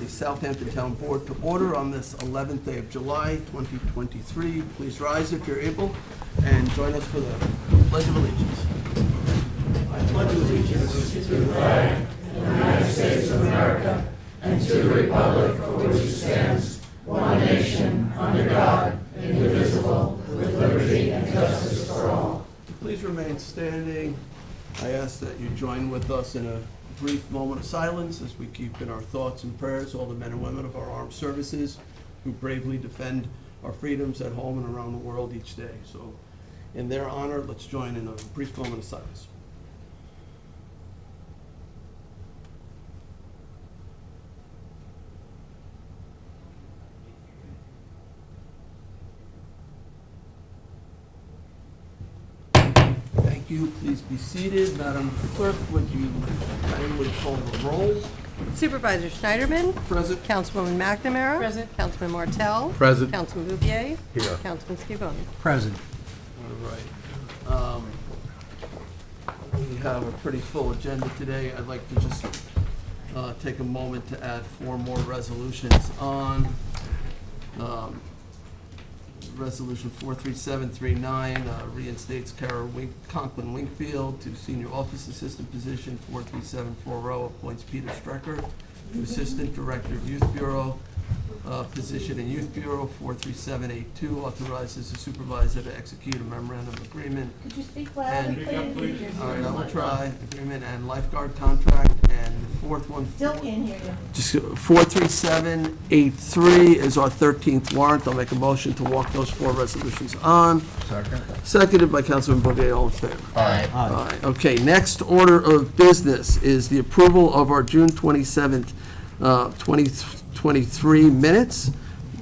the Southampton Town Board to order on this 11th day of July, 2023. Please rise if you're able and join us for the Pledge of Allegiance. I pledge allegiance to the flag of the United States of America and to the republic for which it stands, one nation, under God, indivisible, with liberty and justice for all. Please remain standing. I ask that you join with us in a brief moment of silence as we keep in our thoughts and prayers all the men and women of our armed services who bravely defend our freedoms at home and around the world each day. So in their honor, let's join in a brief moment of silence. Thank you. Please be seated. Madam Clerk, would you kindly call the roll? Supervisor Schneiderman. Present. Councilwoman McNamara. Present. Councilman Martell. Present. Councilman Bouvier. Here. Councilman Scavone. Present. All right. We have a pretty full agenda today. I'd like to just take a moment to add 4 more resolutions on. Resolution 43739 reinstates Kara Conklin Wingfield to senior office assistant position. 43740 appoints Peter Strecker to assistant director of youth bureau position in youth bureau. 43782 authorizes the supervisor to execute a memorandum of agreement. Could you speak loudly, please? All right, I will try. Agreement and lifeguard contract. And the fourth one. Still can't hear you. Just 43783 is our 13th warrant. I'll make a motion to walk those 4 resolutions on. Second. Seconded by Councilman Bouvier. All in favor? Aye. Aye. Okay, next order of business is the approval of our June 27th, 2023 minutes.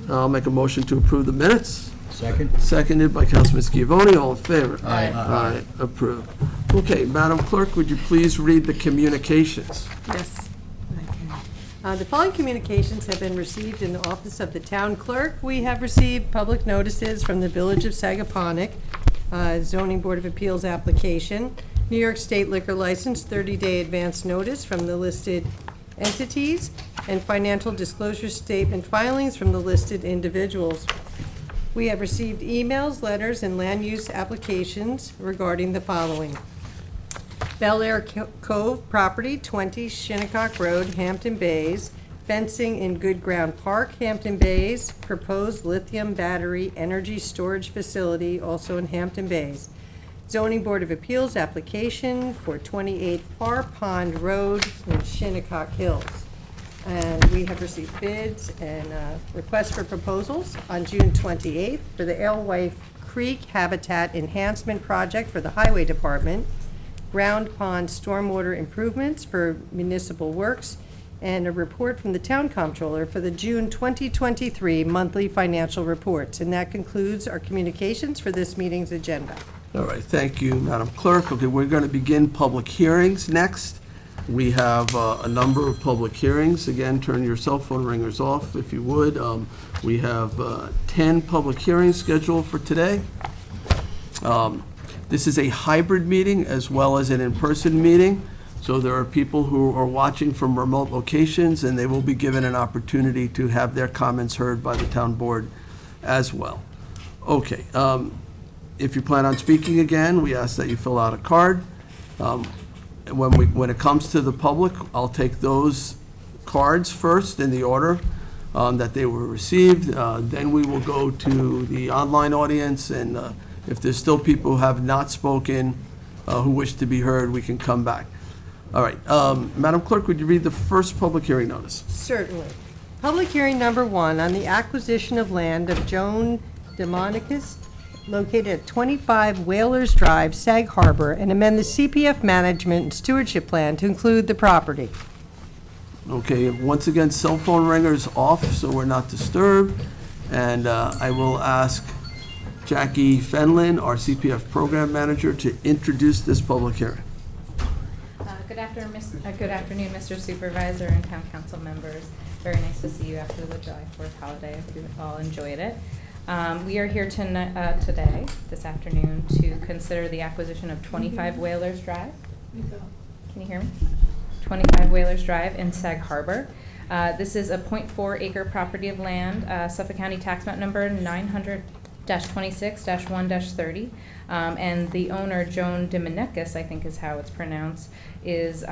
I'll make a motion to approve the minutes. Second. Seconded by Councilman Scavone. All in favor? Aye. Aye. Approved. Okay, Madam Clerk, would you please read the communications? Yes, I can. The following communications have been received in the office of the town clerk. We have received public notices from the Village of Sagaponack, Zoning Board of Appeals application, New York State liquor license, 30-day advance notice from the listed entities, and financial disclosure statement filings from the listed individuals. We have received emails, letters, and land use applications regarding the following. Bel Air Cove property, 20 Shinnecock Road, Hampton Bays. Fencing in Good Ground Park, Hampton Bays. Proposed lithium battery energy storage facility, also in Hampton Bays. Zoning Board of Appeals application for 28 Far Pond Road in Shinnecock Hills. And we have received bids and requests for proposals on June 28th for the Alewife Creek Habitat Enhancement Project for the Highway Department, Ground Pond Stormwater Improvements for Municipal Works, and a report from the Town Comptroller for the June 2023 monthly financial reports. And that concludes our communications for this meeting's agenda. All right, thank you, Madam Clerk. Okay, we're going to begin public hearings next. We have a number of public hearings. Again, turn your cell phone ringers off if you would. We have 10 public hearings scheduled for today. This is a hybrid meeting as well as an in-person meeting. So there are people who are watching from remote locations, and they will be given an opportunity to have their comments heard by the town board as well. Okay, if you plan on speaking again, we ask that you fill out a card. When it comes to the public, I'll take those cards first in the order that they were received. Then we will go to the online audience, and if there's still people who have not spoken, who wish to be heard, we can come back. All right, Madam Clerk, would you read the first public hearing notice? Certainly. Public hearing number 1 on the acquisition of land of Joan Demonicus located at 25 Whalers Drive, Sag Harbor, and amend the CPF management and stewardship plan to include the property. Okay, once again, cell phone ringers off so we're not disturbed. And I will ask Jackie Fenlon, our CPF program manager, to introduce this public hearing. Good afternoon, Mr. Supervisor and Town Council members. Very nice to see you after the July 4th holiday. I hope you all enjoyed it. We are here today, this afternoon, to consider the acquisition of 25 Whalers Drive. Can you hear me? 25 Whalers Drive in Sag Harbor. This is a .4 acre property of land, Suffolk County Tax Map Number 900-26-1-30. And the owner, Joan Dominicus, I think is how it's pronounced, is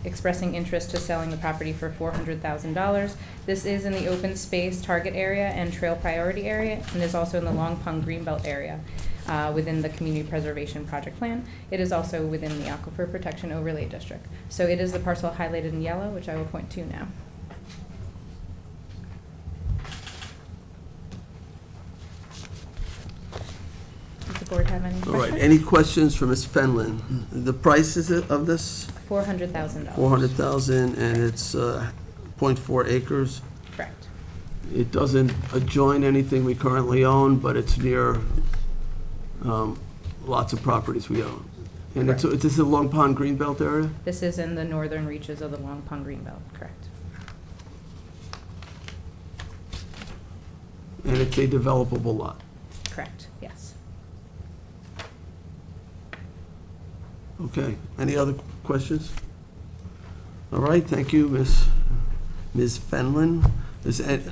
expressing interest to selling the property for $400,000. This is in the open space target area and trail priority area, and is also in the Long Pond Greenbelt area within the Community Preservation Project Plan. It is also within the Aquifer Protection Overlay District. So it is the parcel highlighted in yellow, which I will point to now. Does the board have any All questions? right, any questions for Ms. Fenlon? The price is it of this? $400,000. $400,000, and it's .4 acres. Correct. It doesn't adjoin anything we currently own, but it's near lots of properties we own. And it's, this is a Long Pond Greenbelt area? This is in the northern reaches of the Long Pond Greenbelt, correct. And it's a developable lot. Correct, yes. Okay, any other questions? All right, thank you, Ms. Fenlon.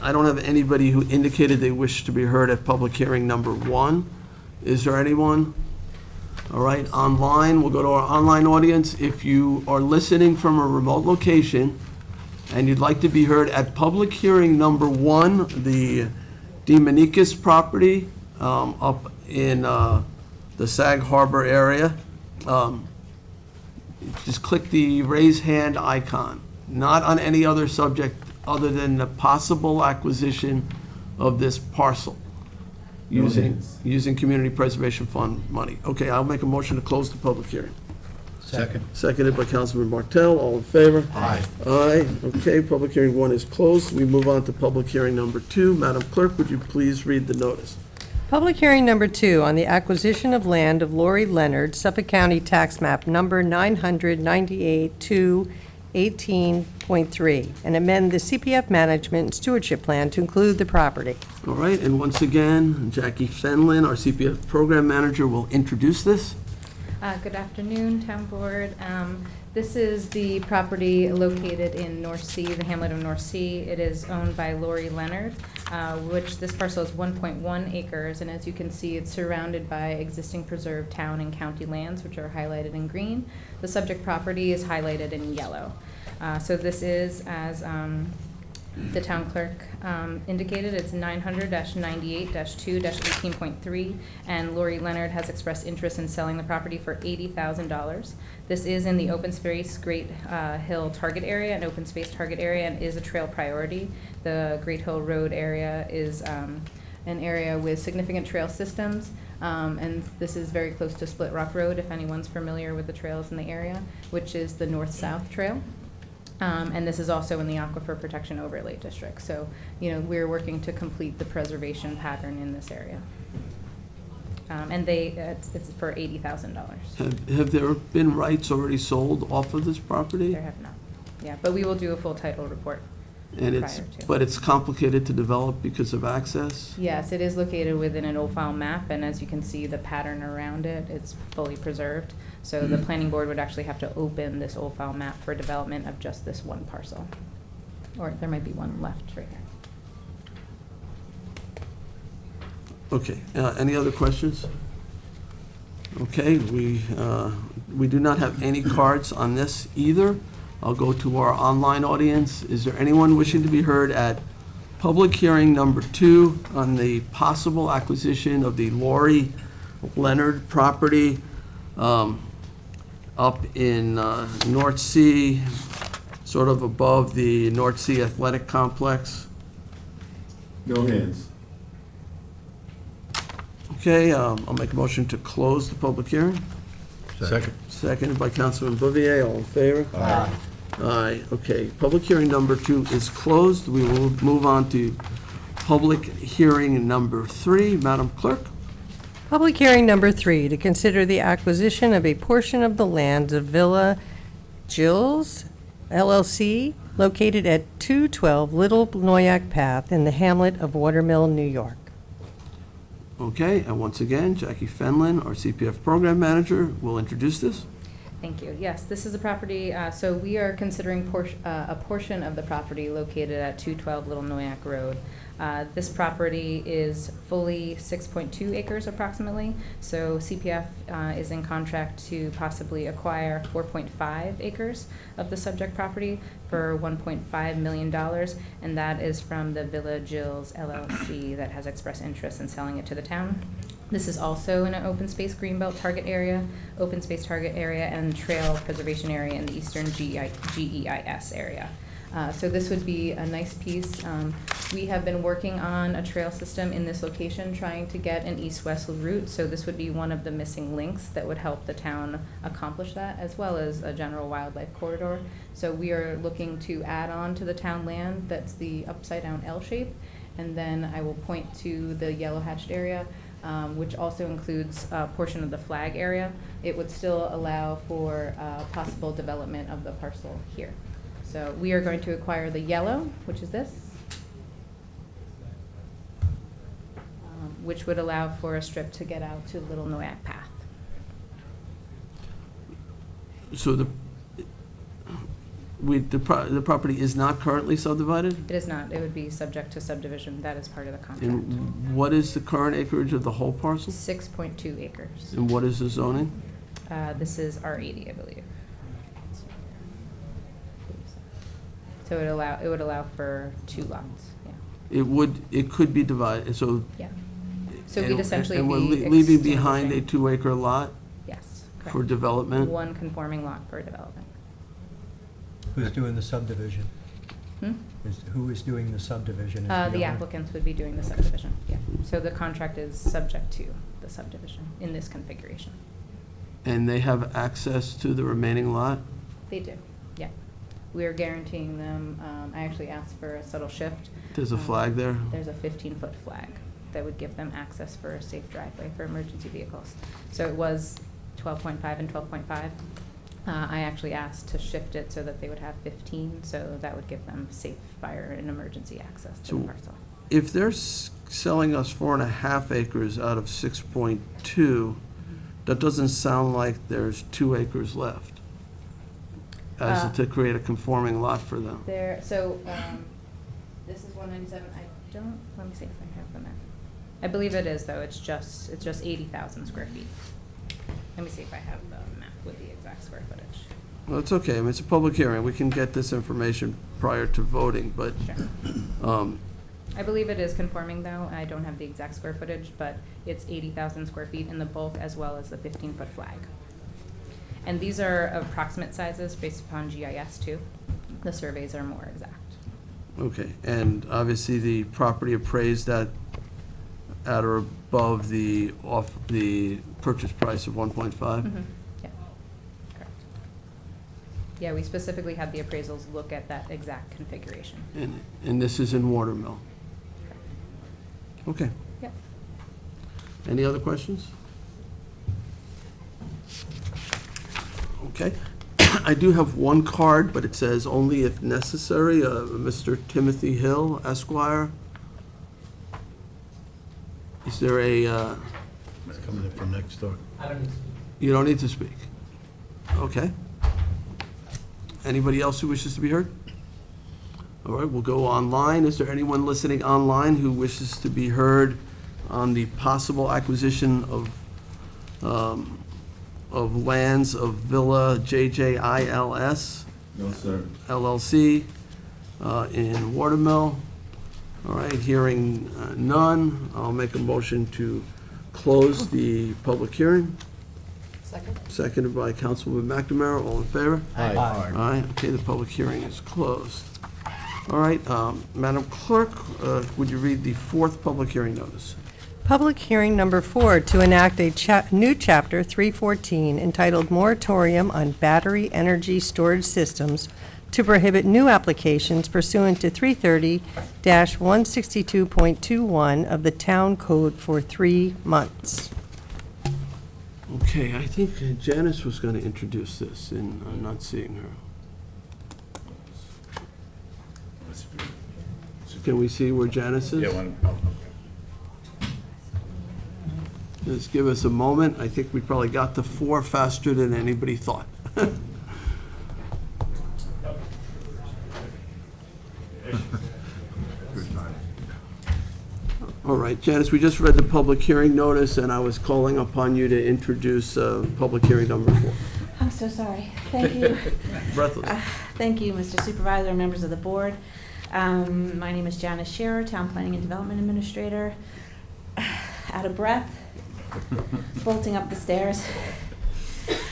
I don't have anybody who indicated they wish to be heard at public hearing number 1. Is there anyone? All right, online, we'll go to our online audience. If you are listening from a remote location and you'd like to be heard at public hearing number 1, the Dominicus property up in the Sag Harbor area, just click the raise hand icon, not on any other subject other than the possible acquisition of this parcel using Community Preservation Fund money. Okay, I'll make a motion to close the public hearing. Second. Seconded by Councilman Martell. All in favor? Aye. Aye. Okay, public hearing 1 is closed. We move on to public hearing number 2. Madam Clerk, would you please read the notice? Public hearing number 2 on the acquisition of land of Lori Leonard, Suffolk County Tax Map Number 998-218.3, and amend the CPF Management and Stewardship Plan to include the property. All right, and once again, Jackie Fenlon, our CPF Program Manager, will introduce this. Good afternoon, Town Board. This is the property located in North Sea, the hamlet of North Sea. It is owned by Lori Leonard, which this parcel is 1.1 acres, and as you can see, it's surrounded by existing preserved town and county lands, which are highlighted in green. The subject property is highlighted in yellow. So this is, as the town clerk indicated, it's 900-98-2-18.3, and Lori Leonard has expressed interest in selling the property for $80,000. This is in the open space Great Hill target area, an open space target area, and is a trail priority. The Great Hill Road area is an area with significant trail systems, and this is very close to Split Rock Road, if anyone's familiar with the trails in the area, which is the north-south trail. And this is also in the Aquifer Protection Overlay District. So, you know, we're working to complete the preservation pattern in this area. And it's for $80,000. Have there been rights already sold off of this property? There have not. Yeah, but we will do a full title report And prior to. but it's complicated to develop because of access? Yes, it is located within an old file map, and as you can see, the pattern around it, it's fully preserved. So the planning board would actually have to open this old file map for development of just this one parcel. Or there might be one left right here. Okay, any other questions? Okay, we do not have any cards on this either. I'll go to our online audience. Is there anyone wishing to be heard at public hearing number 2 on the possible acquisition of the Lori Leonard property up in North Sea, sort of above the North Sea Athletic Complex? No hands. Okay, I'll make a motion to close the public hearing. Second. Seconded by Councilman Bouvier. All in favor? Aye. Aye, okay. Public hearing number 2 is closed. We will move on to public hearing number 3. Madam Clerk? Public hearing number 3, to consider the acquisition of a portion of the lands of Villa Gilles LLC, located at 212 Little Noyak Path in the hamlet of Watermill, New York. Okay, and once again, Jackie Fenlon, our CPF Program Manager, will introduce this. Thank you. Yes, this is a property, so we are considering a portion of the property located at 212 Little Noyak Road. This property is fully 6.2 acres approximately, so CPF is in contract to possibly acquire 4.5 acres of the subject property for $1.5 million, and that is from the Villa Jills LLC that has expressed interest in selling it to the town. This is also in an open space greenbelt target area, and trail preservation area in the eastern GEIS area. So this would be a nice piece. We have been working on a trail system in this location, trying to get an east-west route, so this would be one of the missing links that would help the town accomplish that, as well as a general wildlife corridor. So we are looking to add on to the town land, that's the upside-down L shape, and then I will point to the yellow hatched area, which also includes a portion of the flag area. It would still allow for possible development of the parcel here. So we are going to acquire the yellow, which is this, which would allow for a strip to get out to Little Noyak Path. So the property is not currently subdivided? It is not. It would be subject to subdivision. That is part of the contract. And what is the current acreage of the whole parcel? 6.2 acres. And what is the zoning? This is R80, I believe. So it would allow for 2 lots, yeah. It could be divided, so. Yeah. So we'd essentially and we're be leaving behind a extinguishing- 2-acre lot Yes, for correct. development? One conforming lot for development. Who's doing the subdivision? Hmm? Who is doing the subdivision? Is The owner? applicants would be doing the subdivision, yeah. So the contract is subject to the subdivision in this configuration. And they have access to the remaining lot? They do, yeah. We are guaranteeing them, I actually asked for a subtle shift. There's a flag there? There's a 15-foot flag that would give them access for a safe driveway for emergency vehicles. So it was 12.5 and 12.5. I actually asked to shift it so that they would have 15, so that would give them safe fire and emergency access to So- the parcel. If they're selling us 4.5 acres out of 6.2, that doesn't sound like there's 2 acres left as to create a conforming lot for them. There, so, this is 197, let me see if I have the map. I believe it is, though, it's just 80,000 square feet. Let me see if I have the map with the exact square footage. Well, it's okay, I mean, it's a public hearing, we can get this information prior to voting, but, Sure. I believe it is conforming, though. I don't have the exact square footage, but it's 80,000 square feet in the bulk as well as the 15-foot flag. And these are approximate sizes based upon GIS, too. The surveys are more exact. okay, and obviously the property appraised at or above the purchase price of 1.5? Mhm. Yeah, correct. Yeah, we specifically had the appraisals look at that exact configuration. And this is in Watermill? Okay. Yep. Any other questions? Okay. I do have one card, but it says only if necessary, Mr. Timothy Hill, Esquire. Is there a, It's coming in from next door. you don't need to speak? Okay. Anybody else who wishes to be heard? All right, we'll go online. Is there anyone listening online who wishes to be heard on the possible acquisition of lands of Villa JJILS No, sir. LLC in Watermill? All right, hearing none, I'll make a motion to close the public hearing. Second? Seconded by Councilwoman McNamara. All in favor? Aye. All right, okay, the public hearing is closed. All right, Madam Clerk, would you read the 4th public hearing notice? Public hearing number 4 to enact a new Chapter 314 entitled Moratorium on Battery Energy Storage Systems to prohibit new applications pursuant to 330-162.21 of the Town Code for 3 months. Okay, I think Janice was going to introduce this, and I'm not seeing her. So can we see where Janice is? Yeah, one, Just give us a moment. I think we probably got to 4 faster than anybody thought. All right, Janice, we just read the public hearing notice, and I was calling upon you to introduce public hearing number 4. I'm so sorry. Thank you. Breathless. Thank you, Mr. Supervisor, and members of the board. My name is Janice Scherer, Town Planning and Development Administrator. Out of breath, bolting up the stairs.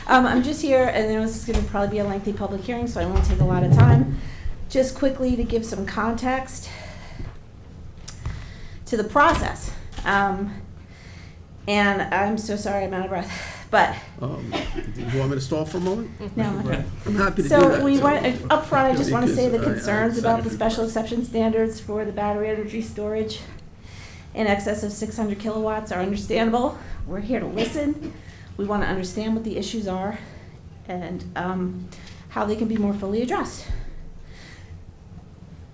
I'm just here, and I know this is going to probably be a lengthy public hearing, so I won't take a lot of time. Just quickly to give some context to the process. And I'm so sorry, I'm out of breath, but Do you want me to stall for a moment? no. I'm happy to do So that. we want, up front, I just want to say the Because I concerns about the decided to- special exception standards for the battery energy storage in excess of 600 kilowatts are understandable. We're here to listen. We want to understand what the issues are and how they can be more fully addressed.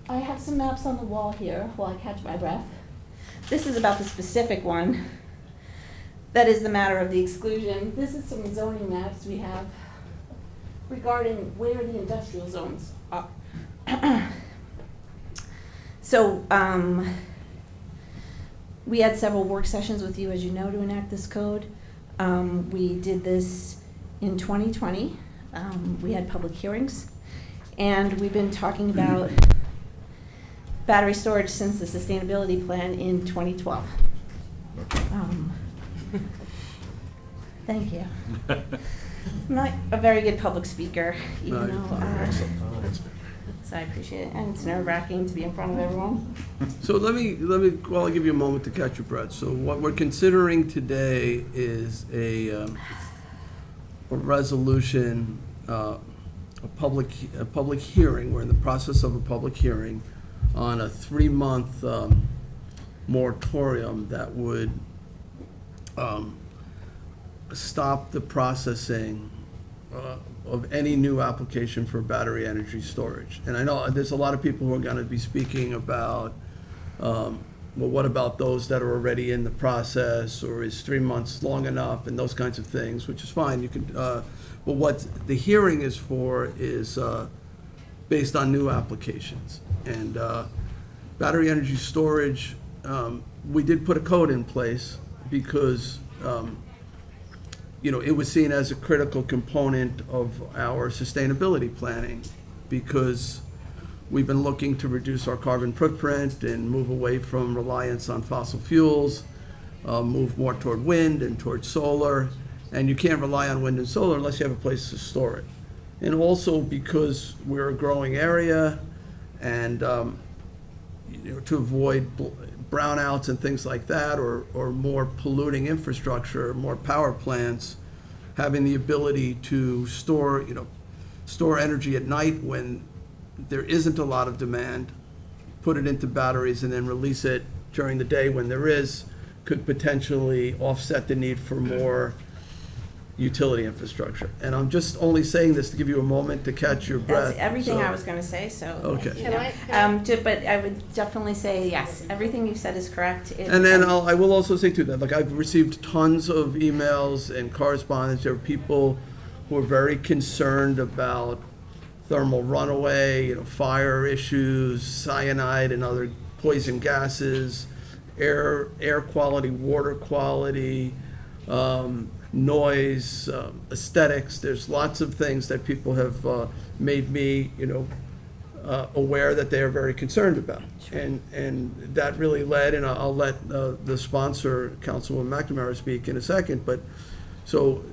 I have some maps on the wall here while I catch my breath. This is about the specific one. That is the matter of the exclusion. This is some zoning maps we have regarding where the industrial zones are. So, we had several work sessions with you, as you know, to enact this code. We did this in 2020. We had public hearings, and we've been talking about battery storage since the sustainability plan in 2012. Thank you. I'm not a very good public speaker, even though, so I appreciate it, and it's nerve-wracking to be in front of everyone. So let me, well, I'll give you a moment to catch your breath. So what we're considering today is a resolution, a public hearing. We're in the process of a public hearing on a 3-month moratorium that would stop the processing of any new application for battery energy storage. And I know there's a lot of people who are going to be speaking about, well, what about those that are already in the process, or is 3 months long enough, and those kinds of things, which is fine. You can, but what the hearing is for is based on new applications. And battery energy storage, we did put a code in place because it was seen as a critical component of our sustainability planning, because we've been looking to reduce our carbon footprint and move away from reliance on fossil fuels, move more toward wind and toward solar. And you can't rely on wind and solar unless you have a place to store it. And also because we're a growing area, and to avoid brownouts and things like that, or more polluting infrastructure, more power plants, having the ability to store energy at night when there isn't a lot of demand, put it into batteries and then release it during the day when there is, could potentially offset the need for more utility infrastructure. And I'm just only saying this to give you a moment to catch your breath. That's everything So- I was gonna say, so. Okay. But I would definitely say, yes, everything you've said is correct. And then I will also say too, that like I've received tons of emails and correspondence. There are people who are very concerned about thermal runaway, fire issues, cyanide and other poison gases, air quality, water quality, noise, aesthetics. There's lots of things that people have made me, aware that they are very concerned about. And that really led, and I'll let the sponsor, Councilwoman McNamara, speak in a second, but so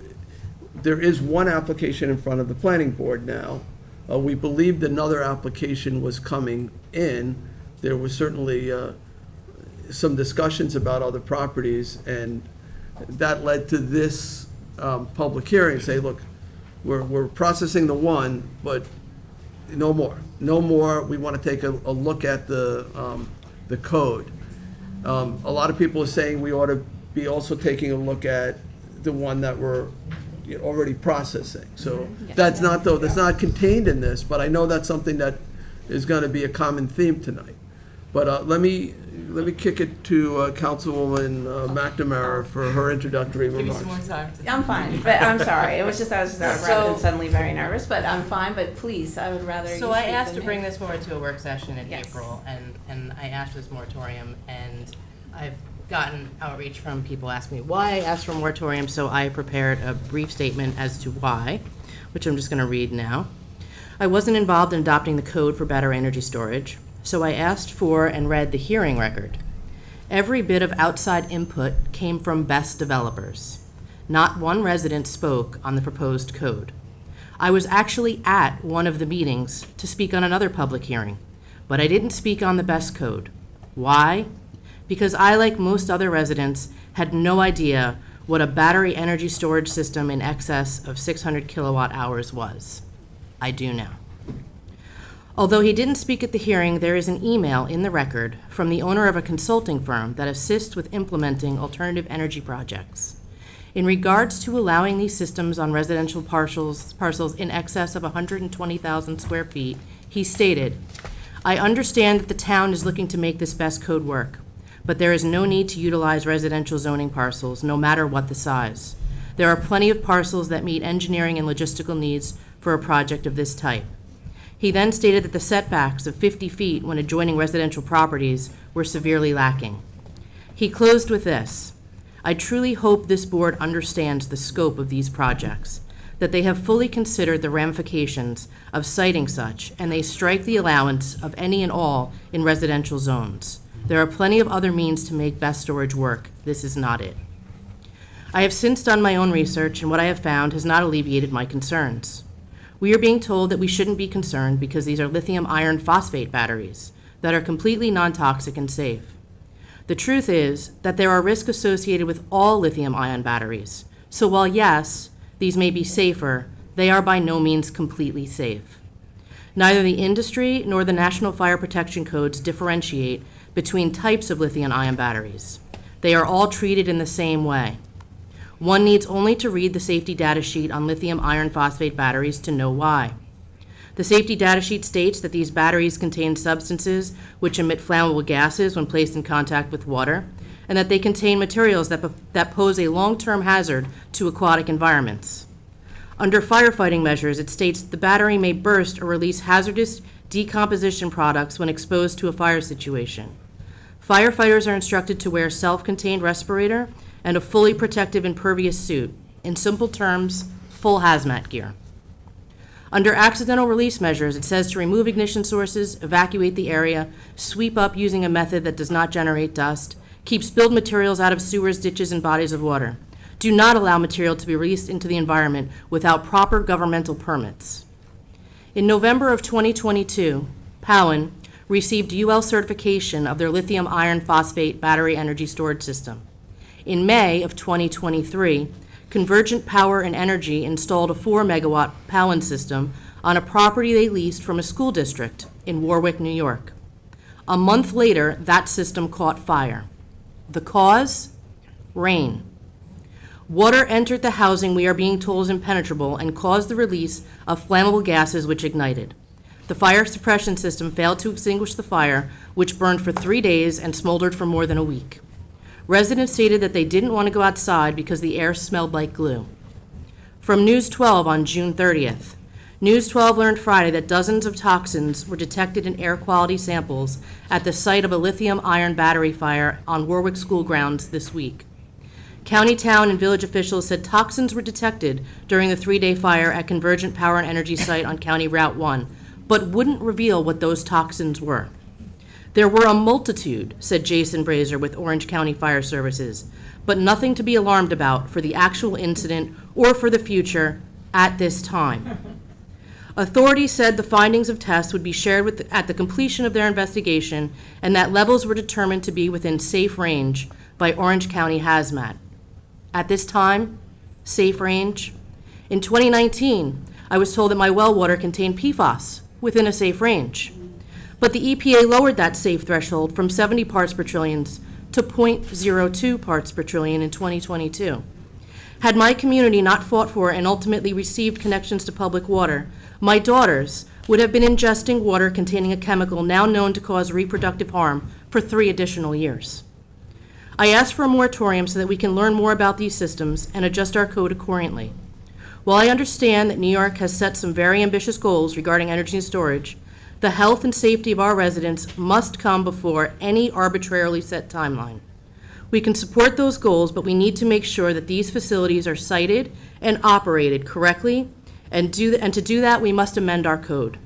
there is one application in front of the planning board now. We believed another application was coming in. There was certainly some discussions about other properties, and that led to this public hearing. Say, look, we're processing the one, but no more. No more. We want to take a look at the code. A lot of people are saying we ought to be also taking a look at the one that we're already processing. So that's not contained in this, but I know that's something that is going to be a common theme tonight. But let me let me kick it to Councilwoman McNamara for her introductory Give me remarks. some more time. I'm fine, but I'm sorry. It was just, I was just out of breath and suddenly very nervous, but I'm fine, but please, I would rather you So I speak asked than to me. bring this forward to a work session in Yes. April, and I asked for this moratorium, and I've gotten outreach from people asking me why I asked for a moratorium, so I prepared a brief statement as to why, which I'm just going to read now. I wasn't involved in adopting the code for battery energy storage, so I asked for and read the hearing record. Every bit of outside input came from BEST developers. Not one resident spoke on the proposed code. I was actually at one of the meetings to speak on another public hearing, but I didn't speak on the BEST code. Why? Because I, like most other residents, had no idea what a battery energy storage system in excess of 600 kilowatt hours was. I do now. Although he didn't speak at the hearing, there is an email in the record from the owner of a consulting firm that assists with implementing alternative energy projects. In regards to allowing these systems on residential parcels in excess of 120,000 square feet, he stated, I understand that the town is looking to make this BEST code work, but there is no need to utilize residential zoning parcels, no matter what the size. There are plenty of parcels that meet engineering and logistical needs for a project of this type. He then stated that the setbacks of 50 feet when adjoining residential properties were severely lacking. He closed with this, I truly hope this board understands the scope of these projects, that they have fully considered the ramifications of citing such, and they strike the allowance of any and all in residential zones. There are plenty of other means to make BEST storage work. This is not it. I have since done my own research, and what I have found has not alleviated my concerns. We are being told that we shouldn't be concerned because these are lithium iron phosphate batteries that are completely non-toxic and safe. The truth is that there are risks associated with all lithium-ion batteries. So while yes, these may be safer, they are by no means completely safe. Neither the industry nor the National Fire Protection Codes differentiate between types of lithium-ion batteries. They are all treated in the same way. One needs only to read the safety data sheet on lithium iron phosphate batteries to know why. The safety data sheet states that these batteries contain substances which emit flammable gases when placed in contact with water, and that they contain materials that pose a long-term hazard to aquatic environments. Under firefighting measures, it states that the battery may burst or release hazardous decomposition products when exposed to a fire situation. Firefighters are instructed to wear self-contained respirator and a fully protective impervious suit. In simple terms, full hazmat gear. Under accidental release measures, it says to remove ignition sources, evacuate the area, sweep up using a method that does not generate dust, keep spilled materials out of sewers, ditches, and bodies of water. Do not allow material to be released into the environment without proper governmental permits. In November of 2022, Powin received UL certification of their lithium iron phosphate battery energy storage system. In May of 2023, Convergent Power and Energy installed a 4-megawatt Powin system on a property they leased from a school district in Warwick, New York. A month later, that system caught fire. The cause? Rain. Water entered the housing we are being told is impenetrable and caused the release of flammable gases which ignited. The fire suppression system failed to extinguish the fire, which burned for 3 days and smoldered for more than a week. Residents stated that they didn't want to go outside because the air smelled like glue. From News 12 on June 30th, News 12 learned Friday that dozens of toxins were detected in air quality samples at the site of a lithium iron battery fire on Warwick school grounds this week. County, town, and village officials said toxins were detected during the 3-day fire at Convergent Power and Energy site on County Route 1, but wouldn't reveal what those toxins were. There were a multitude, said Jason Brazier with Orange County Fire Services, but nothing to be alarmed about for the actual incident or for the future at this time. Authorities said the findings of tests would be shared at the completion of their investigation and that levels were determined to be within safe range by Orange County Hazmat. At this time, safe range? In 2019, I was told that my well water contained PFAS within a safe range. But the EPA lowered that safe threshold from 70 parts per trillion to 0.02 parts per trillion in 2022. Had my community not fought for and ultimately received connections to public water, my daughters would have been ingesting water containing a chemical now known to cause reproductive harm for 3 additional years. I asked for a moratorium so that we can learn more about these systems and adjust our code accordingly. While I understand that New York has set some very ambitious goals regarding energy and storage, the health and safety of our residents must come before any arbitrarily set timeline. We can support those goals, but we need to make sure that these facilities are sited and operated correctly, and to do that, we must amend our code.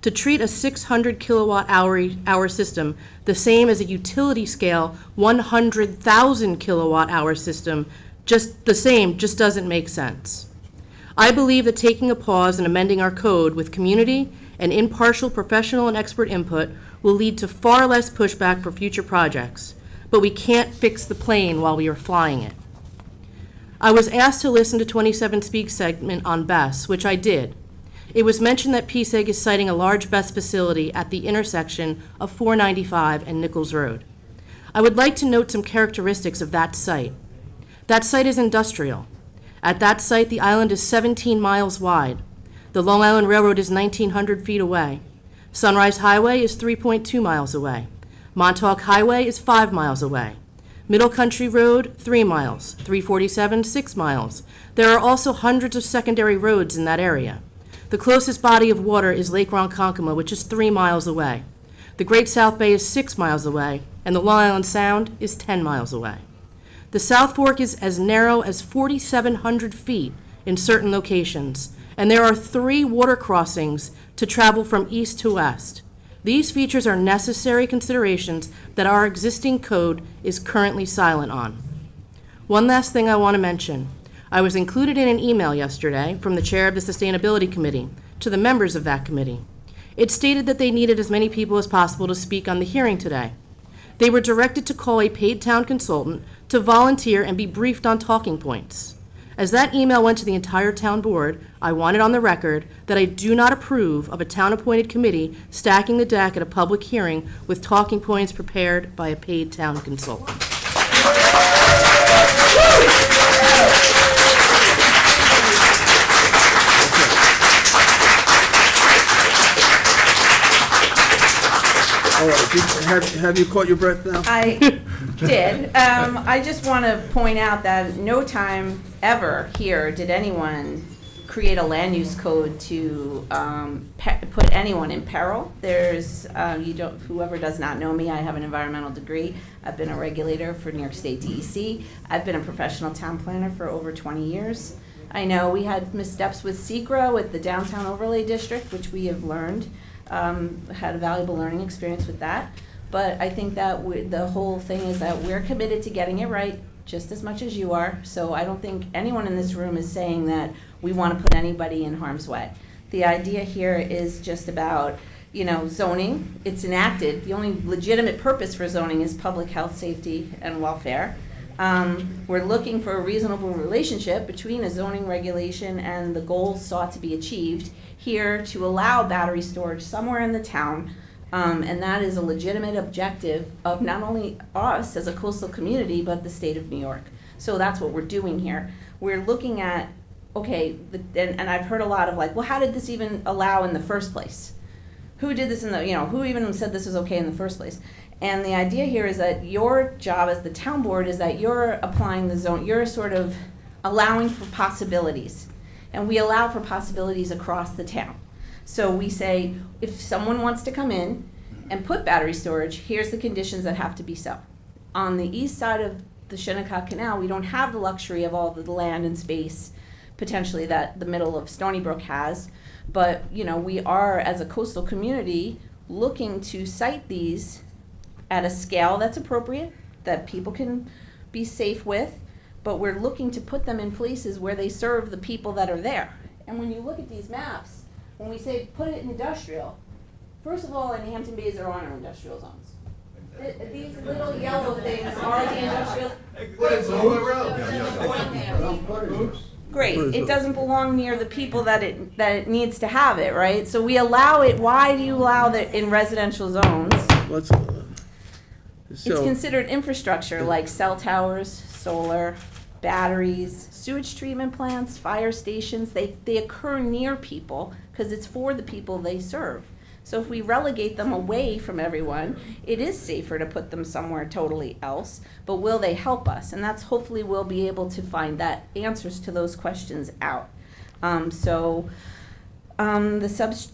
To treat a 600 kilowatt hour system the same as a utility scale 100,000 kilowatt hour system just doesn't make sense. I believe that taking a pause and amending our code with community and impartial professional and expert input will lead to far less pushback for future projects, but we can't fix the plane while we are flying it. I was asked to listen to 27 Speaks segment on BESS, which I did. It was mentioned that PSEG is citing a large BESS facility at the intersection of 495 and Nichols Road. I would like to note some characteristics of that site. That site is industrial. At that site, the island is 17 miles wide. The Long Island Railroad is 1,900 feet away. Sunrise Highway is 3.2 miles away. Montauk Highway is 5 miles away. Middle Country Road, 3 miles. 347, 6 miles. There are also hundreds of secondary roads in that area. The closest body of water is Lake Ronkonkoma, which is 3 miles away. The Great South Bay is 6 miles away, and the Long Island Sound is 10 miles away. The South Fork is as narrow as 4,700 feet in certain locations, and there are 3 water crossings to travel from east to west. These features are necessary considerations that our existing code is currently silent on. One last thing I want to mention. I was included in an email yesterday from the chair of the Sustainability Committee to the members of that committee. It stated that they needed as many people as possible to speak on the hearing today. They were directed to call a paid town consultant to volunteer and be briefed on talking points. As that email went to the entire town board, I want it on the record that I do not approve of a town-appointed committee stacking the deck at a public hearing with talking points prepared by a paid town consultant. All right, have you caught your breath now? I did. I just want to point out that no time ever here did anyone create a land use code to put anyone in peril. There's, whoever does not know me, I have an environmental degree. I've been a regulator for New York State DEC. I've been a professional town planner for over 20 years. I know we had missteps with SECRA, with the Downtown Overlay District, which we have learned. Had a valuable learning experience with that. But I think that the whole thing is that we're committed to getting it right just as much as you are. So I don't think anyone in this room is saying that we want to put anybody in harm's way. The idea here is just about, zoning. It's enacted. The only legitimate purpose for zoning is public health, safety, and welfare. We're looking for a reasonable relationship between a zoning regulation and the goals sought to be achieved here to allow battery storage somewhere in the town. And that is a legitimate objective of not only us as a coastal community, but the state of New York. So that's what we're doing here. We're looking at, okay, and I've heard a lot of like, well, how did this even allow in the first place? Who did this who even said this was okay in the first place? And the idea here is that your job as the town board is that you're applying the zone, you're sort of allowing for possibilities. And we allow for possibilities across the town. So we say, if someone wants to come in and put battery storage, here's the conditions that have to be so. On the east side of the Shinnecock Canal, we don't have the luxury of all the land and space potentially that the middle of Stony Brook has. But, we are, as a coastal community, looking to site these at a scale that's appropriate, that people can be safe with, but we're looking to put them in places where they serve the people that are there. And when you look at these maps, when we say put it industrial, first of all, in Hampton Bays there are no industrial zones. These little yellow things are the industrial. Great, it doesn't belong near the people that it needs to have it, right? So we allow it. Why do you allow that in residential zones? It's considered infrastructure like cell towers, solar, batteries, sewage treatment plants, fire stations. They occur near people because it's for the people they serve. So if we relegate them away from everyone, it is safer to put them somewhere totally else, but will they help us? And that's hopefully we'll be able to find that answers to those questions out. The subs,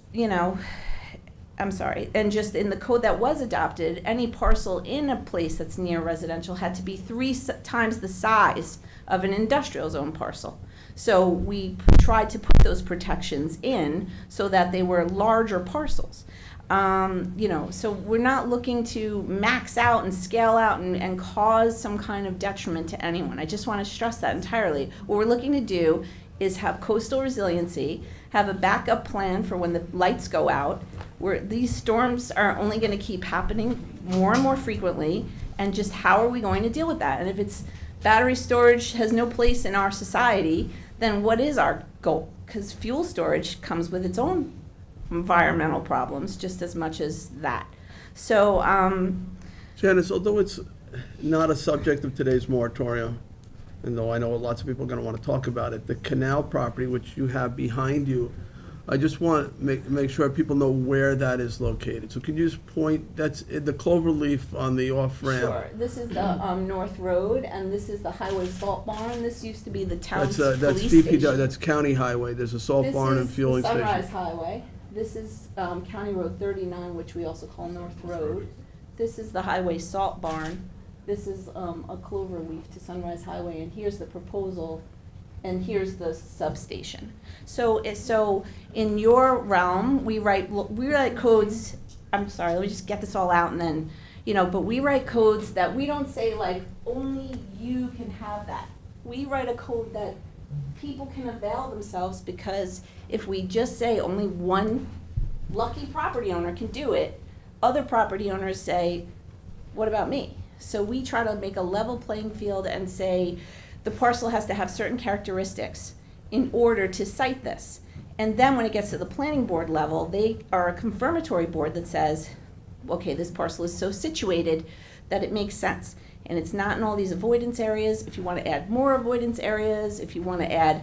I'm sorry, and just in the code that was adopted, any parcel in a place that's near residential had to be 3 times the size of an industrial zone parcel. So we tried to put those protections in so that they were larger parcels. So we're not looking to max out and scale out and cause some kind of detriment to anyone. I just want to stress that entirely. What we're looking to do is have coastal resiliency, have a backup plan for when the lights go out, where these storms are only going to keep happening more and more frequently, and just how are we going to deal with that? And if it's battery storage has no place in our society, then what is our goal? Because fuel storage comes with its own environmental problems just as much as that. So, Janice, although it's not a subject of today's moratorium, and though I know lots of people are going to want to talk about it, the canal property which you have behind you, I just want to make sure people know where that is located. So can you just point, that's the clover leaf on the off-ramp? sure, this is the North Road, and this is the Highway Salt Barn. This used to be the town's That's police DPW, station. that's county highway. There's a salt barn and fueling This is the Sunrise station. Highway. This is County Road 39, which we also call North Road. This is the Highway Salt Barn. This is a clover leaf to Sunrise Highway, and here's the proposal, and here's the substation. So in your realm, we write codes. I'm sorry, let me just get this all out, and then but we write codes that we don't say like only you can have that. We write a code that people can avail themselves, because if we just say only one lucky property owner can do it, other property owners say, what about me? So we try to make a level playing field and say the parcel has to have certain characteristics in order to cite this. And then when it gets to the planning board level, they are a confirmatory board that says, okay, this parcel is so situated that it makes sense. And it's not in all these avoidance areas. If you want to add more avoidance areas, if you want to add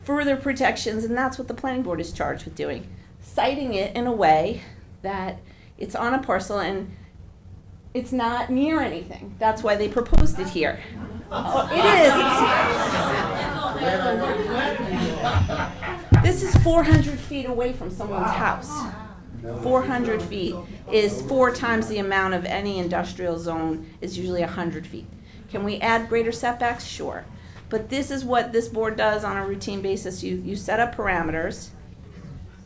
further protections, and that's what the planning board is charged with doing. Citing it in a way that it's on a parcel and it's not near anything. That's why they proposed it here. It is. This is 400 feet away from someone's house. 400 feet is 4 times the amount of any industrial zone is usually 100 feet. Can we add greater setbacks? Sure. But this is what this board does on a routine basis. You set up parameters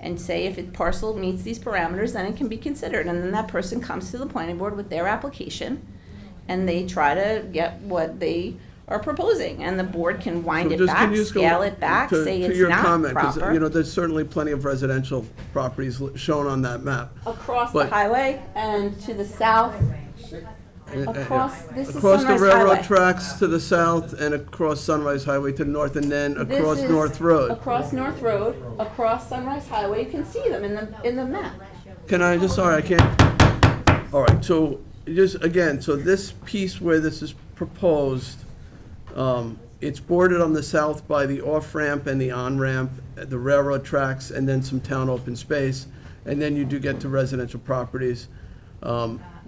and say if a parcel meets these parameters, then it can be considered. And then that person comes to the planning board with their application, and they try to get what they are proposing. And the board can wind it back, scale it back, say it's your not comment, 'cause, proper. there's certainly plenty of residential properties shown on that map. Across but- the highway and to the south, across, this is Across the Sunrise railroad Highway. tracks to the south and across Sunrise Highway to the north, and then This across is North Road. Across North Road, across Sunrise Highway, you can see them in the map. Can I just, sorry, I can't, all right, so just, again, so this piece where this is proposed, it's bordered on the south by the off-ramp and the on-ramp, the railroad tracks, and then some town open space, and then you do get to residential properties.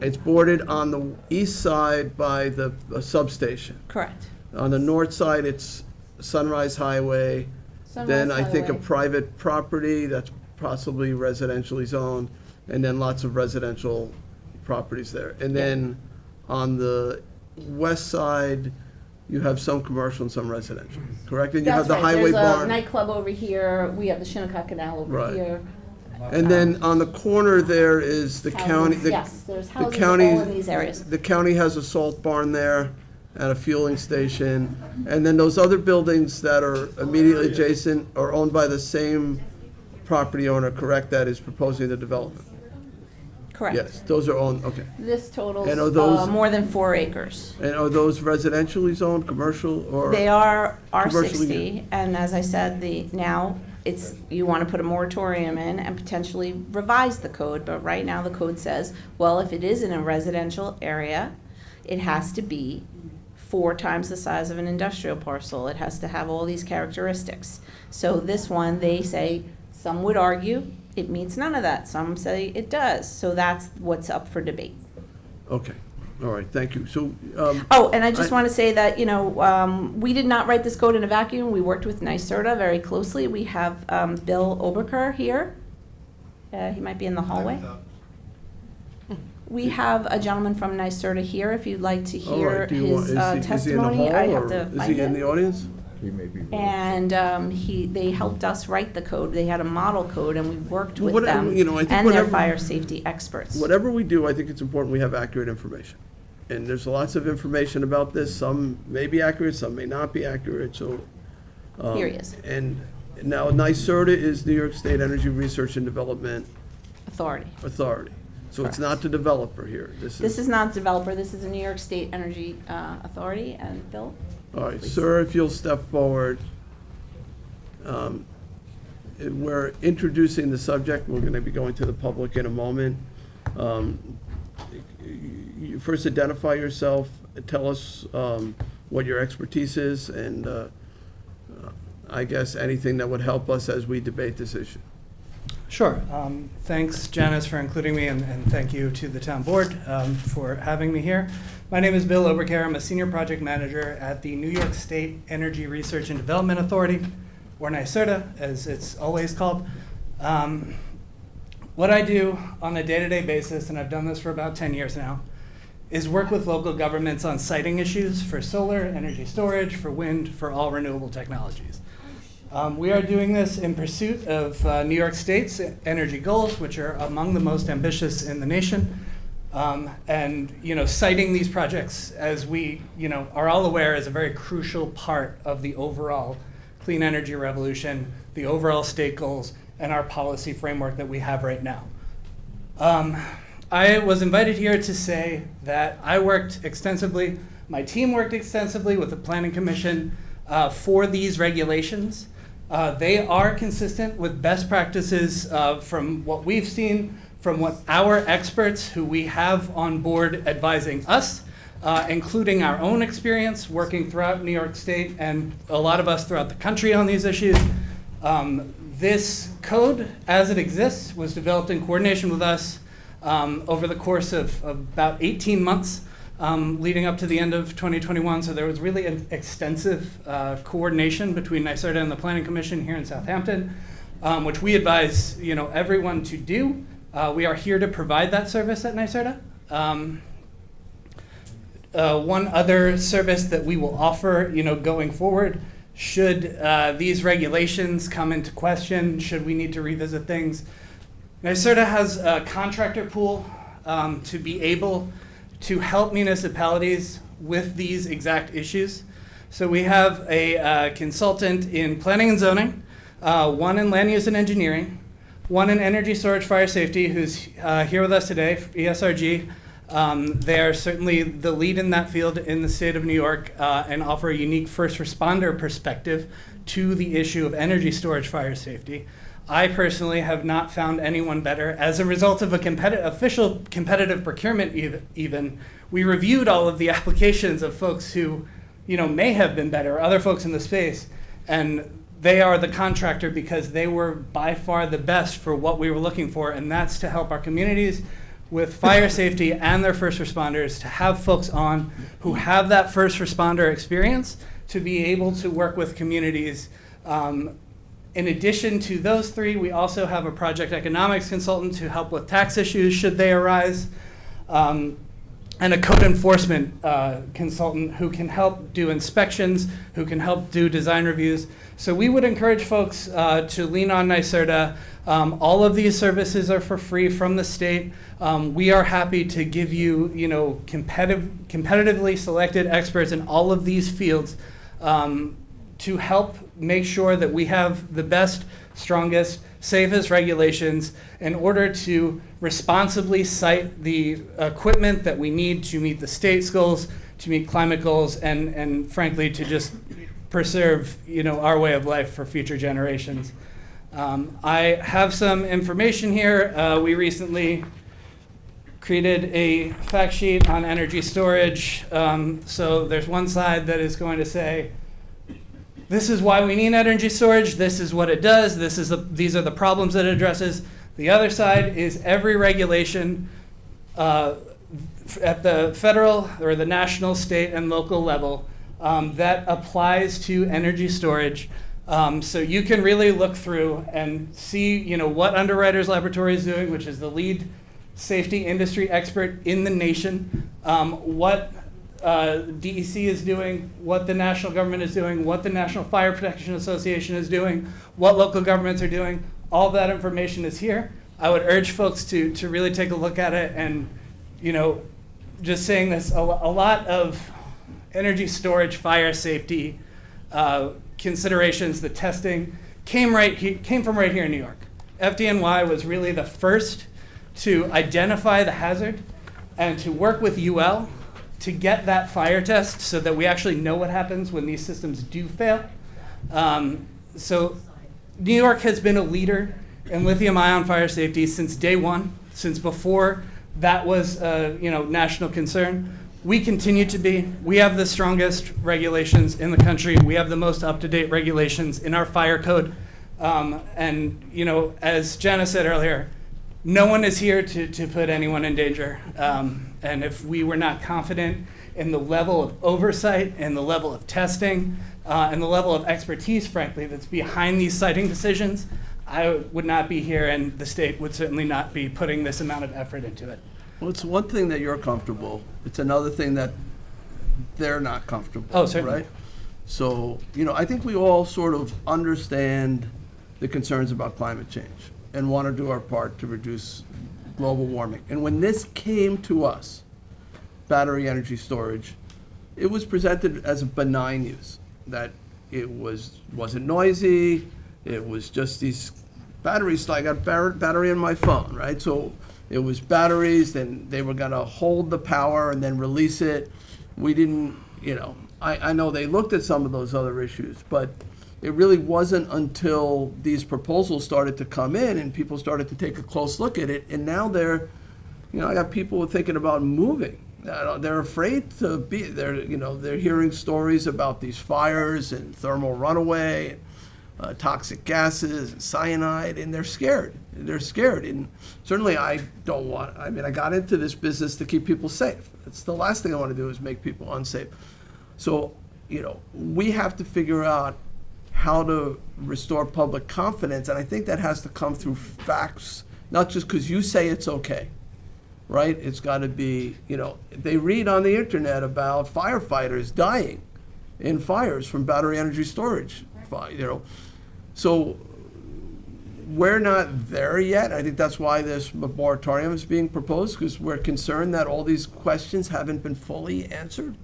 It's bordered on the east side by the substation. Correct. On the north side, it's Sunrise Highway, then Sunrise I think a Highway. private property that's possibly residentially zoned, and then lots of residential properties there. And then on the west side, you have some commercial and some residential, correct? And you have That's the right. highway There's a barn. nightclub over here, we have the Shinnecock Canal over Right. here. And then on the corner there is the county. Houses, yes, there's the houses county- all in these areas. The county has a salt barn there and a fueling station. And then those other buildings that are immediately adjacent are owned by the same property owner, correct, that is proposing the development? Correct. Yes, those are owned, okay. This totals And are those- more than 4 acres. And are those residentially zoned, commercial, or? They are Commercially- R60, and as I said, now it's, you want to put a moratorium in and potentially revise the code, but right now the code says, well, if it is in a residential area, it has to be 4 times the size of an industrial parcel. It has to have all these characteristics. So this one, they say, some would argue, it meets none of that. Some say it does. So that's what's up for debate. Okay, all right, thank you. So, Oh, and I just want to say that, we did not write this code in a vacuum. We worked with NYSERDA very closely. We have Bill Oberker here. He might be in the hallway. We have a gentleman from NYSERDA here, if you'd like to all hear right, do you want, his is he in the testimony. I hall, have or to is find he in the him. audience? He may be. And they helped us write the code. They had a model code, and we worked with Whatever, them you know, I think and their whatever- fire safety experts. Whatever we do, I think it's important we have accurate information. And there's lots of information about this. Some may be accurate, some may not be accurate, so. Here he is. And now NYSERDA is New York State Energy Research and Development Authority. Authority. So it's Correct. not the developer here. This is not developer, this is the New York State Energy Authority, and Bill? All right, sir, if you'll step forward. We're introducing the subject. We're going to be going to the public in a moment. You first identify yourself, tell us what your expertise is, and I guess anything that would help us as we debate this issue. Sure. Thanks, Janice, for including me, and thank you to the town board for having me here. My name is Bill Oberker. I'm a senior project manager at the New York State Energy Research and Development Authority, or NYSERDA, as it's always called. What I do on a day-to-day basis, and I've done this for about 10 years now, is work with local governments on siting issues for solar, energy storage, for wind, for all renewable technologies. We are doing this in pursuit of New York State's energy goals, which are among the most ambitious in the nation. And citing these projects, as we are all aware, is a very crucial part of the overall clean energy revolution, the overall state goals, and our policy framework that we have right now. I was invited here to say that I worked extensively, my team worked extensively with the Planning Commission for these regulations. They are consistent with best practices from what we've seen, from what our experts who we have on board advising us, including our own experience working throughout New York State and a lot of us throughout the country on these issues. This code, as it exists, was developed in coordination with us over the course of about 18 months. Leading up to the end of 2021, so there was really an extensive coordination between NYSERDA and the Planning Commission here in Southampton, which we advise everyone to do. We are here to provide that service at NYSERDA. One other service that we will offer, going forward, should these regulations come into question, should we need to revisit things. NYSERDA has a contractor pool to be able to help municipalities with these exact issues. So we have a consultant in planning and zoning, one in land use and engineering, one in energy storage fire safety, who's here with us today, ESRG. They are certainly the lead in that field in the state of New York and offer a unique first responder perspective to the issue of energy storage fire safety. I personally have not found anyone better. As a result of official competitive procurement even, we reviewed all of the applications of folks who, may have been better, other folks in the space, and they are the contractor because they were by far the best for what we were looking for, and that's to help our communities with fire safety and their first responders, to have folks on who have that first responder experience to be able to work with communities. In addition to those three, we also have a project economics consultant to help with tax issues should they arise, and a code enforcement consultant who can help do inspections, who can help do design reviews. So we would encourage folks to lean on NYSERDA. All of these services are for free from the state. We are happy to give you, competitively selected experts in all of these fields to help make sure that we have the best, strongest, safest regulations in order to responsibly site the equipment that we need to meet the state's goals, to meet climate goals, and frankly, to just preserve, our way of life for future generations. I have some information here. We recently created a fact sheet on energy storage. So there's one slide that is going to say, this is why we need energy storage. This is what it does. These are the problems that it addresses. The other side is every regulation at the federal or the national, state, and local level that applies to energy storage. So you can really look through and see, what Underwriters Laboratory is doing, which is the lead safety industry expert in the nation, what DEC is doing, what the national government is doing, what the National Fire Protection Association is doing, what local governments are doing. All that information is here. I would urge folks to really take a look at it and, just saying this, a lot of energy storage, fire safety considerations, the testing came from right here in New York. FDNY was really the first to identify the hazard and to work with UL to get that fire test so that we actually know what happens when these systems do fail. So New York has been a leader in lithium-ion fire safety since day one, since before that was national concern. We continue to be. We have the strongest regulations in the country. We have the most up-to-date regulations in our fire code. And as Jana said earlier, no one is here to put anyone in danger. And if we were not confident in the level of oversight and the level of testing and the level of expertise, frankly, that's behind these siting decisions, I would not be here, and the state would certainly not be putting this amount of effort into it. Well, it's one thing that you're comfortable. It's another thing that they're not comfortable. Oh, certainly. Right? So, I think we all sort of understand the concerns about climate change and want to do our part to reduce global warming. And when this came to us, battery energy storage, it was presented as a benign use, that it wasn't noisy, it was just these batteries. I got battery in my phone, right? So it was batteries, then they were gonna hold the power and then release it. We didn't, I know they looked at some of those other issues, but it really wasn't until these proposals started to come in and people started to take a close look at it. And now they're, I got people thinking about moving. They're afraid to be there. They're hearing stories about these fires and thermal runaway, toxic gases, and cyanide, and they're scared. And certainly I got into this business to keep people safe. It's the last thing I want to do is make people unsafe. So, we have to figure out how to restore public confidence, and I think that has to come through facts, not just because you say it's okay, right? It's got to be, they read on the internet about firefighters dying in fires from battery energy storage, So we're not there yet. I think that's why this moratorium is being proposed, because we're concerned that all these questions haven't been fully answered.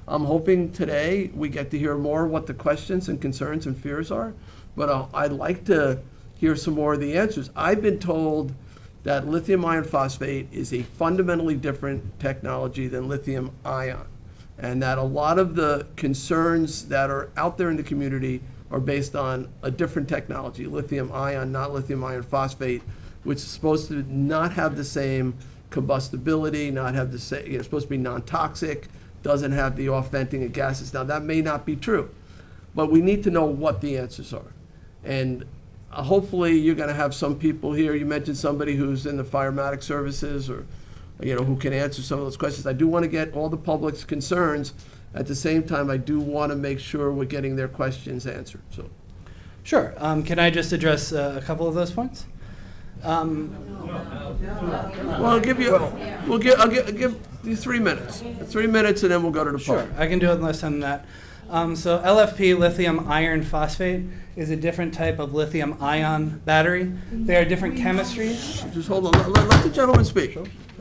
I'm hoping today we get to hear more what the questions and concerns and fears are, but I'd like to hear some more of the answers. I've been told that lithium iron phosphate is a fundamentally different technology than lithium ion, and that a lot of the concerns that are out there in the community are based on a different technology, lithium ion, not lithium iron phosphate, which is supposed to not have the same combustibility, not have the same, supposed to be non-toxic, doesn't have the off-venting of gases. Now, that may not be true, but we need to know what the answers are. And hopefully you're gonna have some people here, you mentioned somebody who's in the firematic services or, who can answer some of those questions. I do wanna get all the public's concerns. At the same time, I do wanna make sure we're getting their questions answered, so. Sure. Can I just address a couple of those points? Well, I'll give you 3 minutes. 3 minutes, and then we'll go to the Sure, public. I can do it in less time than that. So LFP, lithium iron phosphate, is a different type of lithium ion battery. They are different chemistries. Just hold on, let the gentleman speak.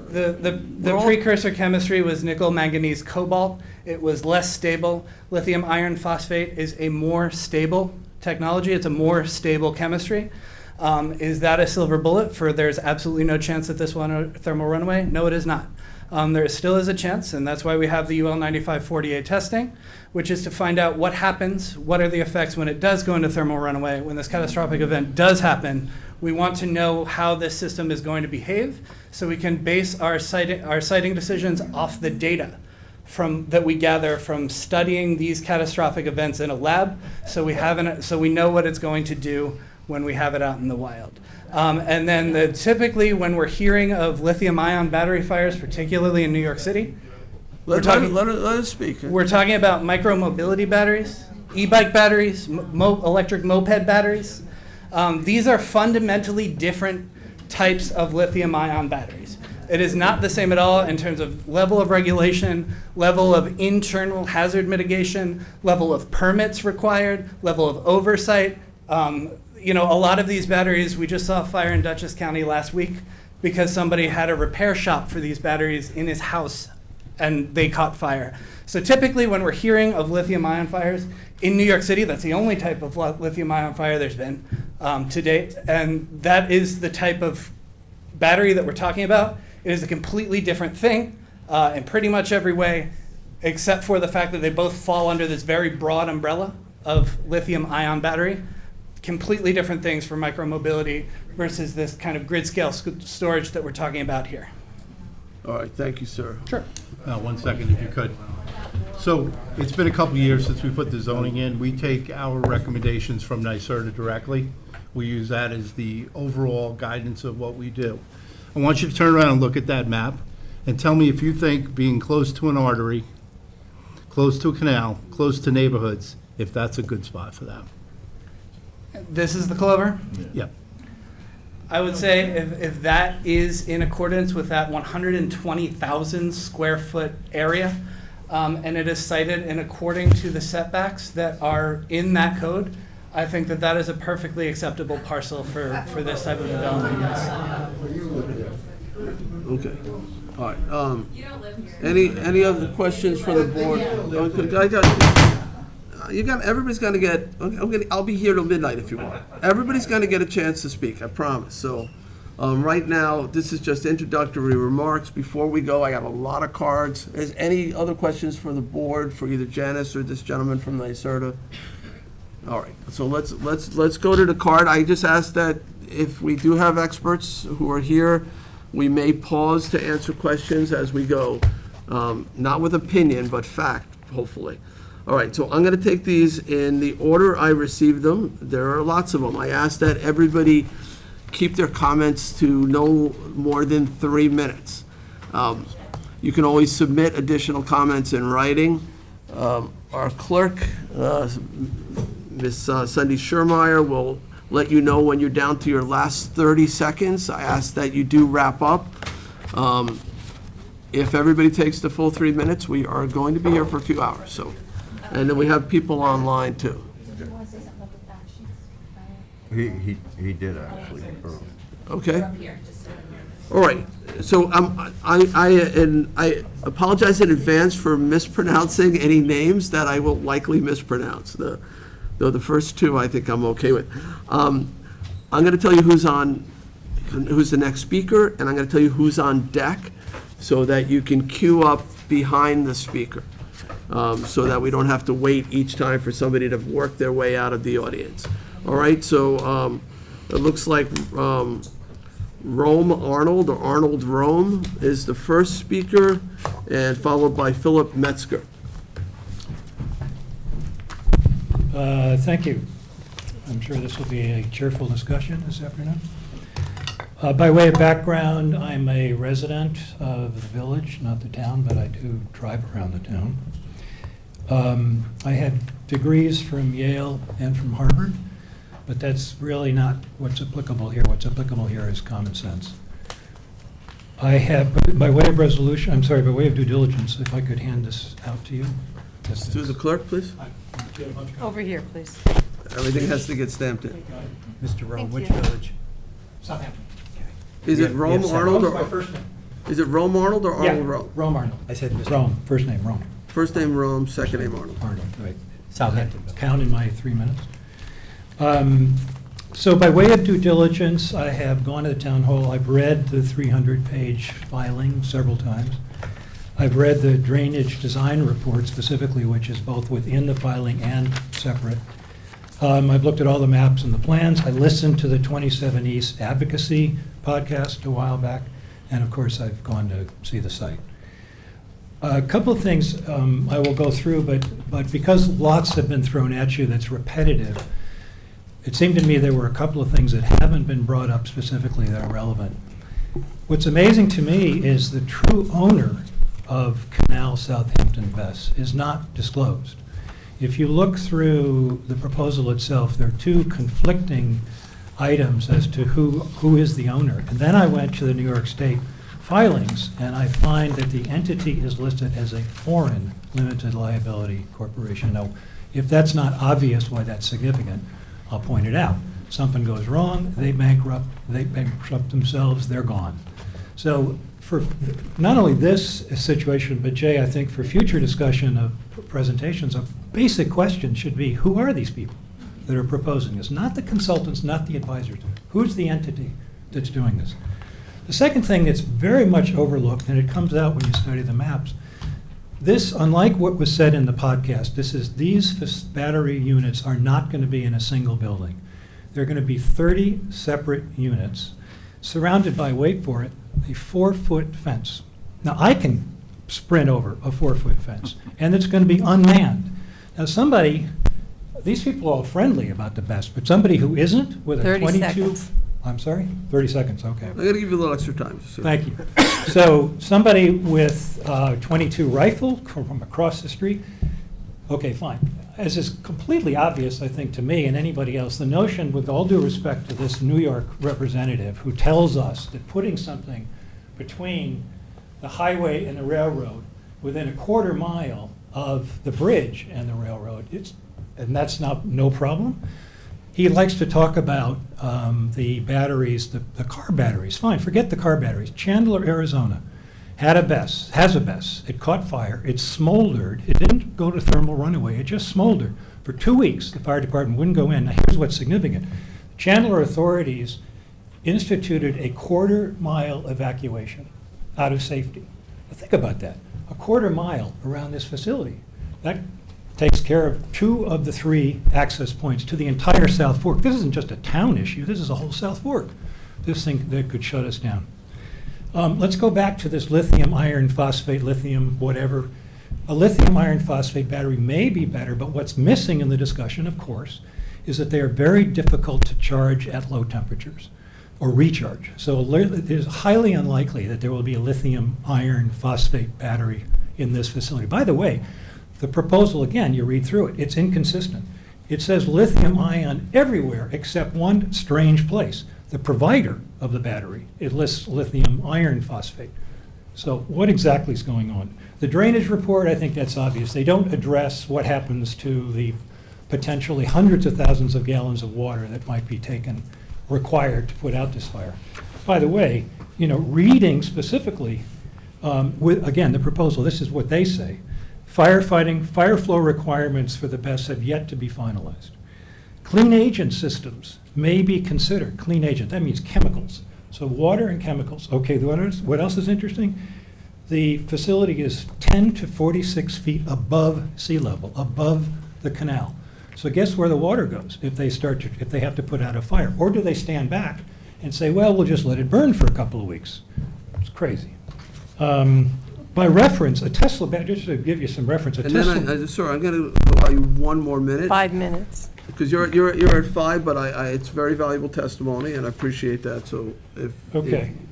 The precursor chemistry was nickel, manganese, cobalt. It was less stable. Lithium iron phosphate is a more stable technology. It's a more stable chemistry. Is that a silver bullet for there's absolutely no chance that this will thermal runaway? No, it is not. There still is a chance, and that's why we have the UL 9548 testing, which is to find out what happens, what are the effects when it does go into thermal runaway, when this catastrophic event does happen. We want to know how this system is going to behave so we can base our siting decisions off the data that we gather from studying these catastrophic events in a lab, so we know what it's going to do when we have it out in the wild. And then typically when we're hearing of lithium-ion battery fires, particularly in New York City, Let us speak. we're talking about micro-mobility batteries, e-bike batteries, electric moped batteries. These are fundamentally different types of lithium-ion batteries. It is not the same at all in terms of level of regulation, level of internal hazard mitigation, level of permits required, level of oversight. A lot of these batteries, we just saw a fire in Dutchess County last week because somebody had a repair shop for these batteries in his house and they caught fire. So typically when we're hearing of lithium-ion fires in New York City, that's the only type of lithium-ion fire there's been to date. And that is the type of battery that we're talking about. It is a completely different thing in pretty much every way, except for the fact that they both fall under this very broad umbrella of lithium-ion battery. Completely different things for micromobility versus this kind of grid scale storage that we're talking about here. All right, thank you, sir. Sure. 1 second, if you could. So it's been a couple of years since we put the zoning in. We take our recommendations from NYSERDA directly. We use that as the overall guidance of what we do. I want you to turn around and look at that map and tell me if you think being close to an artery, close to a canal, close to neighborhoods, if that's a good spot for them. This is the Clover. Yep. I would say if that is in accordance with that 120,000 square foot area, and it is cited in according to the setbacks that are in that code, I think that that is a perfectly acceptable parcel for this type of development, yes. Okay. All right. Any other questions for the board? Everybody's gonna get, I'll be here till midnight if you want. Everybody's gonna get a chance to speak, I promise. So, right now, this is just introductory remarks. Before we go, I have a lot of cards. Is any other questions for the board, for either Janice or this gentleman from NYSERDA? All right, so let's go to the card. I just ask that if we do have experts who are here, we may pause to answer questions as we go. Not with opinion, but fact, hopefully. All right, so I'm going to take these in the order I received them. There are lots of them. I ask that everybody keep their comments to no more than 3 minutes. You can always submit additional comments in writing. Our clerk, Ms. Cindy Schurmeyer, will let you know when you're down to your last 30 seconds. I ask that you do wrap up. If everybody takes the full 3 minutes, we are going to be here for a few hours. So, and then we have people online too. He did actually. Okay. All right. So I apologize in advance for mispronouncing any names that I will likely mispronounce. Though the first two I think I'm okay with. I'm going to tell you who's the next speaker, and I'm going to tell you who's on deck, so that you can queue up behind the speaker, so that we don't have to wait each time for somebody to work their way out of the audience. All right. So it looks like Rome Arnold, or Arnold Rome, is the first speaker, and followed by Philip Metzger. Thank you. I'm sure this will be a cheerful discussion this afternoon. By way of background, I'm a resident of the village, not the town, but I do drive around the town. I had degrees from Yale and from Harvard, but that's really not what's applicable here. What's applicable here is common sense. I have, by way of resolution, I'm sorry, by way of due diligence, if I could hand this out to you. To the clerk, please. Over here, please. Everything has to get stamped in. Mr. Rome, Thank which you. village? Southampton. Is it Rome Arnold Rome's my or, first name. is it Rome Arnold or Yeah, Arnold Rome? Rome Arnold. I said Mr. Rome. First name, Rome. First name Rome, second name Arnold. Arnold, right. Southampton. Count in my 3 minutes. So by way of due diligence, I have gone to the town hall. I've read the 300-page filing several times. I've read the drainage design report specifically, which is both within the filing and separate. I've looked at all the maps and the plans. I listened to the 27 East Advocacy podcast a while back, and of course, I've gone to see the site. A couple of things I will go through, but because lots have been thrown at you that's repetitive, it seemed to me there were a couple of things that haven't been brought up specifically that are relevant. What's amazing to me is the true owner of Canal Southampton Bess is not disclosed. If you look through the proposal itself, there are two conflicting items as to who is the owner. And then I went to the New York State filings, and I find that the entity is listed as a foreign limited liability corporation. Now, if that's not obvious why that's significant, I'll point it out. Something goes wrong, they bankrupt themselves, they're gone. So for not only this situation, but Jay, I think for future discussion of presentations, a basic question should be, who are these people that are proposing this? Not the consultants, not the advisors. Who's the entity that's doing this? The second thing that's very much overlooked, and it comes out when you study the maps, this, unlike what was said in the podcast, these battery units are not going to be in a single building. They're going to be 30 separate units surrounded by, wait for it, a 4-foot fence. Now, I can sprint over a 4-foot fence, and it's going to be unmanned. Now, these people are all friendly about the best, but somebody who isn't with a 30 22... seconds. I'm sorry? 30 seconds, okay. I'm going to give you a little extra time. Thank you. So somebody with a .22 rifle from across the street, okay, fine. As is completely obvious, I think, to me and anybody else, the notion, with all due respect to this New York representative who tells us that putting something between the highway and the railroad within a quarter mile of the bridge and the railroad, and that's no problem. He likes to talk about the batteries, the car batteries. Fine, forget the car batteries. Chandler, Arizona, has a BESS. It caught fire. It smoldered. It didn't go to thermal runaway. It just smoldered. For 2 weeks, the fire department wouldn't go in. Now, here's what's significant. Chandler authorities instituted a quarter-mile evacuation out of safety. Now, think about that. A quarter mile around this facility. That takes care of 2 of the 3 access points to the entire South Fork. This isn't just a town issue, this is a whole South Fork. This thing that could shut us down. Let's go back to this lithium iron phosphate, lithium whatever. A lithium iron phosphate battery may be better, but what's missing in the discussion, of course, is that they are very difficult to charge at low temperatures or recharge. So it is highly unlikely that there will be a lithium iron phosphate battery in this facility. By the way, the proposal, again, you read through it, it's inconsistent. It says lithium ion everywhere except one strange place. The provider of the battery, it lists lithium iron phosphate. So what exactly is going on? The drainage report, I think that's obvious. They don't address what happens to the potentially hundreds of thousands of gallons of water that might be required to put out this fire. By the way, reading specifically, again, the proposal, this is what they say. Fire flow requirements for the BESS have yet to be finalized. Clean agent systems may be considered. Clean agent, that means chemicals. So water and chemicals. Okay, what else is interesting? The facility is 10 to 46 feet above sea level, above the canal. So guess where the water goes if they have to put out a fire? Or do they stand back and say, well, we'll just let it burn for a couple of weeks? It's crazy. By reference, a Tesla battery, just to give you some reference, And then, sorry, I'm going to allow you 1 more minute. 5 minutes. Because you're at 5, but it's very valuable testimony, and I appreciate that. So if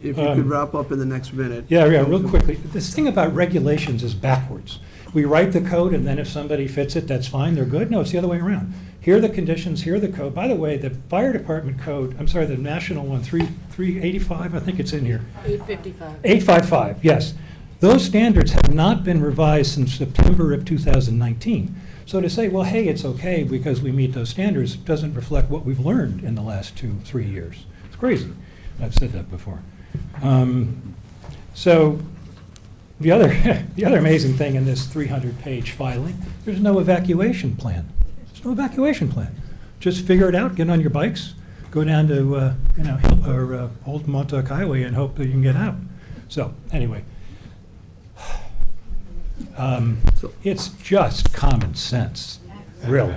you could wrap up in the next minute. Yeah, real quickly. This thing about regulations is backwards. We write the code, and then if somebody fits it, that's fine, they're good. No, it's the other way around. Here are the conditions, here are the code. By the way, the fire department code, I'm sorry, the national one, 385, I think it's in here. 855. 855, yes. Those standards have not been revised since September of 2019. So to say, well, hey, it's okay because we meet those standards doesn't reflect what we've learned in the last 2-3 years. It's crazy. I've said that before. So the other amazing thing in this 300-page filing, there's no evacuation plan. There's no evacuation plan. Just figure it out, get on your bikes, go down to Old Montauk Highway and hope that you can get out. So anyway. It's just common sense, really.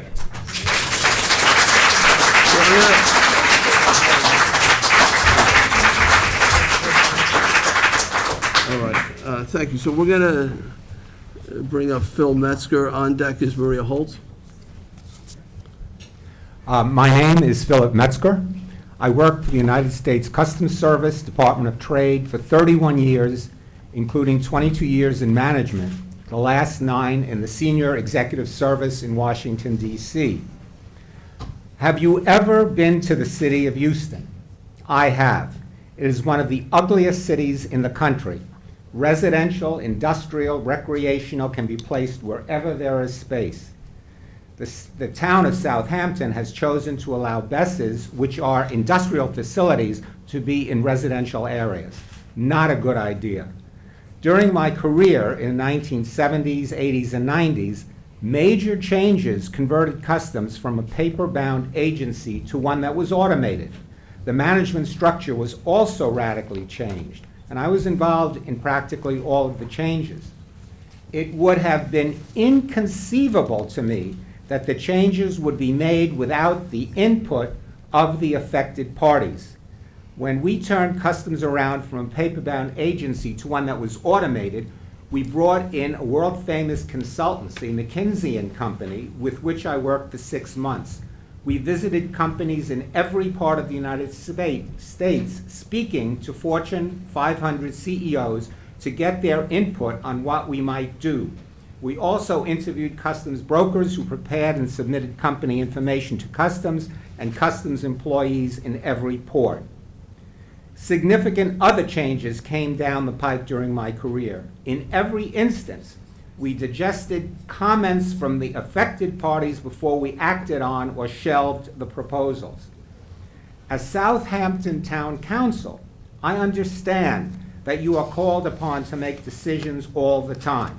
All right, thank you. So we're going to bring up Phil Metzger. On deck is Maria Holtz. My name is Philip Metzger. I worked for the United States Customs Service, Department of Trade for 31 years, including 22 years in management, the last 9 in the Senior Executive Service in Washington, D.C. Have you ever been to the city of Houston? I have. It is one of the ugliest cities in the country. Residential, industrial, recreational can be placed wherever there is space. The town of Southampton has chosen to allow buses, which are industrial facilities, to be in residential areas. Not a good idea. During my career in the 1970s, 80s, and 90s, major changes converted customs from a paper-bound agency to one that was automated. The management structure was also radically changed, and I was involved in practically all of the changes. It would have been inconceivable to me that the changes would be made without the input of the affected parties. When we turned customs around from a paper-bound agency to one that was automated, we brought in a world-famous consultancy, McKinsey & Company, with which I worked for 6 months. We visited companies in every part of the United States, speaking to Fortune 500 CEOs to get their input on what we might do. We also interviewed customs brokers who prepared and submitted company information to customs and customs employees in every port. Significant other changes came down the pipe during my career. In every instance, we digested comments from the affected parties before we acted on or shelved the proposals. As Southampton Town Council, I understand that you are called upon to make decisions all the time.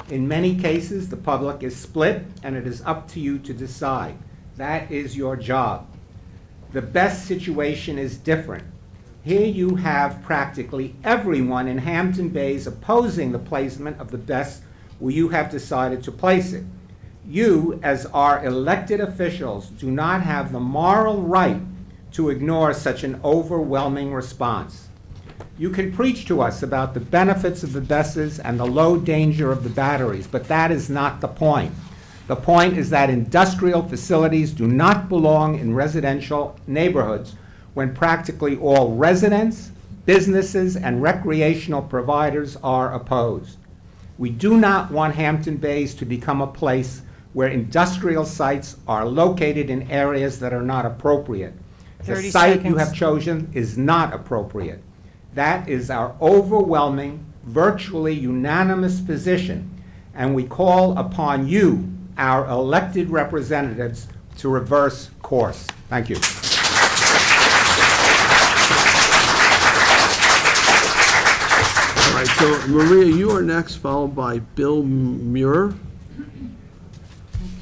In many cases, the public is split, and it is up to you to decide. That is your job. The best situation is different. Here you have practically everyone in Hampton Bays opposing the placement of the best where you have decided to place it. You, as our elected officials, do not have the moral right to ignore such an overwhelming response. You can preach to us about the benefits of the buses and the low danger of the batteries, but that is not the point. The point is that industrial facilities do not belong in residential neighborhoods when practically all residents, businesses, and recreational providers are opposed. We do not want Hampton Bays to become a place where industrial sites are located in areas that are not appropriate. The 30 site you seconds. have chosen is not appropriate. That is our overwhelming, virtually unanimous position, and we call upon you, our elected representatives, to reverse course. Thank you. All right, so Maria, you are next, followed by Bill Muir.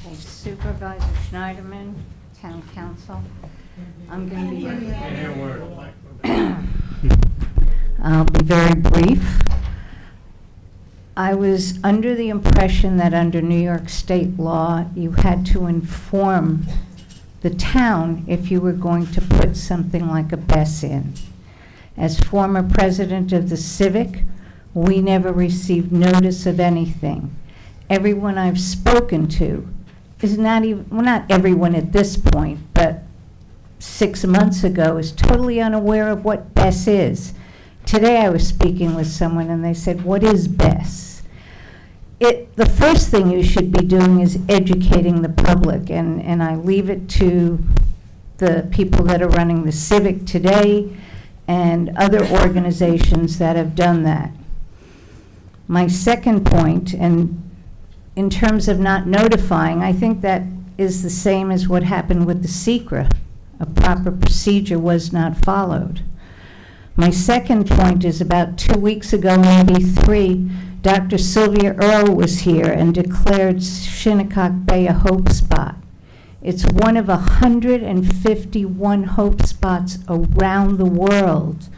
Okay, Supervisor Schneiderman, Town Council. I'm going to be... I'll be very brief. I was under the impression that under New York State law, you had to inform the town if you were going to put something like a BES in. As former president of the Civic, we never received notice of anything. Everyone I've spoken to is not even, well, not everyone at this point, but 6 months ago is totally unaware of what BES is. Today I was speaking with someone and they said, what is BES? The first thing you should be doing is educating the public, and I leave it to the people that are running the Civic today and other organizations that have done that. My second point, and in terms of not notifying, I think that is the same as what happened with the SECRA. A proper procedure was not followed. My second point is about 2 weeks ago, maybe 3, Dr. Sylvia Earle was here and declared Shinnecock Bay a hope spot. It's one of 151 hope spots around the world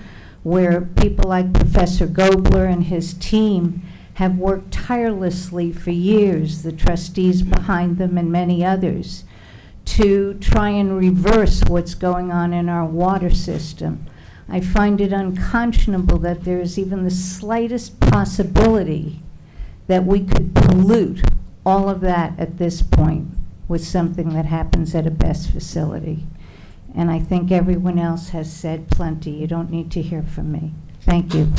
where people like Professor Gobler and his team have worked tirelessly for years, the trustees behind them and many others, to try and reverse what's going on in our water system. I find it unconscionable that there is even the slightest possibility that we could pollute all of that at this point. with something that happens at a BESS facility. And I think everyone else has said plenty. You don't need to hear from me. Thank you.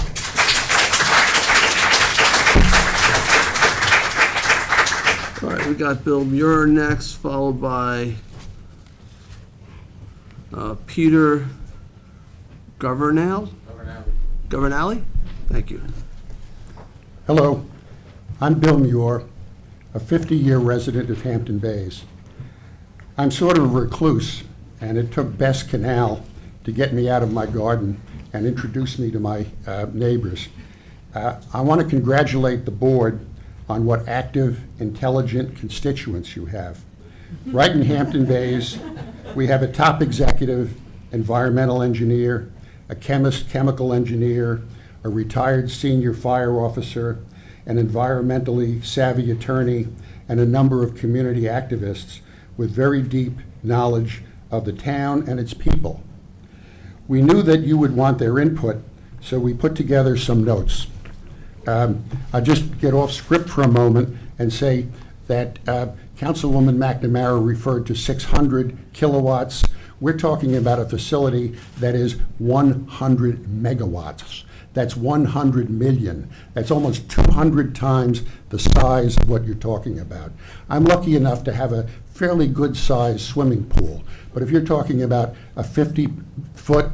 All right, we got Bill Muir next, followed by Peter Governale? Thank you. Hello, I'm Bill Muir, a 50-year resident of Hampton Bays. I'm sort of a recluse, and it took Bess Canal to get me out of my garden and introduce me to my neighbors. I want to congratulate the board on what active, intelligent constituents you have. Right in Hampton Bays, we have a top executive, environmental engineer, a chemist, chemical engineer, a retired senior fire officer, an environmentally savvy attorney, and a number of community activists with very deep knowledge of the town and its people. We knew that you would want their input, so we put together some notes. I'll just get off script for a moment and say that Councilwoman McNamara referred to 600 kilowatts. We're talking about a facility that is 100 megawatts. That's 100 million. That's almost 200 times the size of what you're talking about. I'm lucky enough to have a fairly good-sized swimming pool, but if you're talking about a 50-foot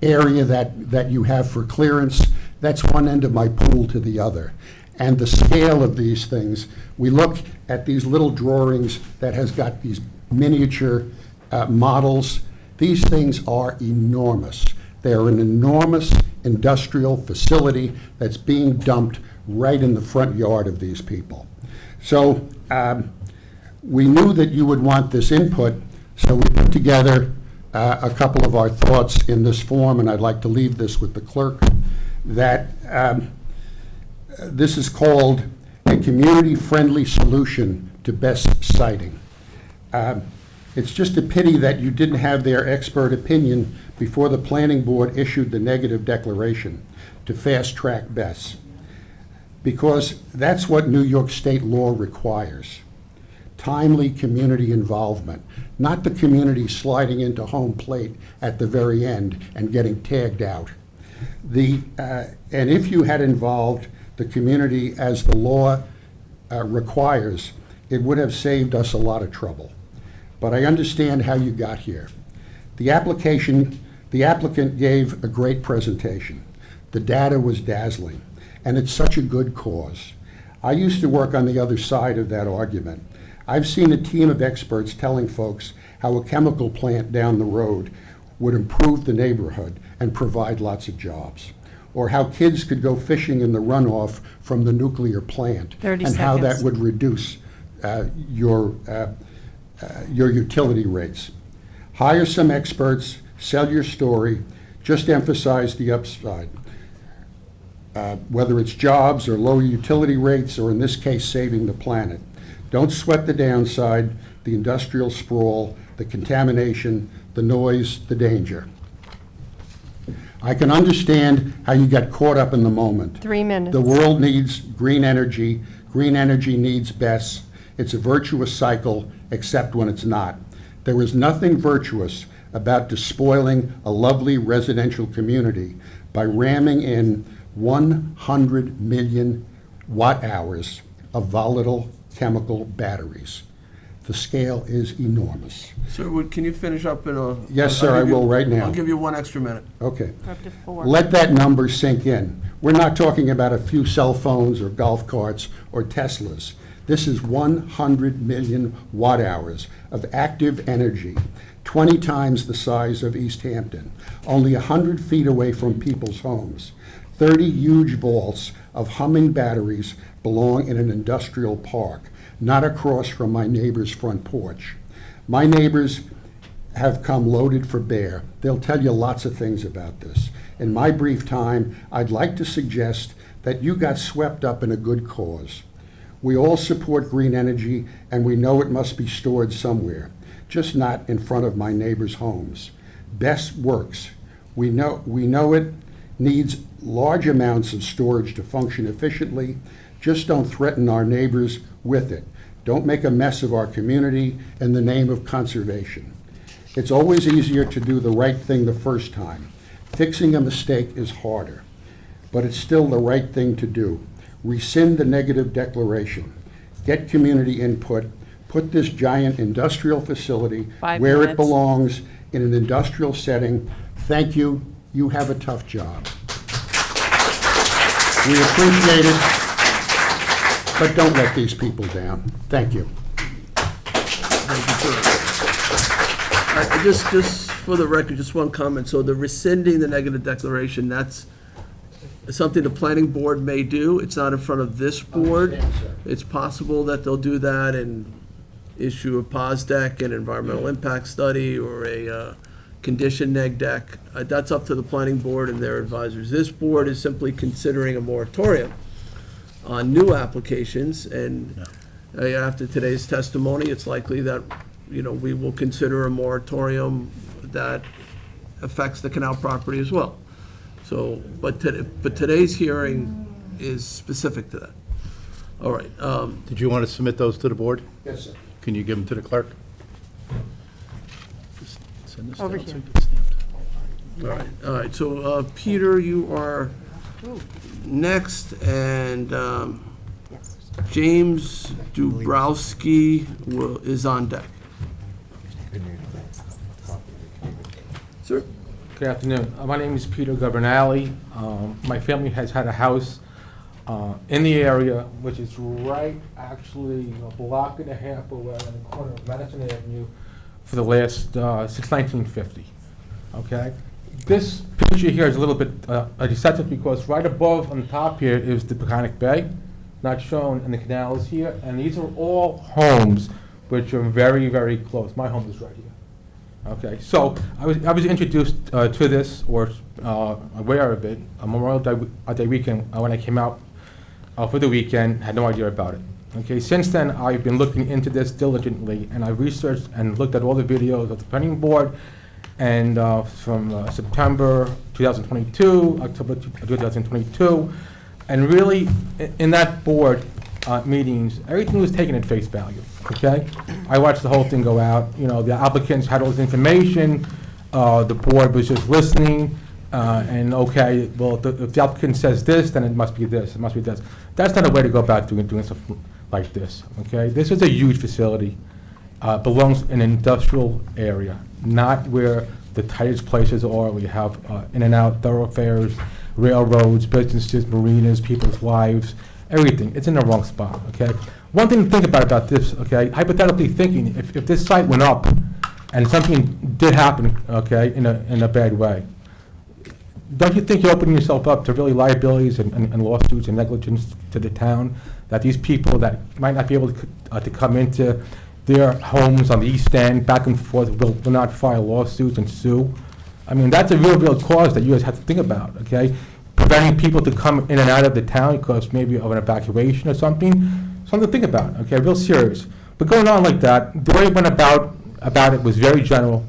area that you have for clearance, that's one end of my pool to the other. And the scale of these things, we look at these little drawings that has got these miniature models. These things are enormous. They're an enormous industrial facility that's being dumped right in the front yard of these people. So we knew that you would want this input, so we put together a couple of our thoughts in this form, and I'd like to leave this with the clerk, that this is called a community-friendly solution to best siting. It's just a pity that you didn't have their expert opinion before the planning board issued the negative declaration to fast-track BESS, because that's what New York State law requires. Timely community involvement, not the community sliding into home plate at the very end and getting tagged out. And if you had involved the community as the law requires, it would have saved us a lot of trouble. But I understand how you got here. The applicant gave a great presentation. The data was dazzling, and it's such a good cause. I used to work on the other side of that argument. I've seen a team of experts telling folks how a chemical plant down the road would improve the neighborhood and provide lots of jobs, or how kids could go fishing in the runoff from the nuclear plant, 30 and how that seconds. would reduce your utility rates. Hire some experts, sell your story, just emphasize the upside. Whether it's jobs or lower utility rates, or in this case, saving the planet. Don't sweat the downside, the industrial sprawl, the contamination, the noise, the danger. I can understand how you got caught up in the moment. 3 minutes. The world needs green energy. Green energy needs BESS. It's a virtuous cycle, except when it's not. There is nothing virtuous about despoiling a lovely residential community by ramming in 100 million watt-hours of volatile chemical batteries. The scale is enormous. Sir, can you finish up in a... Yes, sir, I will right now. I'll give you 1 extra minute. Okay. Up to 4. Let that number sink in. We're not talking about a few cell phones or golf carts or Teslas. This is 100 million watt-hours of active energy, 20 times the size of East Hampton, only 100 feet away from people's homes. 30 huge vaults of humming batteries belong in an industrial park, not across from my neighbor's front porch. My neighbors have come loaded for bear. They'll tell you lots of things about this. In my brief time, I'd like to suggest that you got swept up in a good cause. We all support green energy, and we know it must be stored somewhere, just not in front of my neighbors' homes. BESS works. We know it needs large amounts of storage to function efficiently. Just don't threaten our neighbors with it. Don't make a mess of our community in the name of conservation. It's always easier to do the right thing the first time. Fixing a mistake is harder, but it's still the right thing to do. Rescind the negative declaration. Get community input. Put this giant industrial facility 5 where it minutes. belongs, in an industrial setting. Thank you. You have a tough job. We appreciate it, but don't let these people down. Thank you. Thank you, sir. Just for the record, just one comment. So the rescinding the negative declaration, that's something the planning board may do. It's not in front of this board. Understand, sir. It's possible that they'll do that and issue a POSDEC, an environmental impact study, or a condition neg deck. That's up to the planning board and their advisors. This board is simply considering a moratorium on new applications, and after today's testimony, it's likely that, we will consider a moratorium that affects the canal property as well. So, but today's hearing is specific to that. All right, Did you want to submit those to the board? Yes, sir. Can you give them to the clerk? Just send this Over down so here. it gets stamped. all right, so, Peter, you are next, and, James Dubrowski is on deck. Sir? Good afternoon. My name is Peter Governale. My family has had a house in the area, which is right actually a block and a half away on the corner of Madison Avenue for the last, since 1950. Okay? This picture here is a little bit deceptive because right above on the top here is the Peconic Bay, not shown, and the canal is here. And these are all homes which are very, very close. My home is right here. Okay, so I was introduced to this, or aware of it, on Memorial Day weekend when I came out for the weekend. Had no idea about it. Okay, since then I've been looking into this diligently, and I researched and looked at all the videos of the planning board, and from September 2022, October 2022, and really in that board meetings, everything was taken at face value, okay? I watched the whole thing go out. The applicants had all this information, the board was just listening, and okay, well, if the applicant says this, then it must be this, it must be this. That's not a way to go about doing stuff like this, okay? This is a huge facility, belongs in an industrial area, not where the tightest places are, where you have in and out thoroughfares, railroads, businesses, marinas, people's lives, everything. It's in the wrong spot, okay? One thing to think about this, okay, hypothetically thinking, if this site went up and something did happen, okay, in a bad way, don't you think you're opening yourself up to really liabilities and lawsuits and negligence to the town, that these people that might not be able to come into their homes on the East End, back and forth, will not file lawsuits and sue? I mean, that's a real cause that you guys have to think about, okay? Preventing people to come in and out of the town because maybe of an evacuation or something. Something to think about, okay, real serious. But going on like that, the way it went about it was very general,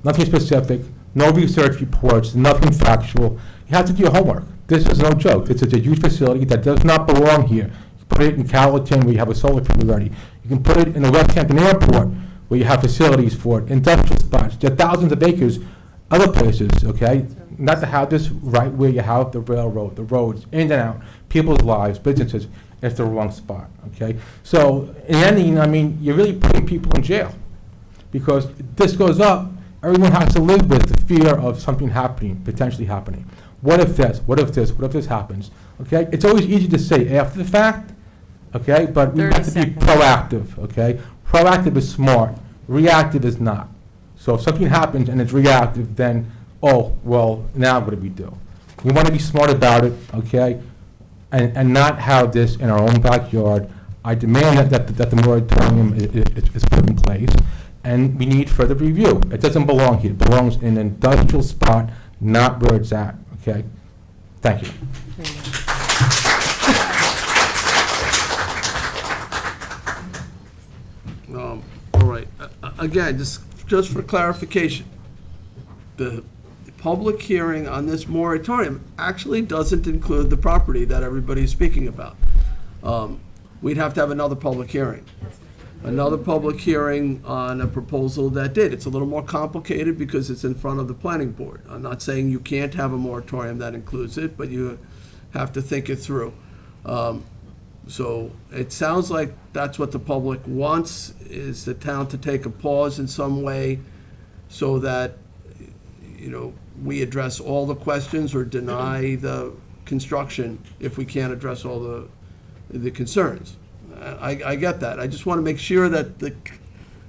nothing specific, no research reports, nothing factual. You have to do your homework. This is no joke. It's a huge facility that does not belong here. You put it in Calverton where you have a solar field already. You can put it in the West Hampton Airport where you have facilities for it, industrial spots. There are thousands of acres other places, okay? Not to have this right where you have the railroad, the roads, in and out, people's lives, businesses. It's the wrong spot, okay? So in ending, I mean, you're really putting people in jail because if this goes up, everyone has to live with the fear of something happening, potentially happening. What if this? What if this? What if this happens? Okay? It's always easy to say after the fact, okay? But we 30 have to be seconds. proactive, okay? Proactive is smart. Reactive is not. So if something happens and it's reactive, then, oh, well, now what do we do? We want to be smart about it, okay? And not have this in our own backyard. I demand that the moratorium is put in place, and we need further review. It doesn't belong here. It belongs in an industrial spot, not where it's at, okay? Thank you. All right, again, just for clarification, the public hearing on this moratorium actually doesn't include the property that everybody's speaking about. We'd have to have another public hearing. Another public hearing on a proposal that did. It's a little more complicated because it's in front of the planning board. I'm not saying you can't have a moratorium that includes it, but you have to think it through. So it sounds like that's what the public wants, is the town to take a pause in some way so that, you know, we address all the questions or deny the construction if we can't address all the concerns. I get that. I just want to make sure that the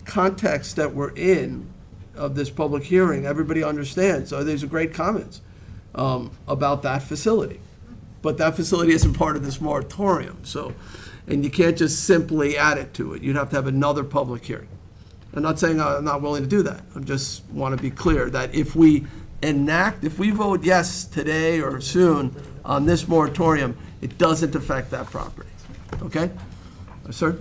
context that we're in of this public hearing, everybody understands. So these are great comments about that facility. But that facility isn't part of this moratorium, so, and you can't just simply add it to it. You'd have to have another public hearing. I'm not saying I'm not willing to do that. I just want to be clear that if we vote yes today or soon on this moratorium, it doesn't affect that property. Okay? Sir?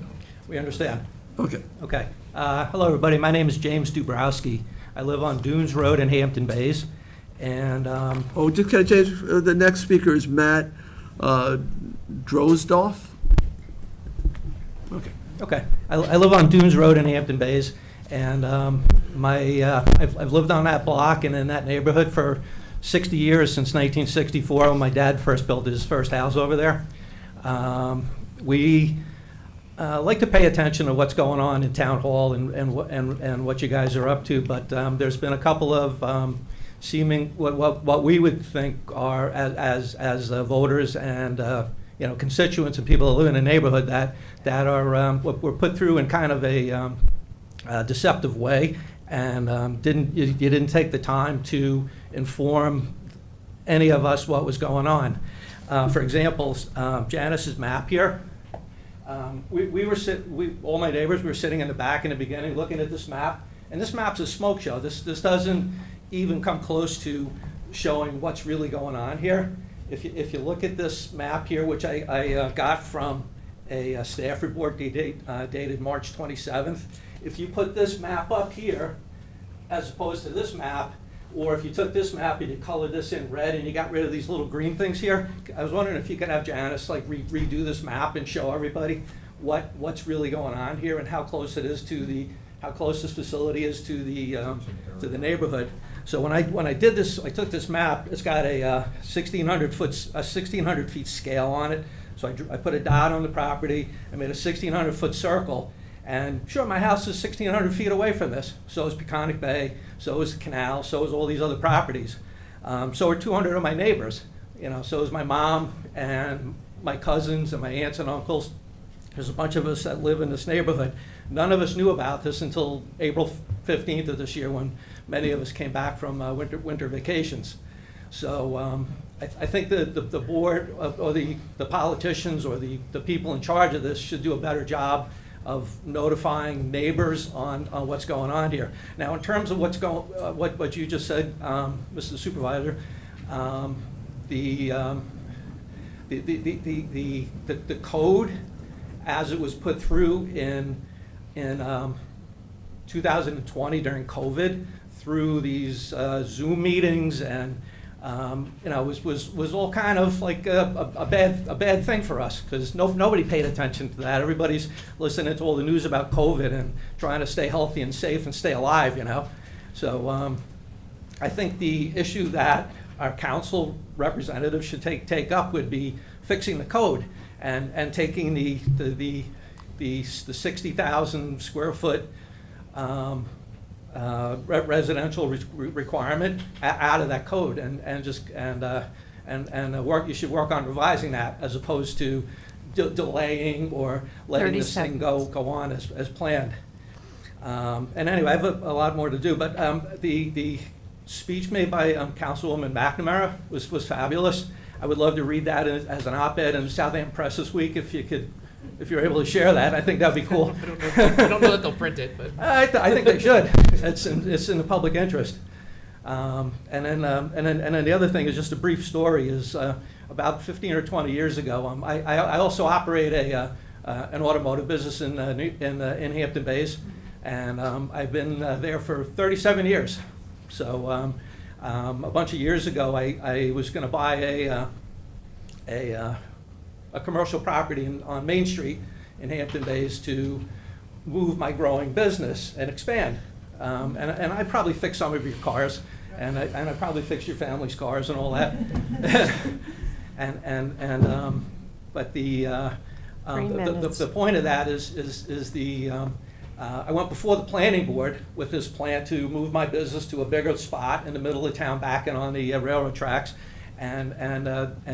We understand. Okay. Okay. Hello, everybody. My name is James Dubrowski. I live on Dunes Road in Hampton Bays. And just can I change? The next speaker is Matt Drozdoff. Okay. okay, I live on Dunes Road in Hampton Bays, and I've lived on that block and in that neighborhood for 60 years, since 1964, when my dad first built his first house over there. We like to pay attention to what's going on in Town Hall and what you guys are up to, but there's been a couple of seeming what we would think are as voters and you know, constituents and people that live in a neighborhood that are were put through in kind of a deceptive way, and you didn't take the time to inform any of us what was going on. For example, Janice's map here. All my neighbors were sitting in the back in the beginning looking at this map, and this map's a smoke show. This doesn't even come close to showing what's really going on here. If you look at this map here, which I got from a staff report dated March 27th, if you put this map up here as opposed to this map, or if you took this map and you colored this in red and you got rid of these little green things here, I was wondering if you could have Janice like redo this map and show everybody what's really going on here and how close it is to how close this facility is to the neighborhood. So when I did this, I took this map. It's got a 1,600 feet scale on it. So I put a dot on the property. I made a 1,600 foot circle. And sure, my house is 1,600 feet away from this. So is Peconic Bay. So is the canal. So is all these other properties. So are 200 of my neighbors. You know, so is my mom and my cousins and my aunts and uncles. There's a bunch of us that live in this neighborhood. None of us knew about this until April 15th of this year, when many of us came back from winter vacations. So I think the board or the politicians or the people in charge of this should do a better job of notifying neighbors on what's going on here. Now, in terms of what you just said, Mr. Supervisor, the code as it was put through in 2020 during COVID, through these Zoom meetings, and you know, was all kind of like a bad thing for us, because nobody paid attention to that. Everybody's listening to all the news about COVID and trying to stay healthy and safe and stay alive, you know. So I think the issue that our council representatives should take up would be fixing the code and taking the 60,000 square foot residential requirement out of that code, and you should work on revising that, as opposed to delaying or letting this thing go on as planned. And anyway, I have a lot more to do, but the speech made by Councilwoman McNamara was fabulous. I would love to read that as an op-ed in the Southampton Press this week, if you're able to share that. I think that'd be cool. I don't know that they'll print it, but I think they should. It's in the public interest. And then the other thing is just a brief story. Is about 15 or 20 years ago, I also operate an automotive business in Hampton Bays, and I've been there for 37 years. So A bunch of years ago, I was going to buy a commercial property on Main Street in Hampton Bays to move my growing business and expand. And I probably fix some of your cars, and I probably fix your family's cars and all that. But the point of that is I went before the planning board with this plan to move my business to a bigger spot in the middle of town, back and on the railroad tracks. And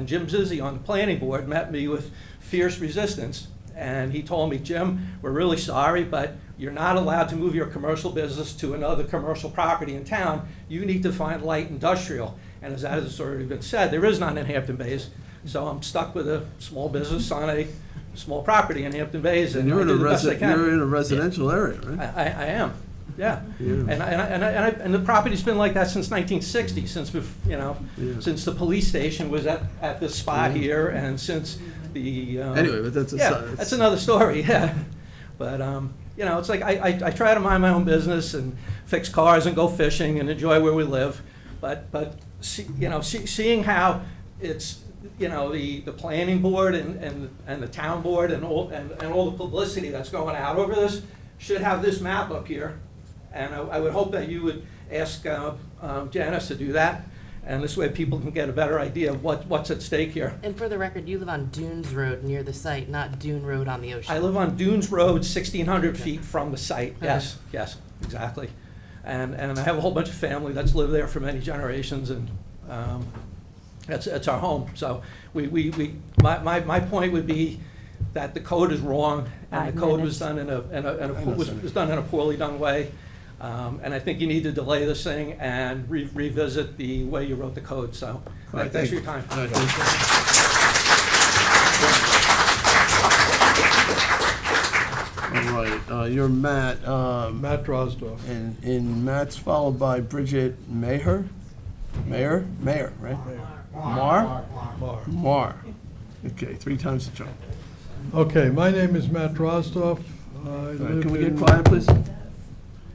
Jim Zizzi on the planning board met me with fierce resistance. And he told me, Jim, we're really sorry, but you're not allowed to move your commercial business to another commercial property in town. You need to find light industrial. And as that has already been said, there is none in Hampton Bays. So I'm stuck with a small business on a small property in Hampton Bays, and you're I in do the best I can. You're in a residential area, right? I am, yeah. Yeah. And the property's been like that since 1960, since since the police station was at this spot here, and since the anyway, but that's that's another story, yeah. But it's like I try to mind my own business and fix cars and go fishing and enjoy where we live, but seeing how it's the planning board and the town board and all the publicity that's going out over this should have this map up here, and I would hope that you would ask Janice to do that, and this way people can get a better idea of what's at stake here. And for the record, you live on Dunes Road near the site, not Dune Road on the ocean. I live on Dunes Road, 1,600 feet from the site. Yes, exactly. And I have a whole bunch of family that's lived there for many generations, and it's our home. So my point would be that the code is wrong, and the code was done was done in a poorly done way. And I think you need to delay this thing and revisit the way you wrote the code. So thanks for your time. All right, you're Matt. Matt Drozdoff. And Matt's followed by Bridget Mayer, right? Mar. Okay, 3 times the charm. Okay, my name is Matt Drozdoff. Can we get quiet, please?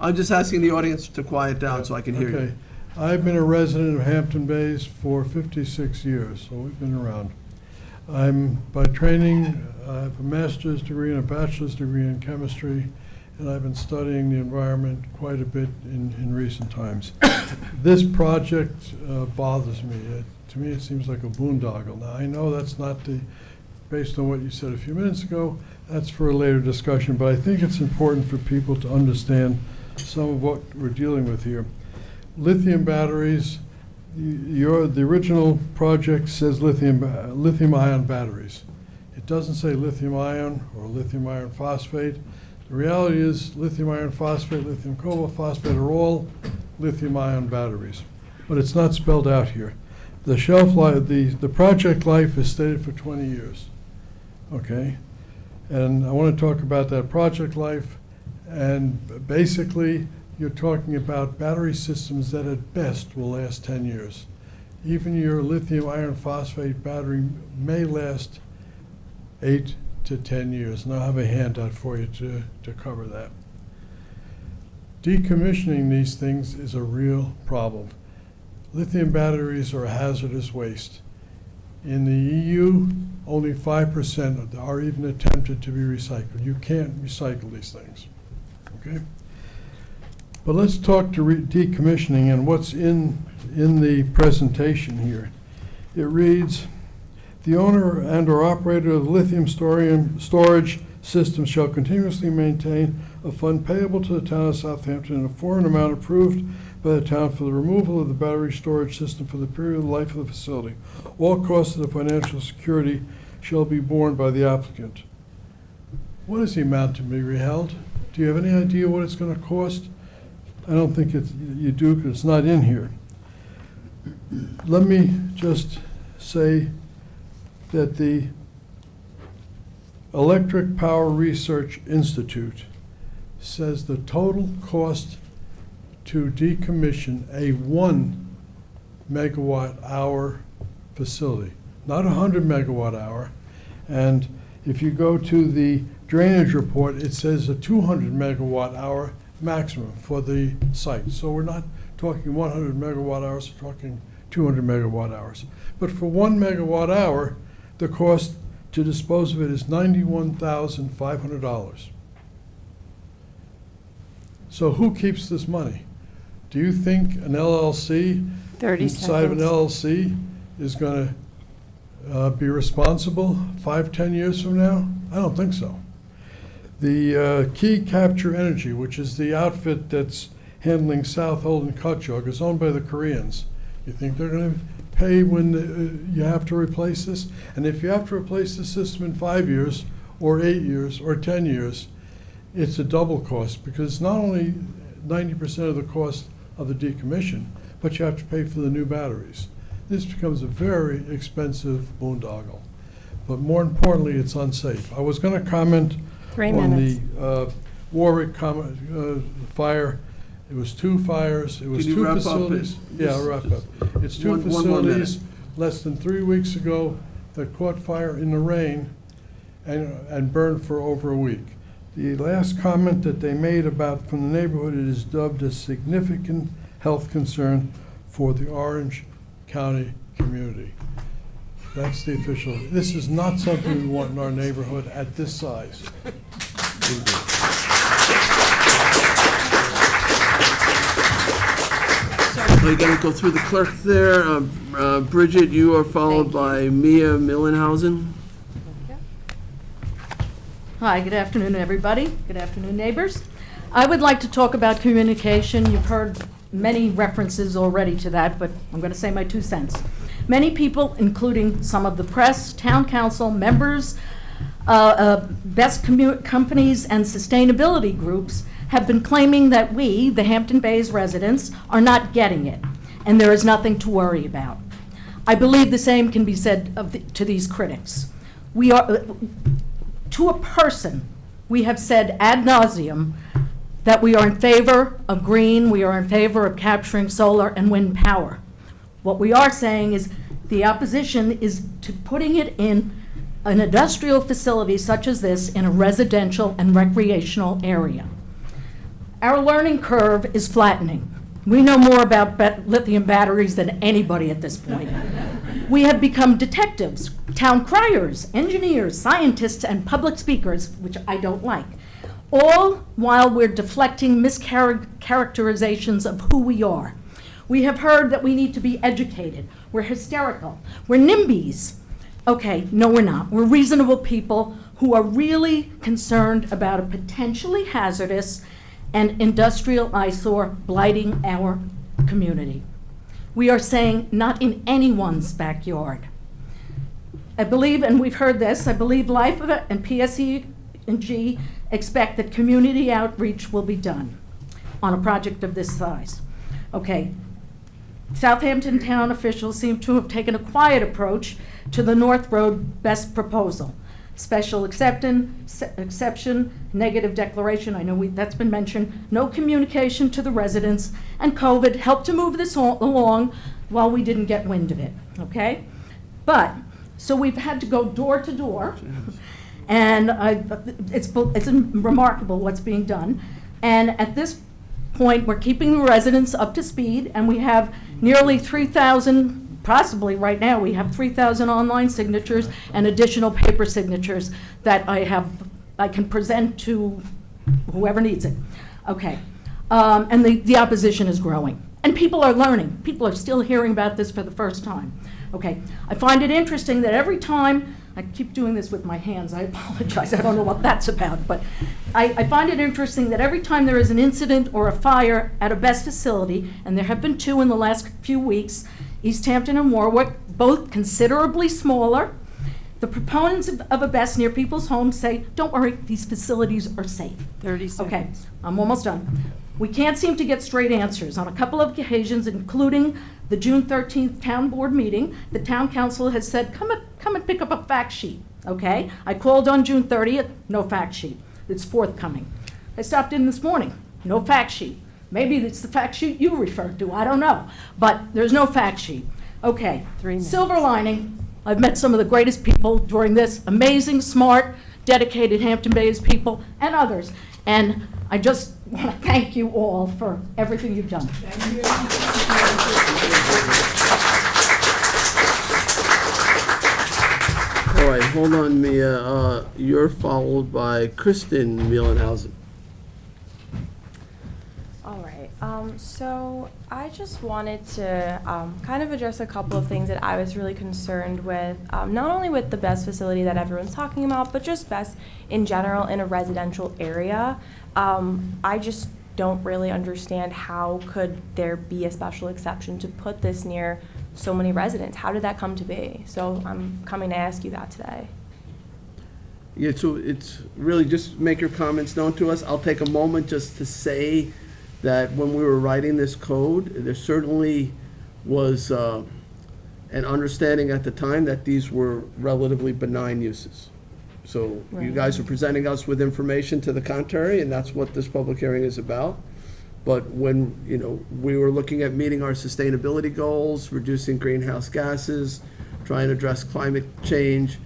I'm just asking the audience to quiet down so I can hear you. Okay, I've been a resident of Hampton Bays for 56 years, so we've been around. I'm, by training, I have a master's degree and a bachelor's degree in chemistry, and I've been studying the environment quite a bit in recent times. This project bothers me. To me, it seems like a boondoggle. Now, I know that's not based on what you said a few minutes ago, that's for a later discussion, but I think it's important for people to understand some of what we're dealing with here. Lithium batteries, the original project says lithium-ion batteries. It doesn't say lithium-ion or lithium-iron phosphate. The reality is lithium-iron phosphate, lithium cobalt phosphate are all lithium-ion batteries, but it's not spelled out here. The shelf life, the project life is stated for 20 years, okay? And I want to talk about that project life, and basically you're talking about battery systems that at best will last 10 years. Even your lithium iron phosphate battery may last 8 to 10 years, and I'll have a handout for you to cover that. Decommissioning these things is a real problem. Lithium batteries are a hazardous waste. In the EU, only 5% are even attempted to be recycled. You can't recycle these things, okay? But let's talk to decommissioning and what's in the presentation here. It reads, the owner and or operator of the lithium storage system shall continuously maintain a fund payable to the town of Southampton in a foreign amount approved by the town for the removal of the battery storage system for the period of the life of the facility. All costs of the financial security shall be borne by the applicant. What is the amount to be reheld? Do you have any idea what it's going to cost? I don't think you do, because it's not in here. Let me just say that the Electric Power Research Institute says the total cost to decommission a 1 megawatt hour facility, not 100 megawatt hour. And if you go to the drainage report, it says a 200 megawatt hour maximum for the site. So we're not talking 100 megawatt hours, we're talking 200 megawatt hours. But for 1 megawatt hour, the cost to dispose of it is $91,500. So who keeps this money? Do you think an LLC 30 inside of an seconds. LLC is going to be responsible 5-10 years from now? I don't think so. The Key Capture Energy, which is the outfit that's handling South Hold and Cutchogue, is owned by the Koreans. You think they're going to pay when you have to replace this? And if you have to replace the system in 5 years, or 8 years, or 10 years, it's a double cost, because it's not only 90% of the cost of the decommission, but you have to pay for the new batteries. This becomes a very expensive boondoggle. But more importantly, it's unsafe. I was going to comment 3 on minutes. the Warwick fire. It was 2 fires, it was Can you 2 wrap up? facilities. Yeah, I'll wrap up. It's 2 One more facilities less than 3 weeks ago that caught fire in the rain and burned for over a week. The last comment that they made about from the neighborhood, it is dubbed a significant health concern for the Orange County community. That's the official. This is not something we want in our neighborhood at this size. We're going to go through the clerk there. Bridget, you are followed by Mia Millenhausen. Hi, good afternoon, everybody. Good afternoon, neighbors. I would like to talk about communication. You've heard many references already to that, but I'm going to say my 2 cents. Many people, including some of the press, town council, members, best companies, and sustainability groups have been claiming that we, the Hampton Bays residents, are not getting it, and there is nothing to worry about. I believe the same can be said to these critics. We are, to a person, we have said ad nauseum that we are in favor of green, we are in favor of capturing solar and wind power. What we are saying is the opposition is to putting it in an industrial facility such as this in a residential and recreational area. Our learning curve is flattening. We know more about lithium batteries than anybody at this point. We have become detectives, town criers, engineers, scientists, and public speakers, which I don't like, all while we're deflecting mischaracterizations of who we are. We have heard that we need to be educated. We're hysterical. We're NIMBYs. Okay, no, we're not. We're reasonable people who are really concerned about a potentially hazardous and industrial eyesore blighting our community. We are saying not in anyone's backyard. I believe, and we've heard this, I believe Life and PSE&G expect that community outreach will be done on a project of this size. Okay, Southampton town officials seem to have taken a quiet approach to the North Road best proposal. Special exception, negative declaration, I know that's been mentioned, no communication to the residents, and COVID helped to move this along while we didn't get wind of it, okay? But, so we've had to go door to door, and it's remarkable what's being done. And at this point, we're keeping the residents up to speed, and we have nearly 3,000, possibly right now, we have 3,000 online signatures and additional paper signatures that I can present to whoever needs it. Okay, and the opposition is growing. And people are learning. People are still hearing about this for the first time. Okay, I find it interesting that every time, I keep doing this with my hands, I apologize, I don't know what that's about, but I find it interesting that every time there is an incident or a fire at a BESS facility, and there have been 2 in the last few weeks, East Hampton and Warwick, both considerably smaller, the proponents of a BESS near people's homes say, don't worry, these facilities are safe. 30 seconds. Okay, I'm almost done. We can't seem to get straight answers. On a couple of occasions, including the June 13th town board meeting, the town council has said, come and pick up a fact sheet, okay? I called on June 30th, no fact sheet. It's forthcoming. I stopped in this morning, no fact sheet. Maybe it's the fact sheet you referred to, I don't know. But there's no fact sheet. Okay, 3 minutes. silver lining, I've met some of the greatest people during this, amazing, smart, dedicated Hampton Bays people and others. And I just want to thank you all for everything you've done. All right, hold on, Mia. You're followed by Kristen Muehlenhausen. All right, so I just wanted to kind of address a couple of things that I was really concerned with, not only with the BESS facility that everyone's talking about, but just BESS in general in a residential area. I just don't really understand how could there be a special exception to put this near so many residents. How did that come to be? So I'm coming to ask you that today. Yeah, so it's really just make your comments known to us. I'll take a moment just to say that when we were writing this code, there certainly was an understanding at the time that these were relatively benign uses. So you guys are presenting us with information to the contrary, and that's what this public hearing is about. But when, we were looking at meeting our sustainability goals, reducing greenhouse gases, trying to address climate change,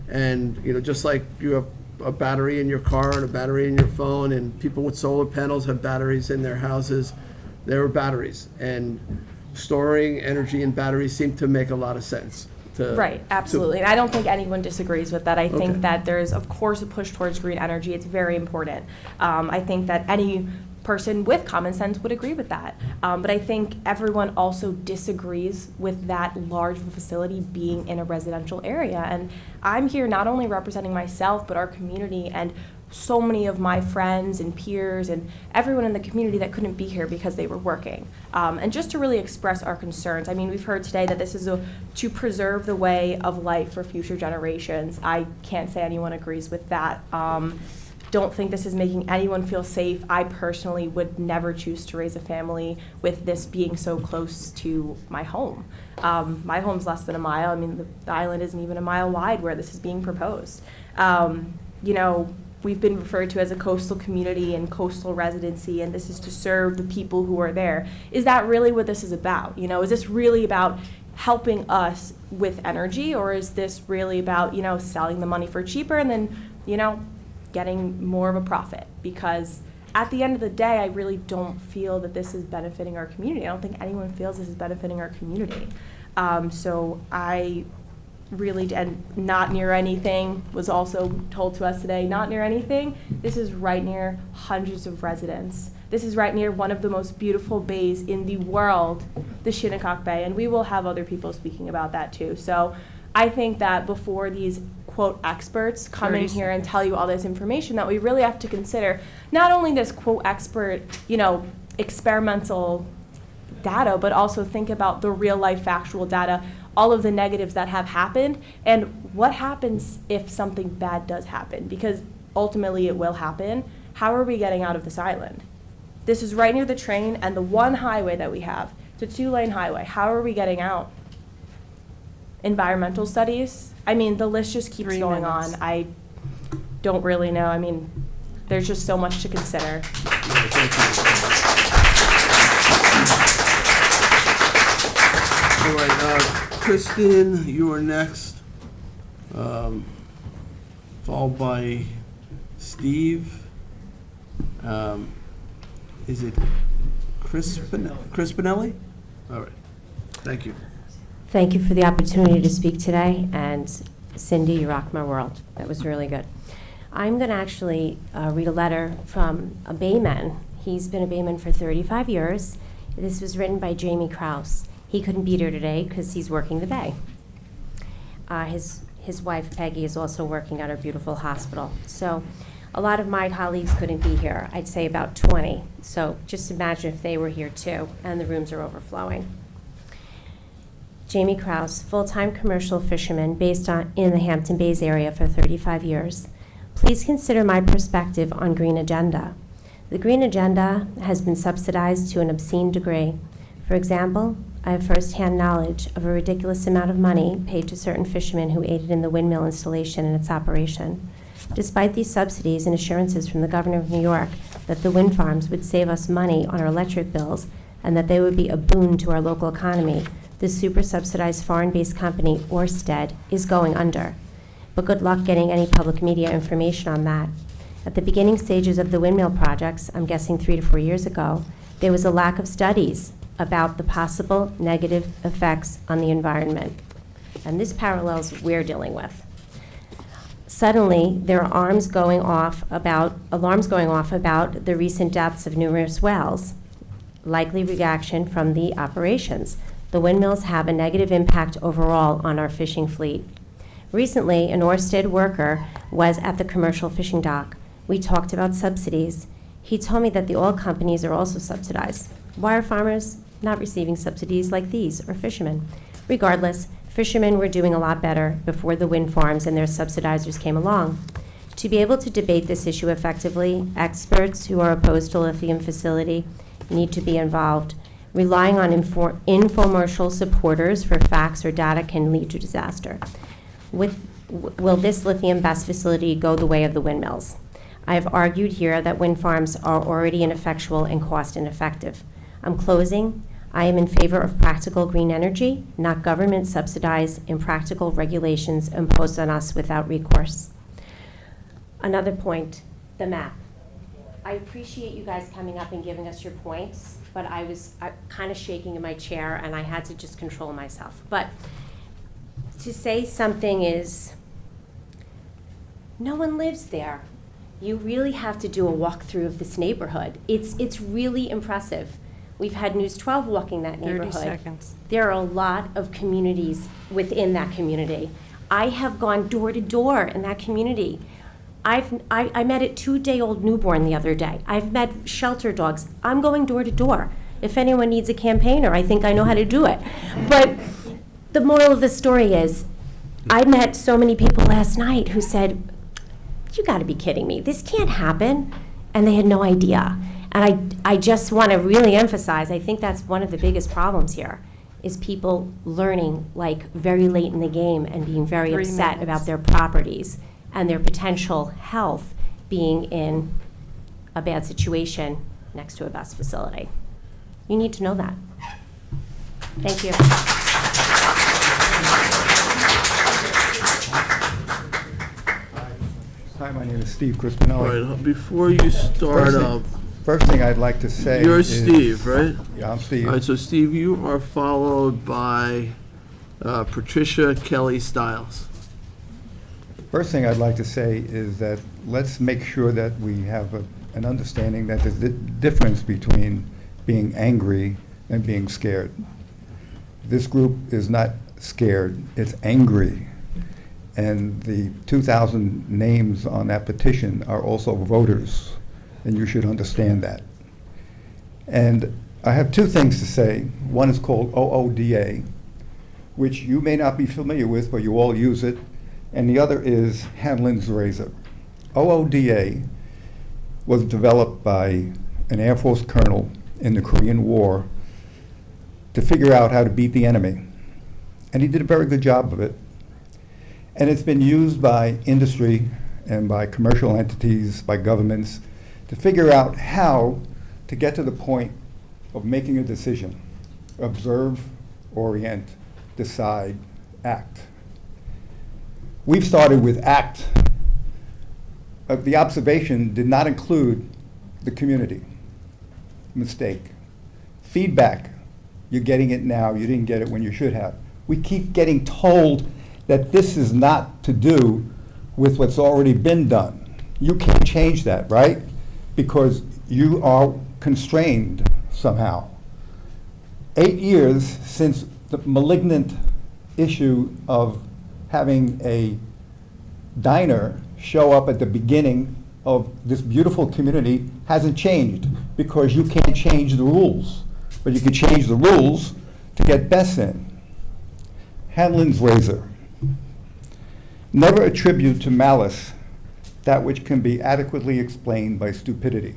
and, just like you have a battery in your car and a battery in your phone, and people with solar panels have batteries in their houses, there are batteries. And storing energy in batteries seemed to make a lot of sense. Right, absolutely. And I don't think anyone disagrees with that. I think that there's, of course, a push towards green energy. It's very important. I think that any person with common sense would agree with that. But I think everyone also disagrees with that large of a facility being in a residential area. And I'm here not only representing myself, but our community and so many of my friends and peers and everyone in the community that couldn't be here because they were working. And just to really express our concerns. I mean, we've heard today that this is to preserve the way of life for future generations. I can't say anyone agrees with that. Don't think this is making anyone feel safe. I personally would never choose to raise a family with this being so close to my home. My home's less than a mile. I mean, the island isn't even a mile wide where this is being proposed. We've been referred to as a coastal community and coastal residency, and this is to serve the people who are there. Is that really what this is about? Is this really about helping us with energy, or is this really about, selling the money for cheaper and then, getting more of a profit? Because at the end of the day, I really don't feel that this is benefiting our community. I don't think anyone feels this is benefiting our community. So I really, and not near anything was also told to us today, not near anything. This is right near hundreds of residents. This is right near one of the most beautiful bays in the world, the Shinnecock Bay, and we will have other people speaking about that too. So I think that before these quote experts come in here and tell you all this information, that we really have to consider not only this quote expert, experimental data, but also think about the real life factual data, all of the negatives that have happened, and what happens if something bad does happen, because ultimately it will happen. How are we getting out of this island? This is right near the train and the one highway that we have. It's a 2-lane highway. How are we getting out? Environmental studies? I mean, the list just keeps going on. I don't really know. I mean, there's just so much to consider. All right, Kristen, you are next, followed by Steve. Is it Crispinelli? All right, thank you. Thank you for the opportunity to speak today, and Cindy, you rocked my world. That was really good. I'm going to actually read a letter from a bayman. He's been a bayman for 35 years. This was written by Jamie Krause. He couldn't be here today because he's working the bay. His wife, Peggy, is also working at our beautiful hospital. So a lot of my colleagues couldn't be here. I'd say about 20. So just imagine if they were here too, and the rooms are overflowing. Jamie Krause, full-time commercial fisherman based in the Hampton Bays area for 35 years. Please consider my perspective on Green Agenda. The Green Agenda has been subsidized to an obscene degree. For example, I have first-hand knowledge of a ridiculous amount of money paid to certain fishermen who aided in the windmill installation and its operation. Despite these subsidies and assurances from the governor of New York that the wind farms would save us money on our electric bills and that they would be a boon to our local economy, this super-subsidized foreign-based company, Ørsted, is going under. But good luck getting any public media information on that. At the beginning stages of the windmill projects, I'm guessing 3 to 4 years ago, there was a lack of studies about the possible negative effects on the environment. And this parallels what we're dealing with. Suddenly, there are alarms going off about the recent deaths of numerous whales, likely reaction from the operations. The windmills have a negative impact overall on our fishing fleet. Recently, an Ørsted worker was at the commercial fishing dock. We talked about subsidies. He told me that the oil companies are also subsidized. Why are farmers not receiving subsidies like these, or fishermen? Regardless, fishermen were doing a lot better before the wind farms and their subsidizers came along. To be able to debate this issue effectively, experts who are opposed to lithium facility need to be involved. Relying on infomercial supporters for facts or data can lead to disaster. Will this lithium BESS facility go the way of the windmills? I have argued here that wind farms are already ineffectual and cost ineffective. I'm closing. I am in favor of practical green energy, not government subsidized impractical regulations imposed on us without recourse. Another point, the map. I appreciate you guys coming up and giving us your points, but I was kind of shaking in my chair and I had to just control myself. But to say something is, no one lives there. You really have to do a walkthrough of this neighborhood. It's really impressive. We've had News 12 walking that neighborhood. 30 seconds. There are a lot of communities within that community. I have gone door to door in that community. I met a 2-day-old newborn the other day. I've met shelter dogs. I'm going door to door. If anyone needs a campaigner, I think I know how to do it. But the moral of the story is, I met so many people last night who said, you gotta be kidding me, this can't happen, and they had no idea. And I just wanna really emphasize, I think that's one of the biggest problems here, is people learning like very late in the game and being very 3 upset minutes. about their properties and their potential health being in a bad situation next to a BESS facility. You need to know that. Thank you. Hi, my name is Steve All Crispinelli. right, before you start up, First thing I'd like to say you're is- Steve, right? Yeah, I'm Steve. All right, so Steve, you are followed by Patricia Kelly Stiles. First thing I'd like to say is that let's make sure that we have an understanding that there's a difference between being angry and being scared. This group is not scared, it's angry. And the 2,000 names on that petition are also voters, and you should understand that. And I have 2 things to say. One is called OODA, which you may not be familiar with, but you all use it. And the other is Hanlon's razor. OODA was developed by an Air Force colonel in the Korean War to figure out how to beat the enemy. And he did a very good job of it. And it's been used by industry and by commercial entities, by governments, to figure out how to get to the point of making a decision. Observe, orient, decide, act. We've started with act. The observation did not include the community. Mistake. Feedback. You're getting it now. You didn't get it when you should have. We keep getting told that this is not to do with what's already been done. You can't change that, right? Because you are constrained somehow. 8 years since the malignant issue of having a diner show up at the beginning of this beautiful community hasn't changed, because you can't change the rules. But you can change the rules to get BESS in. Hanlon's razor. Never attribute to malice that which can be adequately explained by stupidity.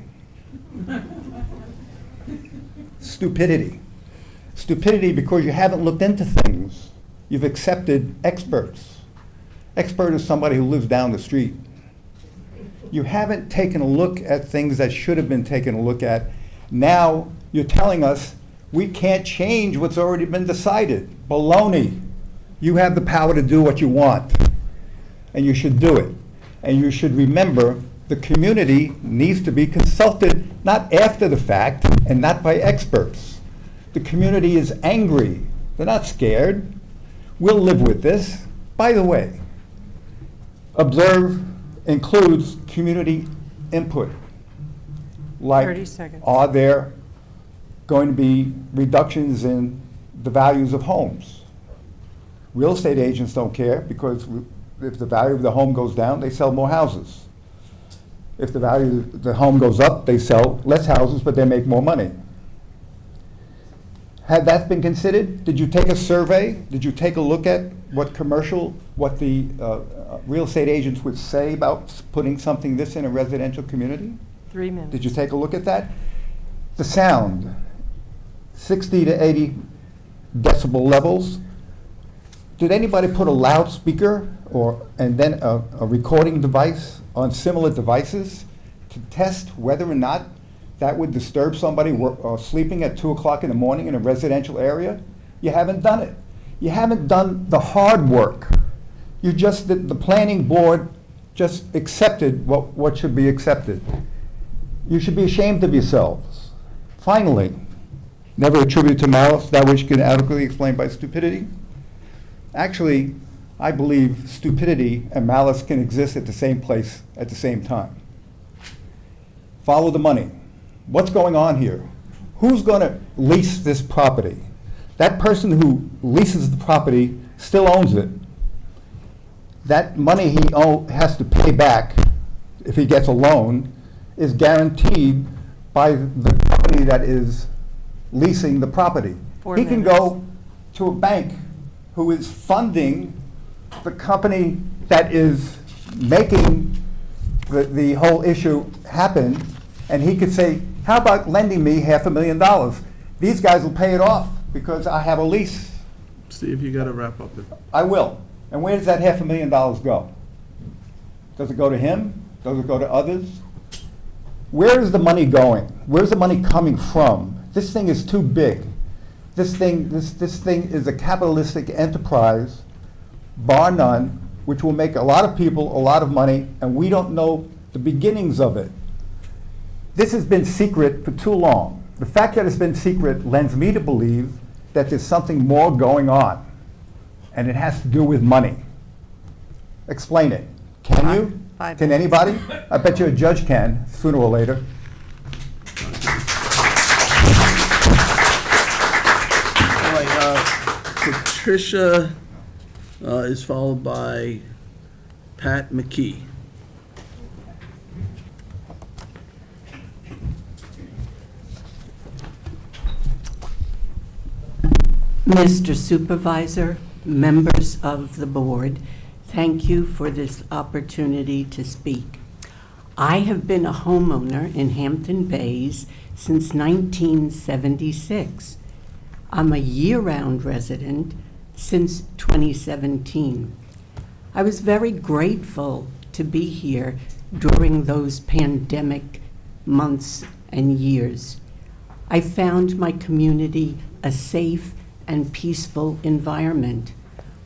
Stupidity. Stupidity because you haven't looked into things. You've accepted experts. Expert is somebody who lives down the street. You haven't taken a look at things that should have been taken a look at. Now you're telling us we can't change what's already been decided. Baloney. You have the power to do what you want, and you should do it. And you should remember The community needs to be consulted, not after the fact and not by experts. The community is angry. They're not scared. We'll live with this. By the way, observe includes community input. Like, 30 seconds. are there going to be reductions in the values of homes? Real estate agents don't care because if the value of the home goes down, they sell more houses. If the value of the home goes up, they sell less houses, but they make more money. Had that been considered? Did you take a survey? Did you take a look at what the real estate agents would say about putting something this in a residential community? 3 minutes. Did you take a look at that? The sound, 60 to 80 decibel levels. Did anybody put a loudspeaker and then a recording device on similar devices to test whether or not that would disturb somebody sleeping at 2 o'clock in the morning in a residential area? You haven't done it. You haven't done the hard work. The planning board just accepted what should be accepted. You should be ashamed of yourselves. Finally, never attribute to malice that which can adequately explain by stupidity. Actually, I believe stupidity and malice can exist at the same place at the same time. Follow the money. What's going on here? Who's going to lease this property? That person who leases the property still owns it. That money he has to pay back if he gets a loan is guaranteed by the company that is leasing the property. 4 He can minutes. go to a bank who is funding the company that is making the whole issue happen, and he could say, how about lending me $500,000? These guys will pay it off because I have a lease. Steve, you got to wrap up. I will. And where does that $500,000 go? Does it go to him? Does it go to others? Where is the money going? Where's the money coming from? This thing is too big. This thing is a capitalistic enterprise, bar none, which will make a lot of people a lot of money, and we don't know the beginnings of it. This has been secret for too long. The fact that it's been secret lends me to believe that there's something more going on, and it has to do with money. Explain it. Can you? 5 Can minutes. anybody? I bet you a judge can, sooner or later. All right, Patricia is followed by Pat McKee. Mr. Supervisor, members of the board, thank you for this opportunity to speak. I have been a homeowner in Hampton Bays since 1976. I'm a year-round resident since 2017. I was very grateful to be here during those pandemic months and years. I found my community a safe and peaceful environment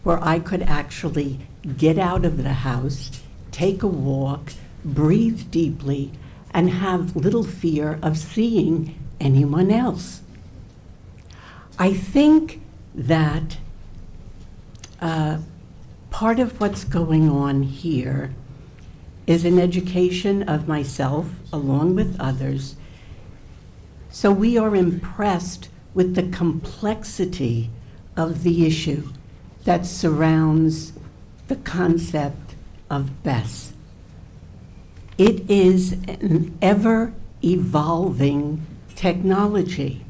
where I could actually get out of the house, take a walk, breathe deeply, and have little fear of seeing anyone else. I think that part of what's going on here is an education of myself along with others. So we are impressed with the complexity of the issue that surrounds the concept of BESS. It is an ever-evolving technology.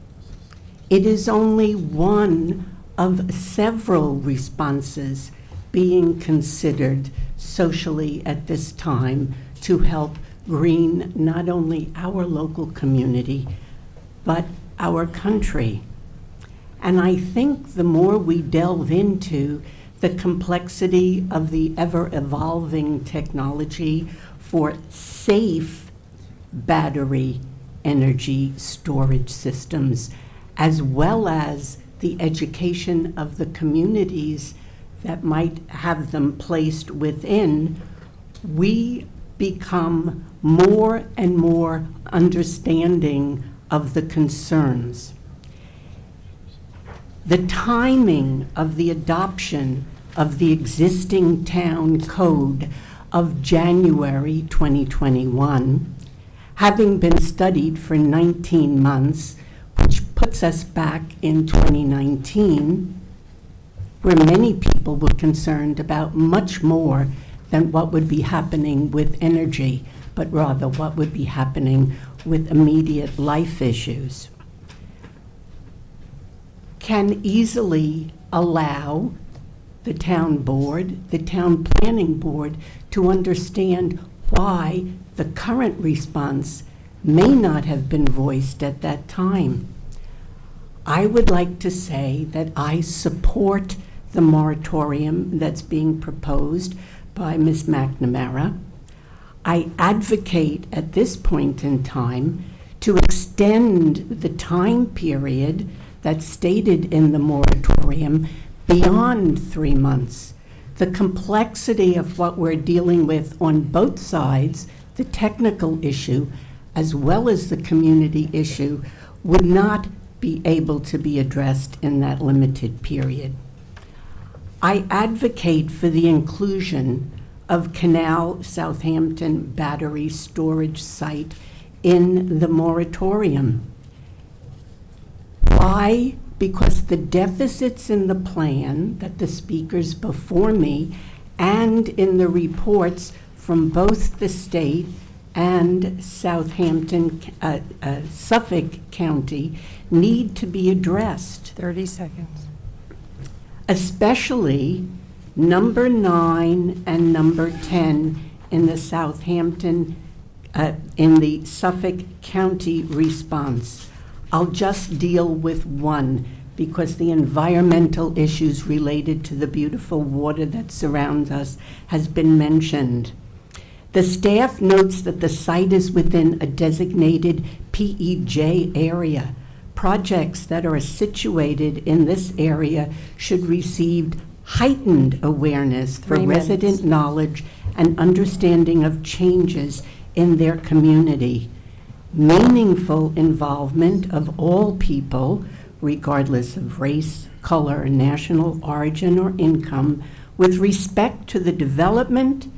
It is only one of several responses being considered socially at this time to help green not only our local community, but our country. And I think the more we delve into the complexity of the ever-evolving technology for safe battery energy storage systems, as well as the education of the communities that might have them placed within, we become more and more understanding of the concerns. The timing of the adoption of the existing town code of January 2021, having been studied for 19 months, which puts us back in 2019, where many people were concerned about much more than what would be happening with energy, but rather what would be happening with immediate life issues, can easily allow the town board, the town planning board, to understand why the current response may not have been voiced at that time. I would like to say that I support the moratorium that's being proposed by Ms. McNamara. I advocate at this point in time to extend the time period that's stated in the moratorium beyond 3 months. The complexity of what we're dealing with on both sides, the technical issue as well as the community issue, would not be able to be addressed in that limited period. I advocate for the inclusion of Canal Southampton Battery Storage Site in the moratorium. Why? Because the deficits in the plan that the speakers before me and in the reports from both the state and Southampton, Suffolk County need to be addressed. 30 seconds. Especially number 9 and number 10 in the Southampton, in the Suffolk County response. I'll just deal with one because the environmental issues related to the beautiful water that surrounds us has been mentioned. The staff notes that the site is within a designated PEJ area. Projects that are situated in this area should receive heightened awareness for 3 minutes. resident knowledge and understanding of changes in their community. Meaningful involvement of all people, regardless of race, color, national origin, or income, with respect to the development,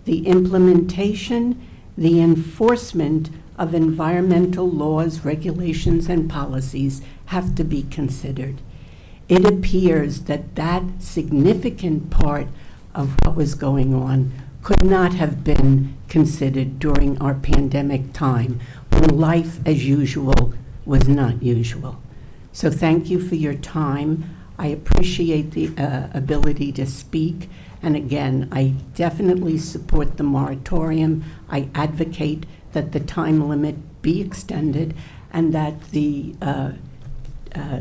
the implementation, the enforcement of environmental laws, regulations, and policies have to be considered. It appears that that significant part of what was going on could not have been considered during our pandemic time, when life as usual was not usual. So thank you for your time. I appreciate the ability to speak. And again, I definitely support the moratorium. I advocate that the time limit be extended and that the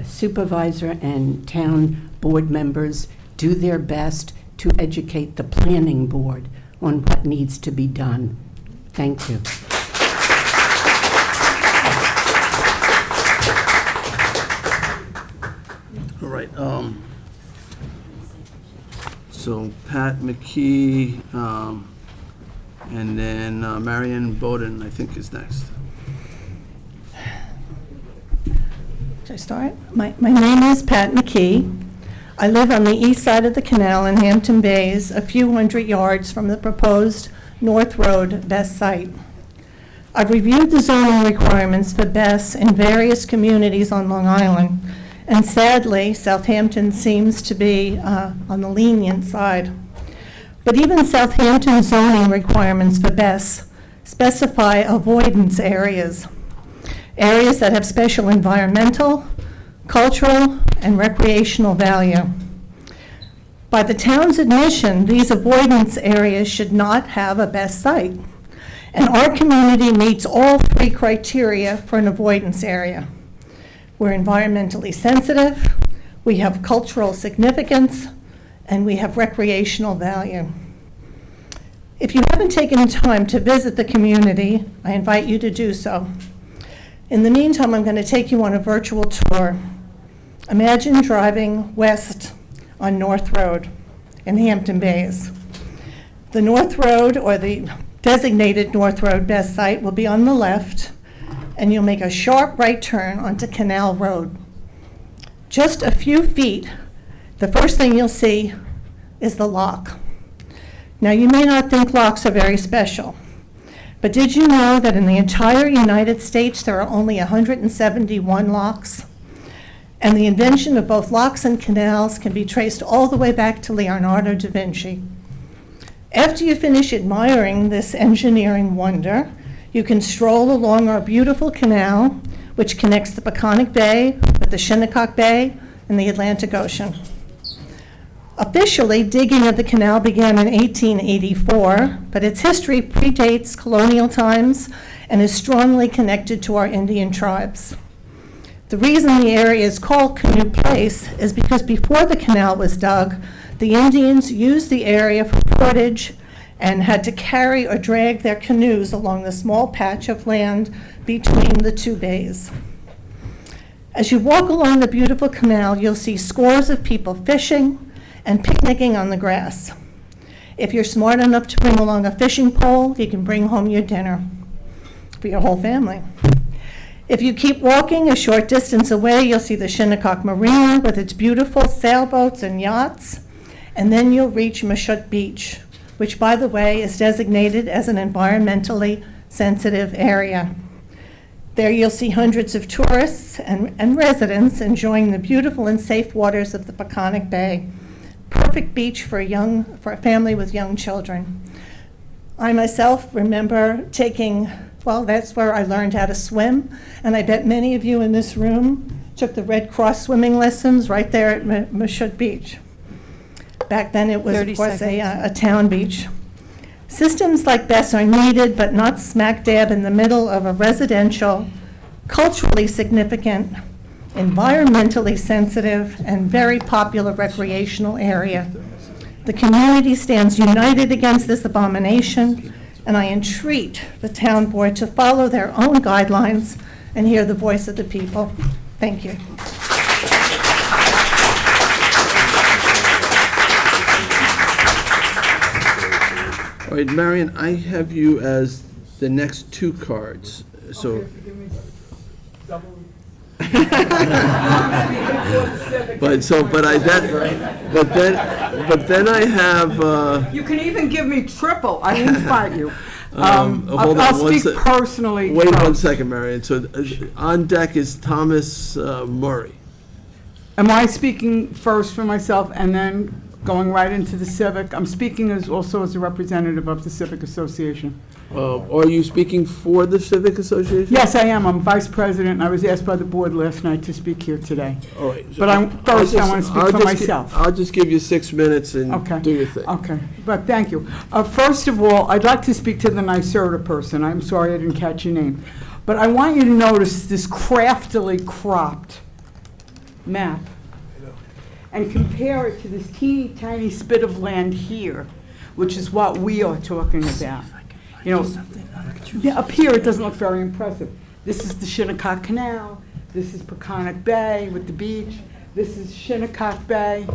supervisor and town board members do their best to educate the planning board on what needs to be done. Thank you. All right, so Pat McKee, and then Marion Bowden, I think, is next. Should I start? My name is Pat McKee. I live on the east side of the canal in Hampton Bays, a few hundred yards from the proposed North Road BESS site. I've reviewed the zoning requirements for BESS in various communities on Long Island, and sadly, Southampton seems to be on the lenient side. But even Southampton zoning requirements for BESS specify avoidance areas, areas that have special environmental, cultural, and recreational value. By the town's admission, these avoidance areas should not have a BESS site, and our community meets all 3 criteria for an avoidance area. We're environmentally sensitive, we have cultural significance, and we have recreational value. If you haven't taken the time to visit the community, I invite you to do so. In the meantime, I'm going to take you on a virtual tour. Imagine driving west on North Road in Hampton Bays. The North Road, or the designated North Road Best Site will be on the left, and you'll make a sharp right turn onto Canal Road. Just a few feet, the first thing you'll see is the lock. Now, you may not think locks are very special, but did you know that in the entire United States there are only 171 locks? And the invention of both locks and canals can be traced all the way back to Leonardo da Vinci. After you finish admiring this engineering wonder, you can stroll along our beautiful canal, which connects the Peconic Bay with the Shinnecock Bay and the Atlantic Ocean. Officially, digging of the canal began in 1884, but its history predates colonial times and is strongly connected to our Indian tribes. The reason the area is called Canoe Place is because before the canal was dug, the Indians used the area for portage and had to carry or drag their canoes along the small patch of land between the two bays. As you walk along the beautiful canal, you'll see scores of people fishing and picnicking on the grass. If you're smart enough to bring along a fishing pole, you can bring home your dinner for your whole family. If you keep walking a short distance away, you'll see the Shinnecock Marina with its beautiful sailboats and yachts, and then you'll reach Mashut Beach, which, by the way, is designated as an environmentally sensitive area. There you'll see hundreds of tourists and residents enjoying the beautiful and safe waters of the Peconic Bay. Perfect beach for a family with young children. I myself remember that's where I learned how to swim, and I bet many of you in this room took the Red Cross swimming lessons right there at Mashut Beach. Back then it was, of course, a town beach. Systems like this are needed, but not smack dab in the middle of a residential, culturally significant, environmentally sensitive, and very popular recreational area. The community stands united against this abomination, and I entreat the town board to follow their own guidelines and hear the voice of the people. Thank you. All right, Marion, I have you as the next two cards, so. But then I have. You can even give me triple. I won't fight you. Hold I'll on speak personally. Wait first. 1 second, Marion. So on deck is Thomas Murray. Am I speaking first for myself and then going right into the civic? I'm speaking also as a representative of the Civic Association. Are you speaking for the Civic Association? Yes, I am. I'm vice president, and I was asked by the board last night to speak here today. All right. But I want to speak for myself. I'll just give you 6 minutes and do your thing. Okay, but thank you. First of all, I'd like to speak to the NYSERDA person. I'm sorry I didn't catch your name. But I want you to notice this craftily cropped map and compare it to this teeny tiny spit of land here, which is what we are talking about. You know, up here it doesn't look very impressive. This is the Shinnecock Canal. This is Peconic Bay with the beach. This is Shinnecock Bay.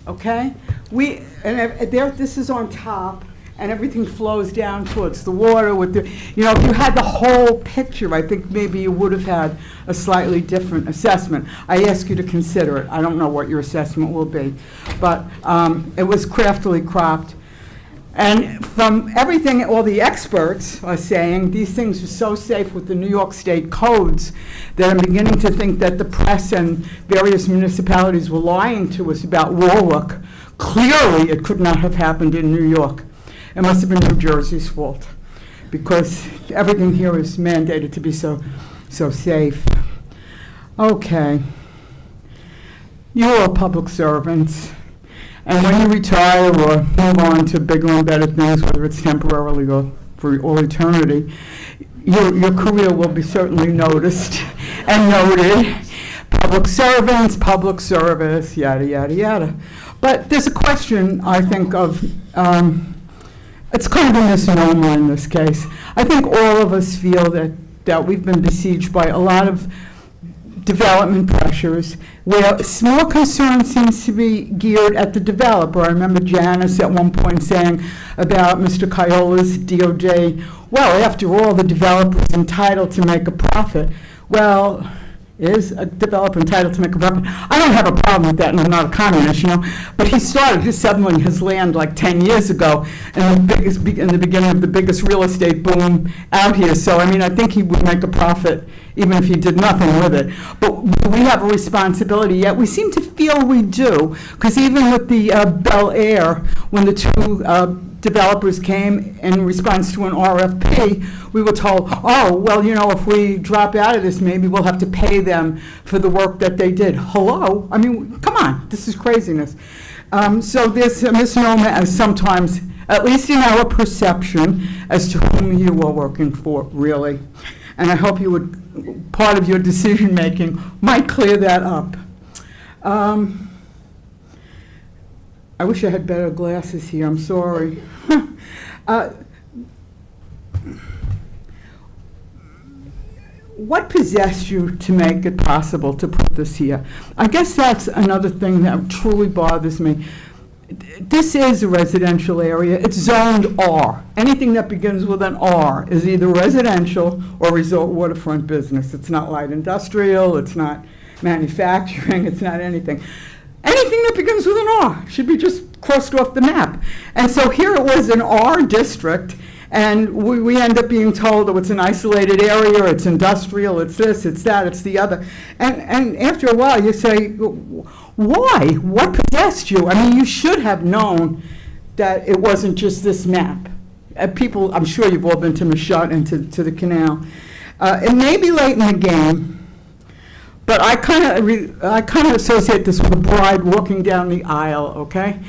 Okay? This is on top, and everything flows down towards the water with the, you know, if you had the whole picture, I think maybe you would have had a slightly different assessment. I ask you to consider it. I don't know what your assessment will be, but it was craftily cropped. And from everything all the experts are saying, these things are so safe with the New York State codes that I'm beginning to think that the press and various municipalities were lying to us about Warwick. Clearly, it could not have happened in New York. It must have been New Jersey's fault, because everything here is mandated to be so safe. Okay. You are public servants. And when you retire or move on to bigger and better things, whether it's temporarily or for all eternity, your career will be certainly noticed and noted. Public servants, public service, yada, yada, yada. But there's a question, I think, of, it's kind of a misnomer in this case. I think all of us feel that we've been besieged by a lot of development pressures, where small concern seems to be geared at the developer. I remember Janice at one point saying about Mr. Kiola's DOJ, well, after all, the developer is entitled to make a profit. Well, is a developer entitled to make a profit? I don't have a problem with that, and I'm not a communist, but he started dissettling his land like 10 years ago in the beginning of the biggest real estate boom out here. So, I mean, I think he would make a profit even if he did nothing with it. But we have a responsibility, yet we seem to feel we do, because even with the Bel Air, when the two developers came in response to an RFP, we were told, oh, well, if we drop out of this, maybe we'll have to pay them for the work that they did. Hello? I mean, come on, this is craziness. So there's a misnomer as sometimes, at least in our perception, as to whom you are working for, really. And I hope you would, part of your decision-making might clear that up. I wish I had better glasses here, I'm sorry. What possessed you to make it possible to put this here? I guess that's another thing that truly bothers me. This is a residential area. It's zoned R. Anything that begins with an R is either residential or resort waterfront business. It's not light industrial, it's not manufacturing, it's not anything. Anything that begins with an R should be just crossed off the map. And so here it was an R district, and we end up being told, oh, it's an isolated area, it's industrial, it's this, it's that, it's the other. And after a while you say, why? What possessed you? I mean, you should have known that it wasn't just this map. People, I'm sure you've all been to Michoud and to the canal. It may be late in the game, but I kind of associate this with a bride walking down the aisle, okay?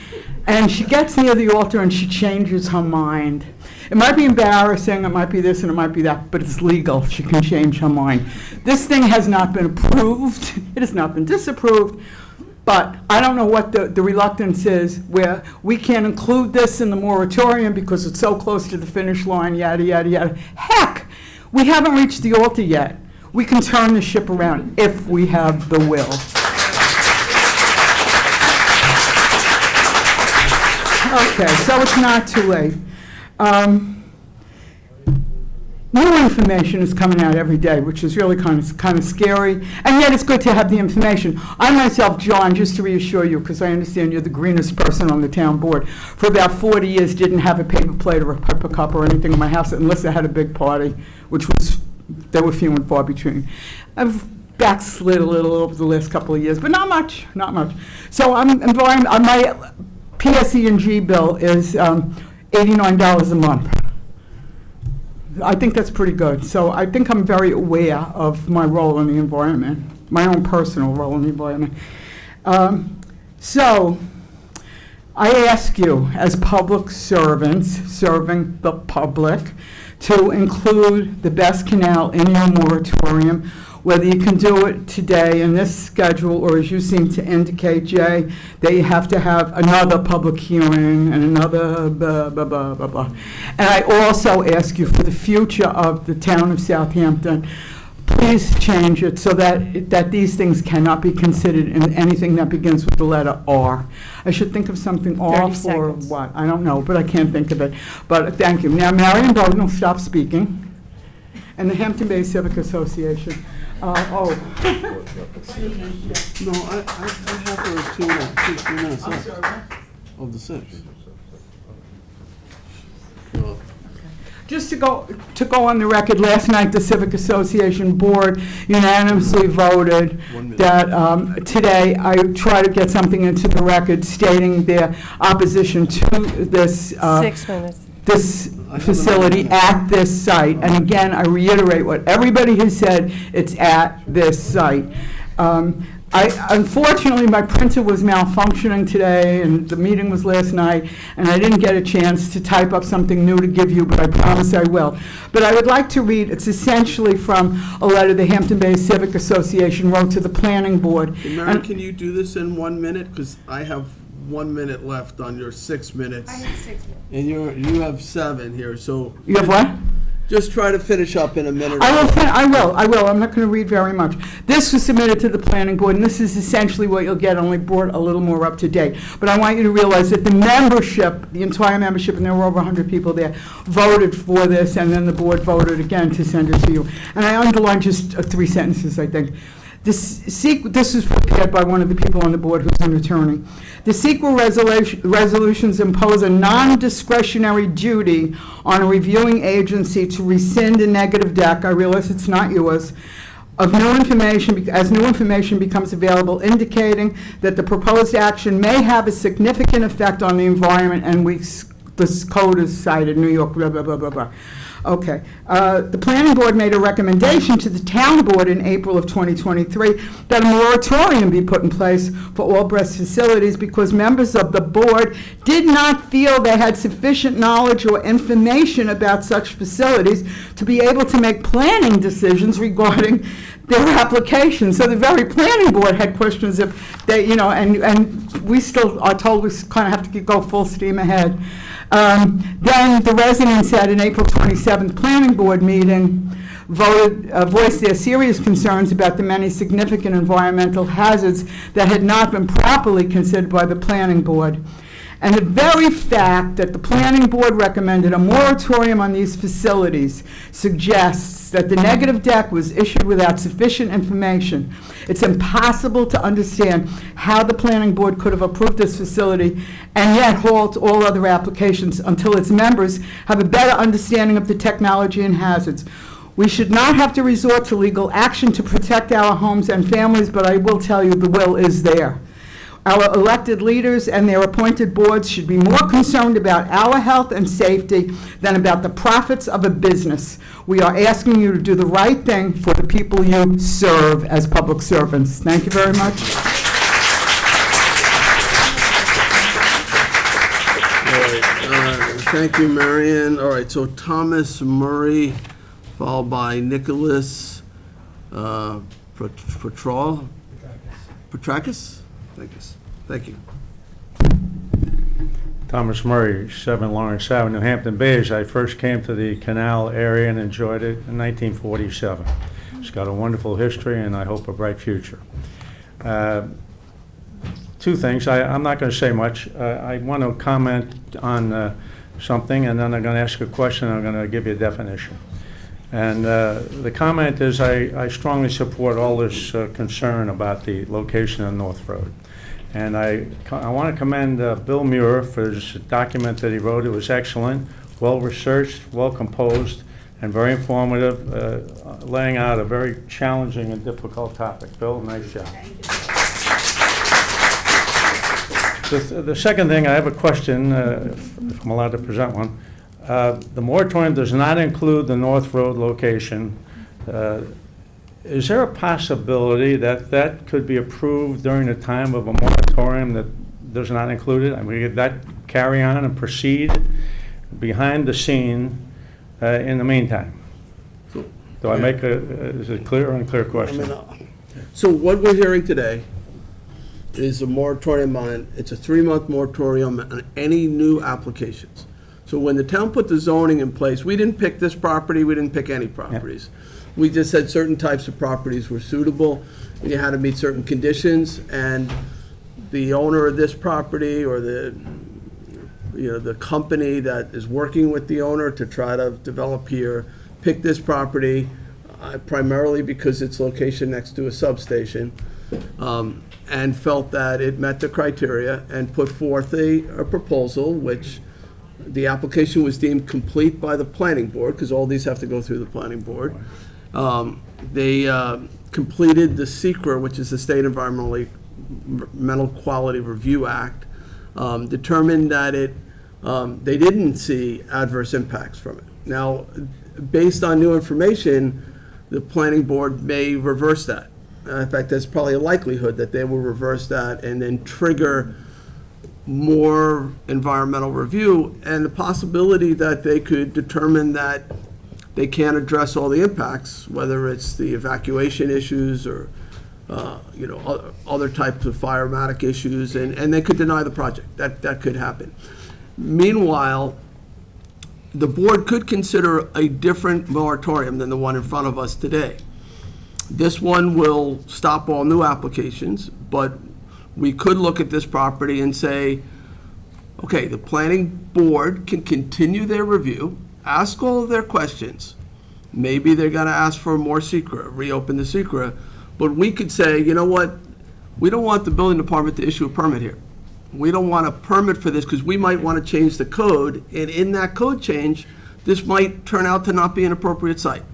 And she gets near the altar and she changes her mind. It might be embarrassing, it might be this and it might be that, but it's legal. She can change her mind. This thing has not been approved. It has not been disapproved. But I don't know what the reluctance is, where we can't include this in the moratorium because it's so close to the finish line, yada, yada, yada. Heck, we haven't reached the altar yet. We can turn the ship around if we have the will. Okay, so it's not too late. New information is coming out every day, which is really kind of scary, and yet it's good to have the information. I myself, John, just to reassure you, because I understand you're the greenest person on the town board, for about 40 years didn't have a paper plate or a paper cup or anything in my house unless I had a big party, which was, they were few and far between. I've backslid a little over the last couple of years, but not much, not much. So my PSE&G bill is $89 a month. I think that's pretty good. So I think I'm very aware of my role in the environment, my own personal role in the environment. So I ask you, as public servants serving the public, to include the Best Canal in your moratorium, whether you can do it today in this schedule, or as you seem to indicate, Jay, that you have to have another public hearing and another blah, blah, blah, blah, blah. And I also ask you, for the future of the town of Southampton, please change it so that these things cannot be considered in anything that begins with the letter R. I should think of something R for what? I don't know, but I can't think of it. But thank you. Now, Marion Bowden will stop speaking, and the Hampton Bay Civic Association. No, I have her 2 minutes left of the 6. Just to go on the record, last night the Civic Association Board unanimously voted that today I try to get something into the record stating their opposition to this 6 minutes. this facility at this site. And again, I reiterate what everybody has said, it's at this site. Unfortunately, my printer was malfunctioning today, and the meeting was last night, and I didn't get a chance to type up something new to give you, but I promise I will. But I would like to read, it's essentially from a letter the Hampton Bay Civic Association wrote to the planning board. Mary, can you do this in 1 minute? Because I have 1 minute left on your 6 minutes. I have 6 minutes. And you have 7 here, so. You have what? Just try to finish up in a minute. I will. I'm not going to read very much. This was submitted to the planning board, and this is essentially what you'll get, only brought a little more up to date. But I want you to realize that the membership, the entire membership, and there were over 100 people there, voted for this, and then the board voted again to send it to you. And I underlined just 3 sentences, I think. This was prepared by one of the people on the board who's an attorney. The CEQA resolutions impose a non-discretionary duty on a reviewing agency to rescind a negative deck, I realize it's not yours, of new information, as new information becomes available, indicating that the proposed action may have a significant effect on the environment, and this code is cited, New York, blah, blah, blah, blah, blah. Okay. The planning board made a recommendation to the town board in April of 2023 that a moratorium be put in place for all breast facilities because members of the board did not feel they had sufficient knowledge or information about such facilities to be able to make planning decisions regarding their application. So the very planning board had questions if they, and we still are told we kind of have to go full steam ahead. Then the residents at an April 27th planning board meeting voiced their serious concerns about the many significant environmental hazards that had not been properly considered by the planning board. And the very fact that the planning board recommended a moratorium on these facilities suggests that the negative deck was issued without sufficient information. It's impossible to understand how the planning board could have approved this facility and yet halt all other applications until its members have a better understanding of the technology and hazards. We should not have to resort to legal action to protect our homes and families, but I will tell you the will is there. Our elected leaders and their appointed boards should be more concerned about our health and safety than about the profits of a business. We are asking you to do the right thing for the people you serve as public servants. Thank you very much. Thank you, Marion. All right, so Thomas Murray, followed by Nicholas Petrakis. Thank you. Thomas Murray, 7 Lawrence Avenue, Hampton Bays. I first came to the canal area and enjoyed it in 1947. It's got a wonderful history and I hope a bright future. 2 things. I'm not going to say much. I want to comment on something and then I'm going to ask a question and I'm going to give you a definition. And the comment is I strongly support all this concern about the location of North Road. And I want to commend Bill Muir for this document that he wrote. It was excellent, well-researched, well-composed, and very informative, laying out a very challenging and difficult topic. Bill, nice job. The second thing, I have a question, if I'm allowed to present one. The moratorium does not include the North Road location. Is there a possibility that that could be approved during the time of a moratorium that does not include it? I mean, could that carry on and proceed behind the scene in the meantime? Do I make is it clear or unclear question? So what we're hearing today is a moratorium on, it's a 3-month moratorium on any new applications. So when the town put the zoning in place, we didn't pick this property, we didn't pick any properties. Yeah. We just said certain types of properties were suitable, and you had to meet certain conditions, and the owner of this property or the company that is working with the owner to try to develop here picked this property primarily because its location next to a substation, and felt that it met the criteria and put forth a proposal which the application was deemed complete by the planning board, because all these have to go through the planning board. They completed the SECRA, which is the State Environmental Quality Review Act, determined that they didn't see adverse impacts from it. Now, based on new information, the planning board may reverse that. In fact, there's probably a likelihood that they will reverse that and then trigger more environmental review, and the possibility that they could determine that they can't address all the impacts, whether it's the evacuation issues or other types of firematic issues, and they could deny the project. That could happen. Meanwhile, the board could consider a different moratorium than the one in front of us today. This one will stop all new applications, but we could look at this property and say, okay, the planning board can continue their review, ask all of their questions. Maybe they're gonna ask for more secret, reopen the secret, but we could say, you know what? We don't want the building department to issue a permit here. We don't want a permit for this because we might want to change the code, and in that code change, this might turn out to not be an appropriate site.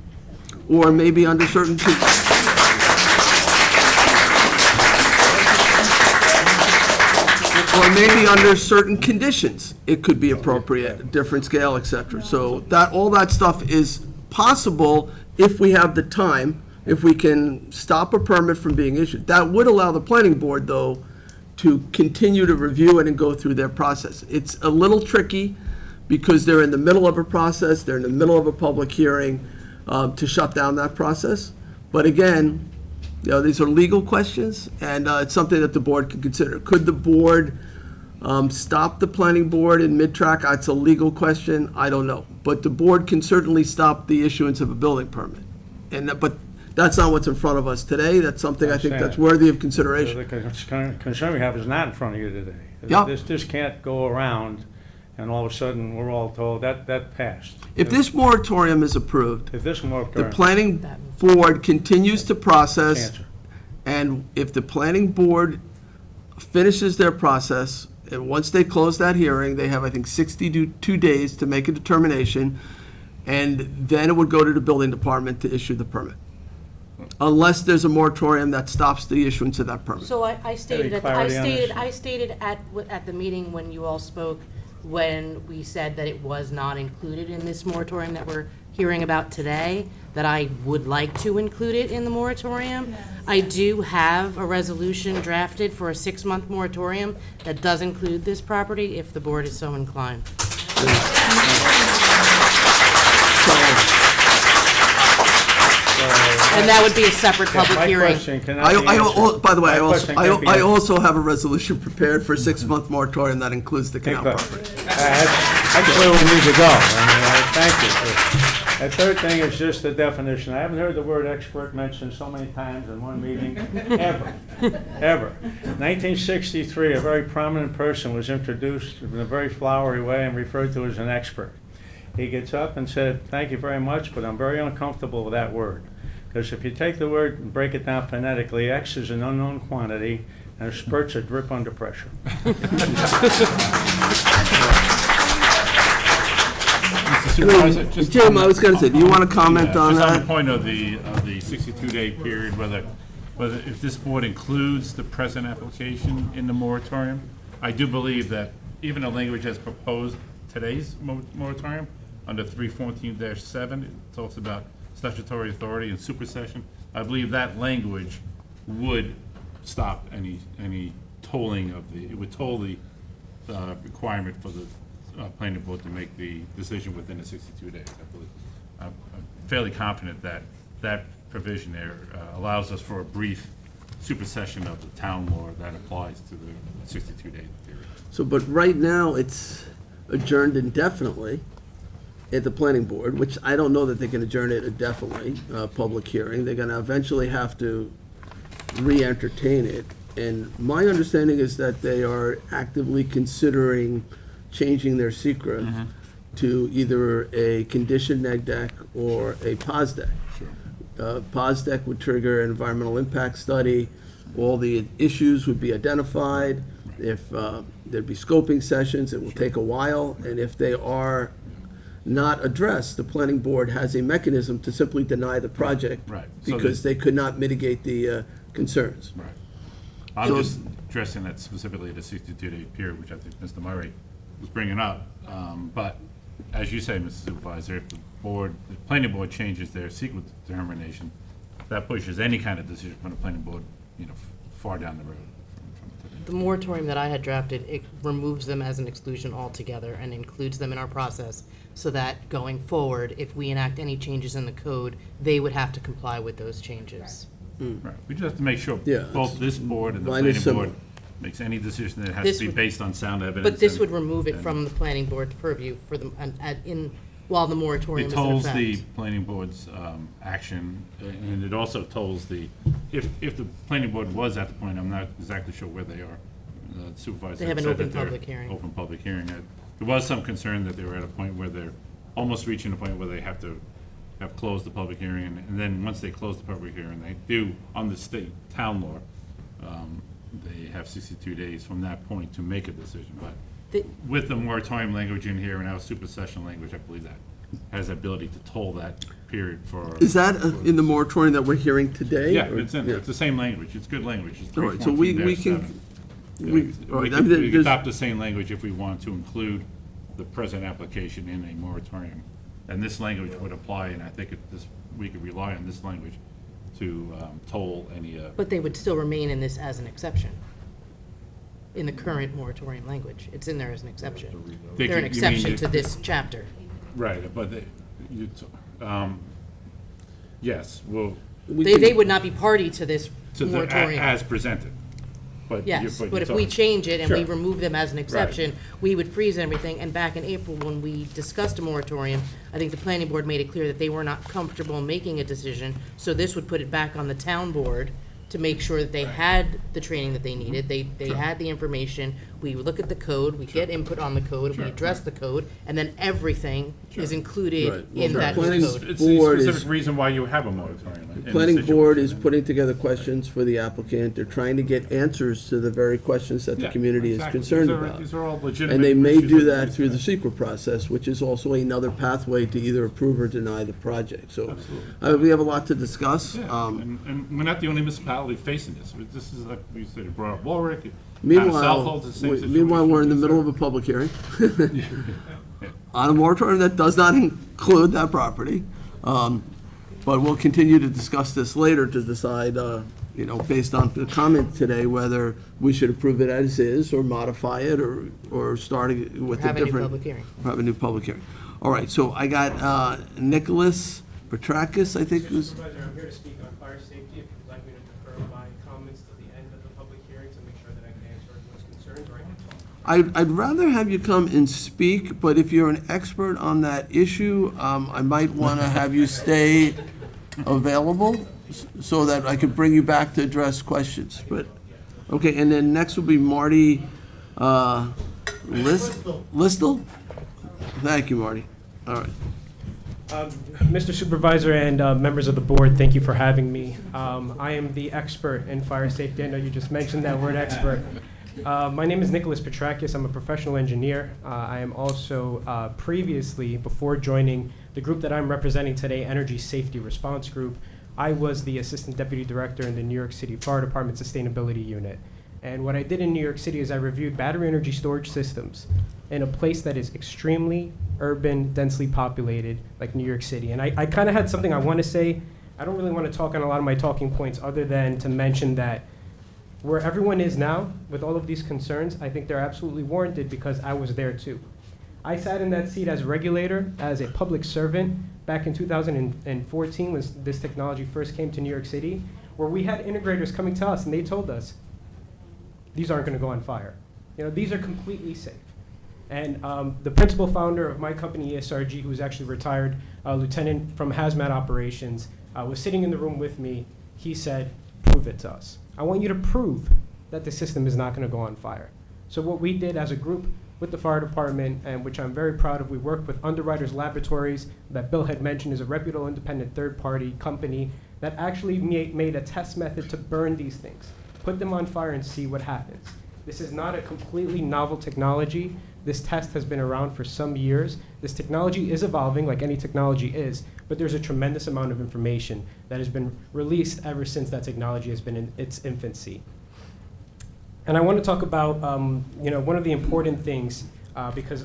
Or maybe under certain or maybe under certain conditions, it could be appropriate, different scale, et cetera. So that, all that stuff is possible if we have the time, if we can stop a permit from being issued. That would allow the planning board, though, to continue to review it and go through their process. It's a little tricky because they're in the middle of a process, they're in the middle of a public hearing, to shut down that process. But again, you know, these are legal questions, and it's something that the board can consider. Could the board stop the planning board in mid-track? It's a legal question, I don't know. But the board can certainly stop the issuance of a building permit. But that's not what's in front of us today. That's something I think that's worthy of consideration. The concern we have is not in front of you today. Yeah. This can't go around, and all of a sudden, we're all told that passed. If this moratorium is approved, If this the moratorium, planning board continues to process, Answer. and if the planning board finishes their process, and once they close that hearing, they have, I think, 62 days to make a determination, and then it would go to the building department to issue the permit. Unless there's a moratorium that stops the issuance of that permit. So I stated, clarity on this? I stated at the meeting when you all spoke, when we said that it was not included in this moratorium that we're hearing about today, that I would like to include it in the moratorium. I do have a resolution drafted for a 6-month moratorium that does include this property, if the board is so inclined. And that would be a separate public my question question cannot be answered. By the way, My question can't be I answered. also have a resolution prepared for a 6-month moratorium that includes the canal property. That's where we need to go. Thank you. The third thing is just the definition. I haven't heard the word expert mentioned so many times in one meeting, ever, ever. 1963, a very prominent person was introduced in a very flowery way and referred to as an expert. He gets up and said, "Thank you very much, but I'm very uncomfortable with that word." Because if you take the word and break it down phonetically, X is an unknown quantity, and spurts a drip under pressure. Jim, I was going to say, do you want to comment on Just on the that? point of the 62-day period, whether if this board includes the present application in the moratorium, I do believe that even the language as proposed today's moratorium, under 314-7, it talks about statutory authority and supersession. I believe that language would stop any tolling of the, it would toll the requirement for the planning board to make the decision within the 62 days, I believe. I'm fairly confident that that provision there allows us for a brief supersession of the town law that applies to the 62-day period. So, but right now, it's adjourned indefinitely at the planning board, which I don't know that they can adjourn it indefinitely, public hearing. They're gonna eventually have to re-entertain it. And my understanding is that they are actively considering changing their secret to either a conditioned neg deck or a POS deck. POS deck would trigger an environmental impact study. All the issues would be identified. If there'd be scoping sessions, it will take a while. And if they are not addressed, the planning board has a mechanism to simply deny the project Right. So because they could not mitigate the concerns. Right. I'm So- just addressing that specifically the 62-day period, which I think Mr. Murray was bringing up. But as you say, Mr. Supervisor, if the planning board changes their secret determination, that pushes any kind of decision from the planning board, far down the road. The moratorium that I had drafted, it removes them as an exclusion altogether and includes them in our process, so that going forward, if we enact any changes in the code, they would have to comply with those changes. Right. We just have to make sure Yeah, both this board and the mine is planning board similar. makes any decision that has This to be would- based on sound evidence. But this and- would remove it and- from the planning board's purview for them, while the moratorium It is in tolls effect. the planning board's action, and it also tolls the, if the planning board was at the point, I'm not exactly sure where they are. The supervisor They have an said open that they're- public hearing. Open public hearing. There was some concern that they were at a point where they're almost reaching a point where they have to have closed the public hearing, and then once they close the public hearing, they do, on the state town law, they have 62 days from that point to make a decision. But with the moratorium language in here and our supersession language, I believe that has the ability to toll that period for. Is that in the moratorium that we're hearing today? Yeah, or- it's in there. It's the same language. It's good language. It's All right, so we can, 314-7. we, all We right, I mean, could there's- adopt the same language if we want to include the present application in a moratorium. And this language would apply, and I think we could rely on this language to toll any. But they would still remain in this as an exception, in the current moratorium language. It's in there as an exception. They They're an could- you mean exception it- to this chapter. Right, but yes, well. They would not be party to this To the, moratorium. as presented. But Yes, you're but if we talking- change it and we Sure. remove them as an exception, we would freeze everything. And back in April, when we discussed a moratorium, I think the planning board made it clear that they were not comfortable making a decision. So this would put it back on the town board to make sure that they had the training that they needed, they had the information. We would look at the code, we get input on the code, we address the code, and then everything is included Right. in Well, that the planning code. It's the board is- specific reason why you have a moratorium. in The this planning board is situation. putting together questions for the applicant. They're trying to get answers to the very questions that the Yeah, community is exactly. concerned These are- about. these are all legitimate And they may issues do that that we- through the secret process, which is also another pathway to either approve or deny the project. So we have a lot to discuss. Yeah, and we're not the only municipality facing this. This is like we said, it brought up Warwick. Meanwhile, meanwhile, we're in the middle of a public hearing on a moratorium that does not include that property. But we'll continue to discuss this later to decide, based on the comment today, whether we should approve it as is or modify it or starting with a Have a new different. public hearing. Have a new public hearing. All right, so I got Nicholas Petrakis, I think was. Supervisor, I'm here to speak on fire safety. If you'd like me to defer my comments to the end of the public hearing to make sure that I can answer everyone's concerns, or I can talk. I'd rather have you come and speak, but if you're an expert on that issue, I might want to have you stay available so that I could bring you back to address questions. But, okay, and then next will be Marty Listle? Thank you, Marty. All right. Mr. Supervisor and members of the board, thank you for having me. I am the expert in fire safety. I know you just mentioned that word expert. My name is Nicholas Petrakis. I'm a professional engineer. I am also previously, before joining the group that I'm representing today, Energy Safety Response Group, I was the Assistant Deputy Director in the New York City Fire Department Sustainability Unit. And what I did in New York City is I reviewed battery energy storage systems in a place that is extremely urban, densely populated, like New York City. And I kind of had something I want to say. I don't really want to talk on a lot of my talking points other than to mention that where everyone is now with all of these concerns, I think they're absolutely warranted because I was there too. I sat in that seat as a regulator, as a public servant back in 2014 when this technology first came to New York City, where we had integrators coming to us and they told us, these aren't going to go on fire. These are completely safe. And the principal founder of my company, ESRG, who's actually retired lieutenant from hazmat operations, was sitting in the room with me. He said, prove it to us. I want you to prove that the system is not going to go on fire. So what we did as a group with the fire department, and which I'm very proud of, we worked with Underwriters Laboratories, that Bill had mentioned is a reputable independent third-party company that actually made a test method to burn these things, put them on fire and see what happens. This is not a completely novel technology. This test has been around for some years. This technology is evolving like any technology is, but there's a tremendous amount of information that has been released ever since that technology has been in its infancy. And I want to talk about one of the important things because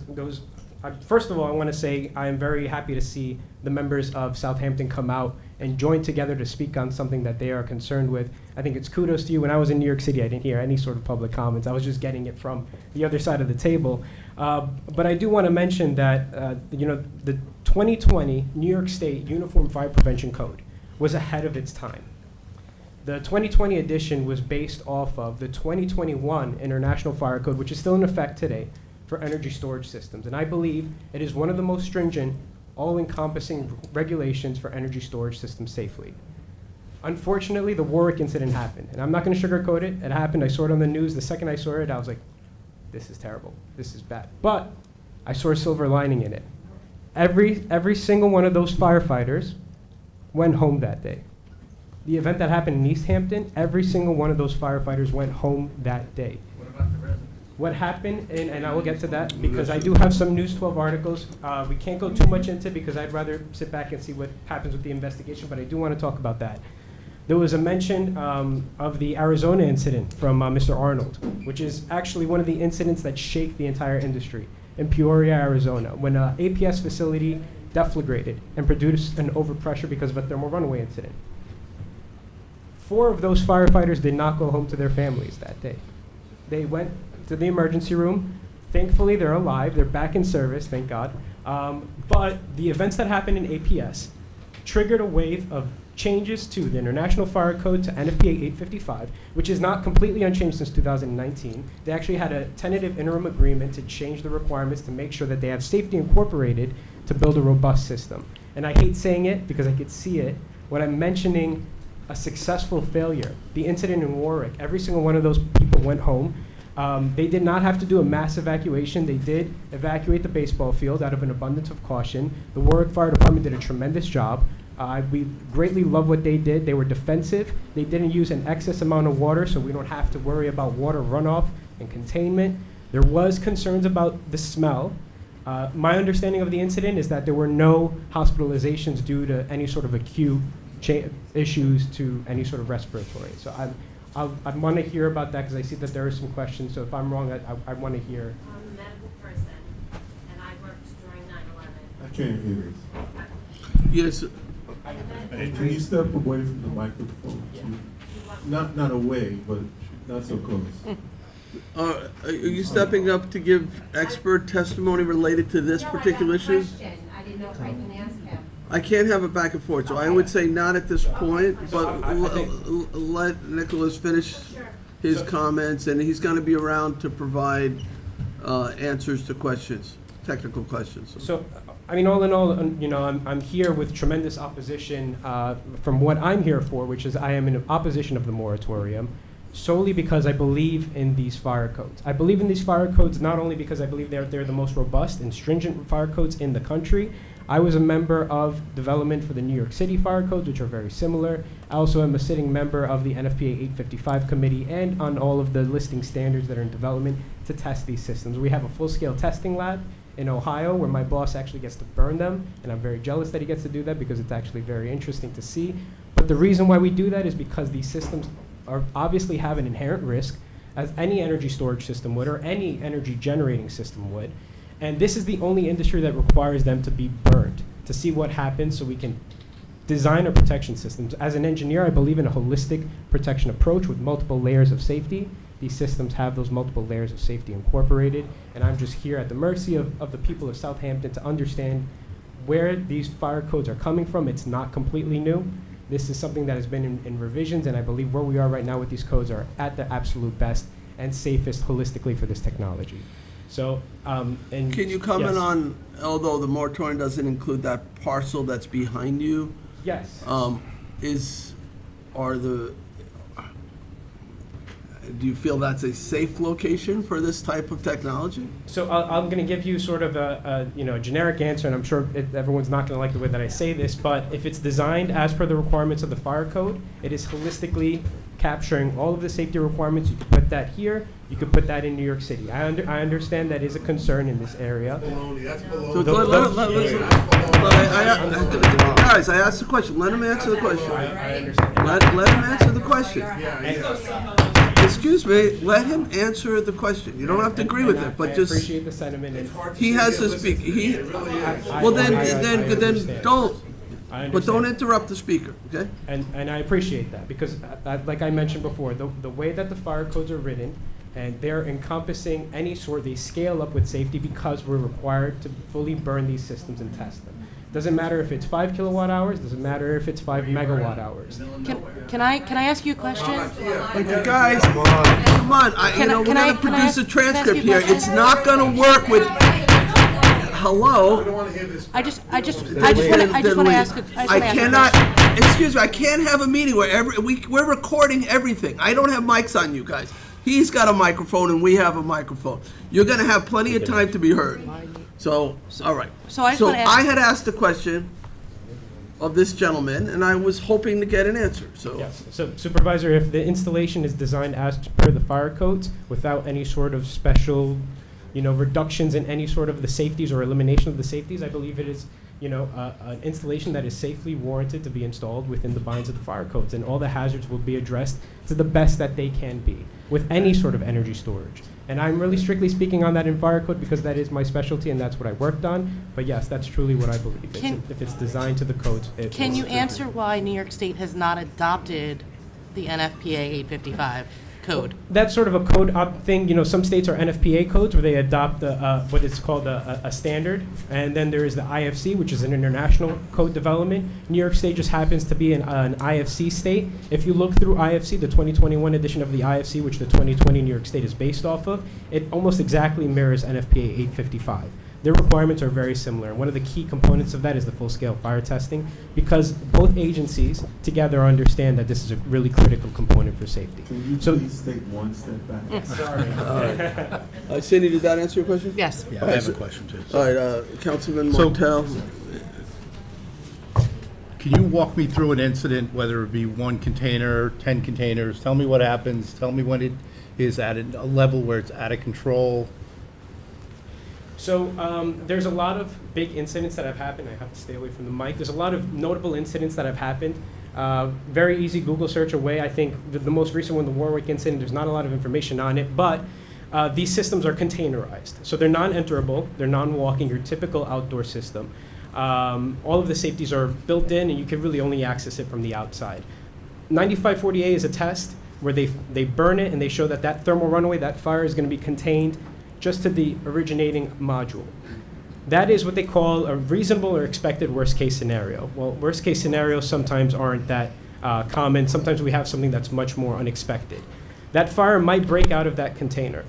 first of all, I want to say I am very happy to see the members of Southampton come out and join together to speak on something that they are concerned with. I think it's kudos to you. When I was in New York City, I didn't hear any sort of public comments. I was just getting it from the other side of the table. But I do want to mention that the 2020 New York State Uniform Fire Prevention Code was ahead of its time. The 2020 edition was based off of the 2021 International Fire Code, which is still in effect today for energy storage systems. And I believe it is one of the most stringent all-encompassing regulations for energy storage systems safely. Unfortunately, the Warwick incident happened, and I'm not going to sugarcoat it. It happened. I saw it on the news. The second I saw it, I was like, this is terrible. This is bad. But I saw a silver lining in it. Every single one of those firefighters went home that day. The event that happened in East Hampton, every single one of those firefighters went home that day. What about the residents? What happened, and I will get to that, because I do have some News 12 articles. We can't go too much into, because I'd rather sit back and see what happens with the investigation, but I do want to talk about that. There was a mention of the Arizona incident from Mr. Arnold, which is actually one of the incidents that shake the entire industry in Peoria, Arizona, when an APS facility deflagrated and produced an overpressure because of a thermal runaway incident. 4 of those firefighters did not go home to their families that day. They went to the emergency room. Thankfully, they're alive. They're back in service, thank God. But the events that happened in APS triggered a wave of changes to the International Fire Code to NFPA 855, which is not completely unchanged since 2019. They actually had a tentative interim agreement to change the requirements to make sure that they have safety incorporated to build a robust system. And I hate saying it because I could see it when I'm mentioning a successful failure. The incident in Warwick, every single one of those people went home. They did not have to do a mass evacuation. They did evacuate the baseball field out of an abundance of caution. The Warwick Fire Department did a tremendous job. We greatly love what they did. They were defensive. They didn't use an excess amount of water, so we don't have to worry about water runoff and containment. There was concerns about the smell. My understanding of the incident is that there were no hospitalizations due to any sort of acute issues to any sort of respiratory. So I want to hear about that because I see that there are some questions. So if I'm wrong, I want to hear. I'm a medical person, and I worked during 9/11. I can't hear Yes. Can you step away from the microphone? Not away, but not so close. Are you stepping up to give expert testimony related to this particular issue? I didn't know if I can ask him. I can't have it back and forth, so I would say not at this point, but let Nicholas finish his comments, and he's gonna be around to provide answers to questions, technical questions. So, I mean, all in all, you know, I'm here with tremendous opposition from what I'm here for, which is I am in opposition of the moratorium, solely because I believe in these fire codes. I believe in these fire codes not only because I believe they're the most robust and stringent fire codes in the country. I was a member of development for the New York City fire codes, which are very similar. I also am a sitting member of the NFPA 855 committee and on all of the listing standards that are in development to test these systems. We have a full-scale testing lab in Ohio where my boss actually gets to burn them, and I'm very jealous that he gets to do that because it's actually very interesting to see. But the reason why we do that is because these systems obviously have an inherent risk, as any energy storage system would or any energy generating system would. And this is the only industry that requires them to be burned to see what happens so we can design our protection systems. As an engineer, I believe in a holistic protection approach with multiple layers of safety. These systems have those multiple layers of safety incorporated, and I'm just here at the mercy of the people of Southampton to understand where these fire codes are coming from. It's not completely new. This is something that has been in revisions, and I believe where we are right now with these codes are at the absolute best and safest holistically for this technology. So, and Can you comment yes. on, although the moratorium doesn't include that parcel that's behind you? Yes. Do you feel that's a safe location for this type of technology? So I'm going to give you sort of a generic answer, and I'm sure everyone's not going to like the way that I say this, but if it's designed as per the requirements of the fire code, it is holistically capturing all of the safety requirements. You could put that here. You could put that in New York City. I understand that is a concern in this area. So guys, I asked the question. Let him answer the question. I understand. Let him answer the question. Excuse me, let him answer the question. You don't have to agree with it, but just. I appreciate the sentiment. He has to speak. Well, then don't. But don't interrupt the speaker, okay? And I appreciate that because, like I mentioned before, the way that the fire codes are written, and they're encompassing any sort, they scale up with safety because we're required to fully burn these systems and test them. Doesn't matter if it's 5 kilowatt hours, doesn't matter if it's 5 megawatt hours. Can I ask you a question? You guys, come on, we're going to produce a transcript here. It's not going to work with, hello. I just want to ask. I cannot, excuse me, I can't have a meeting where we're recording everything. I don't have mics on you guys. He's got a microphone and we have a microphone. You're gonna have plenty of time to be heard. So, all right. So I just wanna ask- I had asked a question of this gentleman and I was hoping to get an answer, so. Yes, so Supervisor, if the installation is designed as per the fire codes without any sort of special, reductions in any sort of the safeties or elimination of the safeties, I believe it is, an installation that is safely warranted to be installed within the binds of the fire codes, and all the hazards will be addressed to the best that they can be with any sort of energy storage. And I'm really strictly speaking on that in fire code because that is my specialty and that's what I worked on. But yes, that's truly what I believe. If it's designed to the codes. Can you answer why New York State has not adopted the NFPA 855 code? That's sort of a code thing. Some states are NFPA codes where they adopt what is called a standard. And then there is the IFC, which is an international code development. New York State just happens to be an IFC state. If you look through IFC, the 2021 edition of the IFC, which the 2020 New York State is based off of, it almost exactly mirrors NFPA 855. Their requirements are very similar. And one of the key components of that is the full-scale fire testing, because both agencies together understand that this is a really critical component for safety. Can you please take one step back? Sorry. Cindy, did that answer your question? Yes. Yeah, I have a question too. All right, Councilman So- Martell. Can you walk me through an incident, whether it be 1 container, 10 containers? Tell me what happens. Tell me when it is at a level where it's out of control. So there's a lot of big incidents that have happened. I have to stay away from the mic. There's a lot of notable incidents that have happened. Very easy Google search away. I think the most recent one, the Warwick incident, there's not a lot of information on it, but these systems are containerized. So they're non-enterable, they're non-walking, your typical outdoor system. All of the safeties are built in and you can really only access it from the outside. 9540A is a test where they burn it and they show that that thermal runaway, that fire is going to be contained just to the originating module. That is what they call a reasonable or expected worst case scenario. Well, worst case scenarios sometimes aren't that common. Sometimes we have something that's much more unexpected. That fire might break out of that container.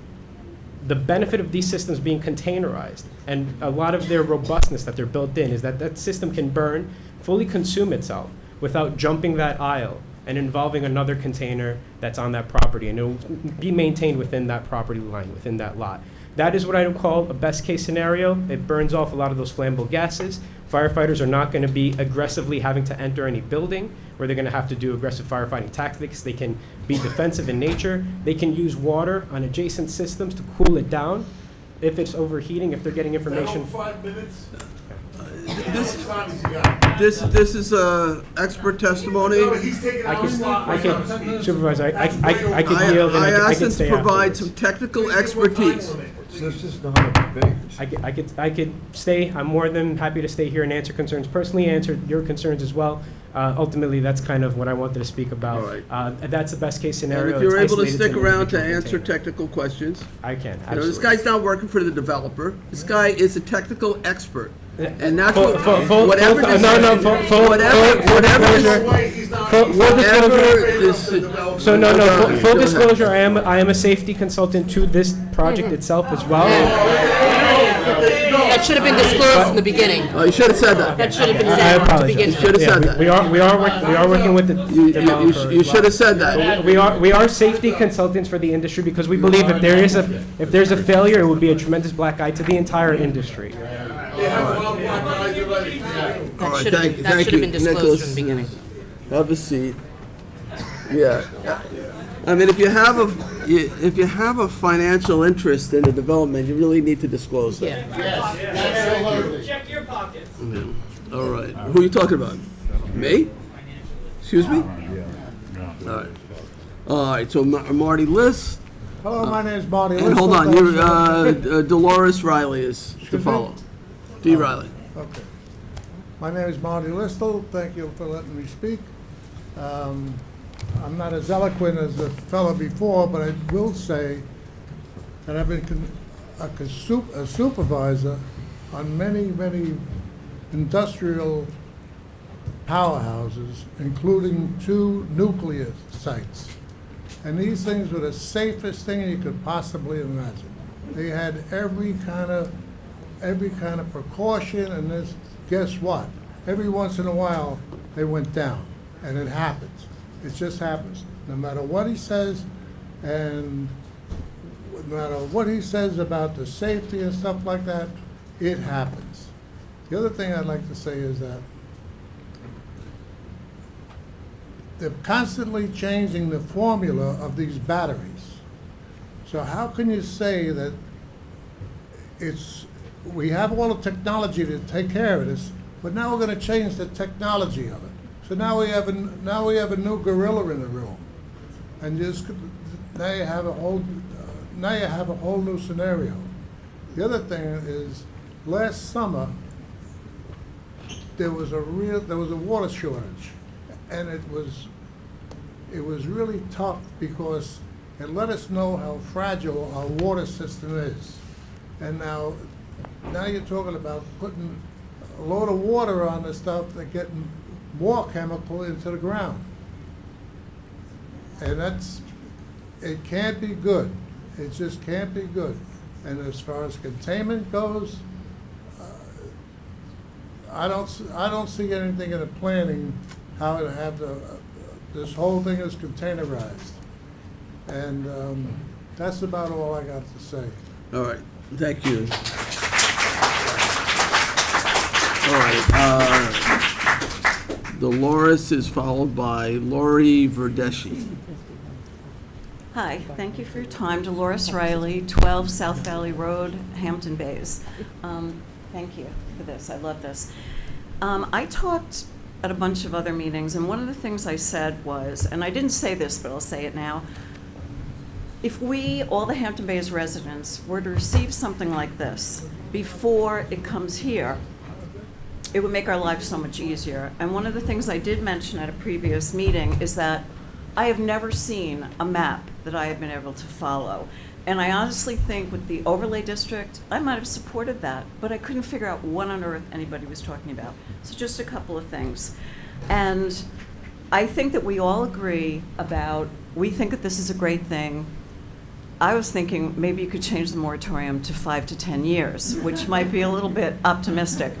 The benefit of these systems being containerized and a lot of their robustness that they're built in is that that system can burn, fully consume itself without jumping that aisle and involving another container that's on that property, and it will be maintained within that property line, within that lot. That is what I would call a best case scenario. It burns off a lot of those flammable gases. Firefighters are not going to be aggressively having to enter any building where they're going to have to do aggressive firefighting tactics. They can be defensive in nature. They can use water on adjacent systems to cool it down if it's overheating, if they're getting information. 5 minutes? This is expert testimony. I can, Supervisor, I can yield and I I asked can them to stay provide afterwards. some technical expertise. This is not a debate. I could stay. I'm more than happy to stay here and answer concerns. Personally, answer your concerns as well. Ultimately, that's kind of what I wanted to speak about. All right. That's the best case And scenario. if you're It's able to isolated stick an around to individual answer container. technical questions. I can, You know, absolutely. this guy's not working for the developer. This guy is a technical expert. And that's Full- what, full- full- whatever full- this, no, no, full- full- whatever, full whatever disclosure. this, So no, Go full ahead. disclosure, I am a safety consultant to this project itself as well. That should have been disclosed in the beginning. Oh, you should have said that. That should have been I said at the apologize. beginning. You should have said that. We are working with the developer. You should have said that. We are safety consultants for the industry because we believe if there's a failure, it would be a tremendous black eye to the entire industry. All right, should have thank been- you, that thank should have you, been disclosed Nicholas. from the beginning. Have a seat. Yeah. I mean, if you have a financial interest in the development, you really need to disclose that. Check your pockets. All right. Who are you talking about? Me? Excuse me? All right. All right, so Marty List. Hello, my name is Marty. And hold on, you're, Dolores Riley is to follow. D. Riley. Okay. My name is Marty Listle. Thank you for letting me speak. I'm not as eloquent as the fellow before, but I will say that I've been a supervisor on many industrial powerhouses, including 2 nuclear sites. And these things were the safest thing you could possibly imagine. They had every kind of every kind of precaution, and this, guess what? Every once in a while, they went down, and it happens. It just happens. No matter what he says, and no matter what he says about the safety and stuff like that, it happens. The other thing I'd like to say is that they're constantly changing the formula of these batteries. So how can you say that we have all the technology to take care of this, but now we're going to change the technology of it. So now we have a new gorilla in the room, and now you have a whole new scenario. The other thing is, last summer there was a water shortage, and it was really tough because it let us know how fragile our water system is. And now you're talking about putting a load of water on the stuff and getting more chemical into the ground. And it can't be good. It just can't be good. And as far as containment goes, I don't see anything in the planning how to have this whole thing is containerized. And that's about all I got to say. All right, thank you. All right, Dolores is followed by Lori Verdeschi. Hi, thank you for your time. Dolores Riley, 12 South Valley Road, Hampton Bays. Thank you for this. I love this. I talked at a bunch of other meetings, and one of the things I said was, and I didn't say this, but I'll say it now, if we, all the Hampton Bays residents, were to receive something like this before it comes here, it would make our lives so much easier. And one of the things I did mention at a previous meeting is that I have never seen a map that I have been able to follow. And I honestly think with the overlay district, I might have supported that, but I couldn't figure out what on earth anybody was talking about. So just a couple of things. And I think that we all agree we think that this is a great thing. I was thinking maybe you could change the moratorium to 5 to 10 years, which might be a little bit optimistic.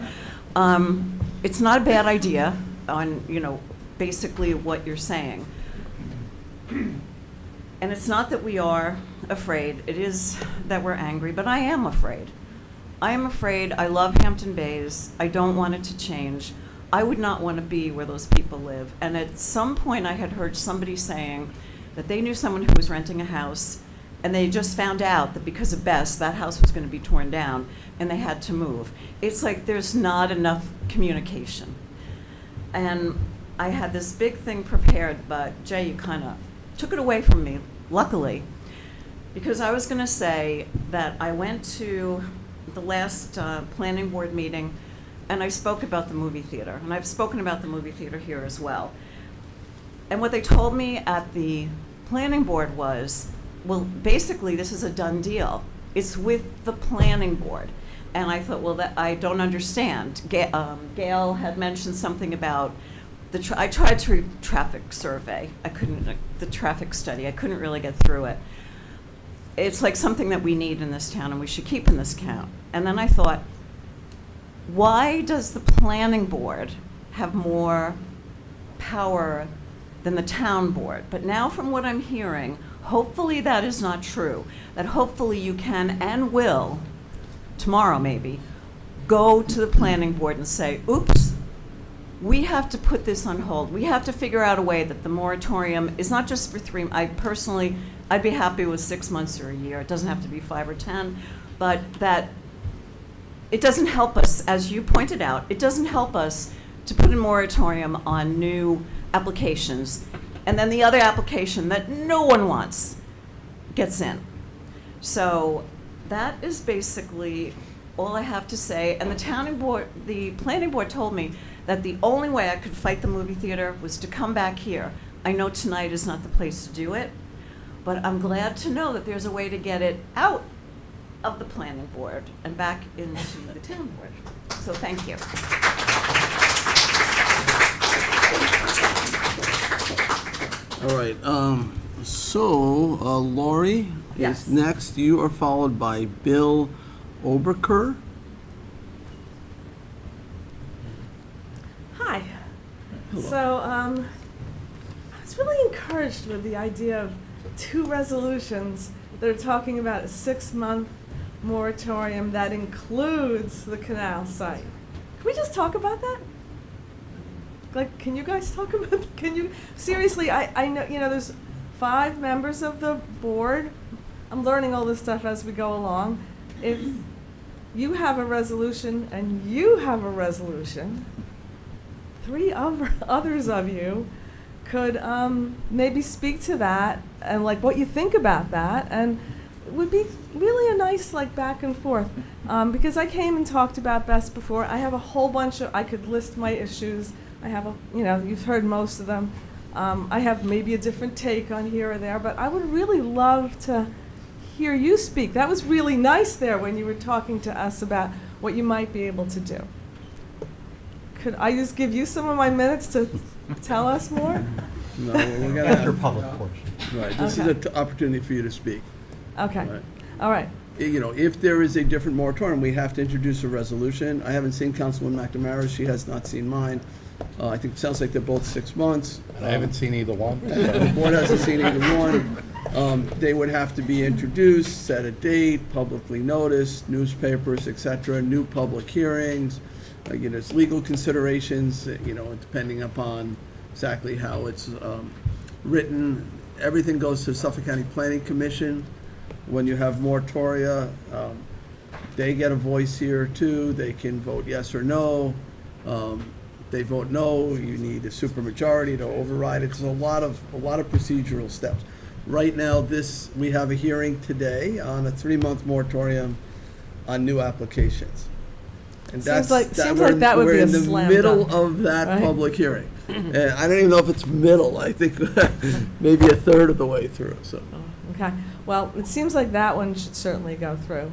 It's not a bad idea on, basically what you're saying. And it's not that we are afraid, it is that we're angry, but I am afraid. I am afraid. I love Hampton Bays. I don't want it to change. I would not want to be where those people live. And at some point I had heard somebody saying that they knew someone who was renting a house, and they just found out that because of Best, that house was going to be torn down, and they had to move. It's like there's not enough communication. And I had this big thing prepared, but Jay, you kind of took it away from me, luckily, because I was going to say that I went to the last planning board meeting, and I spoke about the movie theater, and I've spoken about the movie theater here as well. And what they told me at the planning board was, well, basically, this is a done deal. It's with the planning board. And I thought, well, that I don't understand. Gail had mentioned something about I tried to read traffic survey. I couldn't, the traffic study, I couldn't really get through it. It's like something that we need in this town and we should keep in this town. And then I thought, why does the planning board have more power than the town board? But now from what I'm hearing, hopefully that is not true. That hopefully you can and will, tomorrow maybe, go to the planning board and say, oops, we have to put this on hold. We have to figure out a way that the moratorium is not just for 3, I'd be happy with 6 months or a year. It doesn't have to be 5 or 10, but that it doesn't help us, as you pointed out, it doesn't help us to put a moratorium on new applications, and then the other application that no one wants gets in. So that is basically all I have to say. And the planning board told me that the only way I could fight the movie theater was to come back here. I know tonight is not the place to do it, but I'm glad to know that there's a way to get it out of the planning board and back into the town board. So thank you. All right, Lori Yes. is next. You are followed by Bill Oberker. So, I was really encouraged with the idea of 2 resolutions that are talking about a 6-month moratorium that includes the canal site. Can we just talk about that? Like, can you guys talk about, seriously, I know, there's 5 members of the board. I'm learning all this stuff as we go along. If you have a resolution and you have a resolution, 3 others of you could maybe speak to that and like what you think about that, and it would be really a nice like back and forth. Because I came and talked about BEST before. I have a whole bunch of, I could list my issues. I have you've heard most of them. I have maybe a different take on here or there, but I would really love to hear you speak. That was really nice there when you were talking to us about what you might be able to do. Could I just give you some of my minutes to tell us more? No, we're gonna After public portion. Right, this is Okay. an opportunity for you to speak. Okay, Right. all right. If there is a different moratorium, we have to introduce a resolution. I haven't seen Councilwoman McNamara, she has not seen mine. I think it sounds like they're both 6 months. And I haven't seen either one. The board hasn't seen either one. They would have to be introduced, set a date, publicly noticed, newspapers, et cetera, new public hearings. There's legal considerations, depending upon exactly how it's written. Everything goes to Suffolk County Planning Commission. When you have moratoria, they get a voice here too. They can vote yes or no. They vote no, you need a supermajority to override it. There's a lot of procedural steps. Right now, we have a hearing today on a 3-month moratorium on new applications. And Seems like that would be a slam We're in the middle dunk, of that right? public hearing. And I don't even know if it's middle. I think maybe a third of the way through, so. Okay, well, it seems like that one should certainly go through.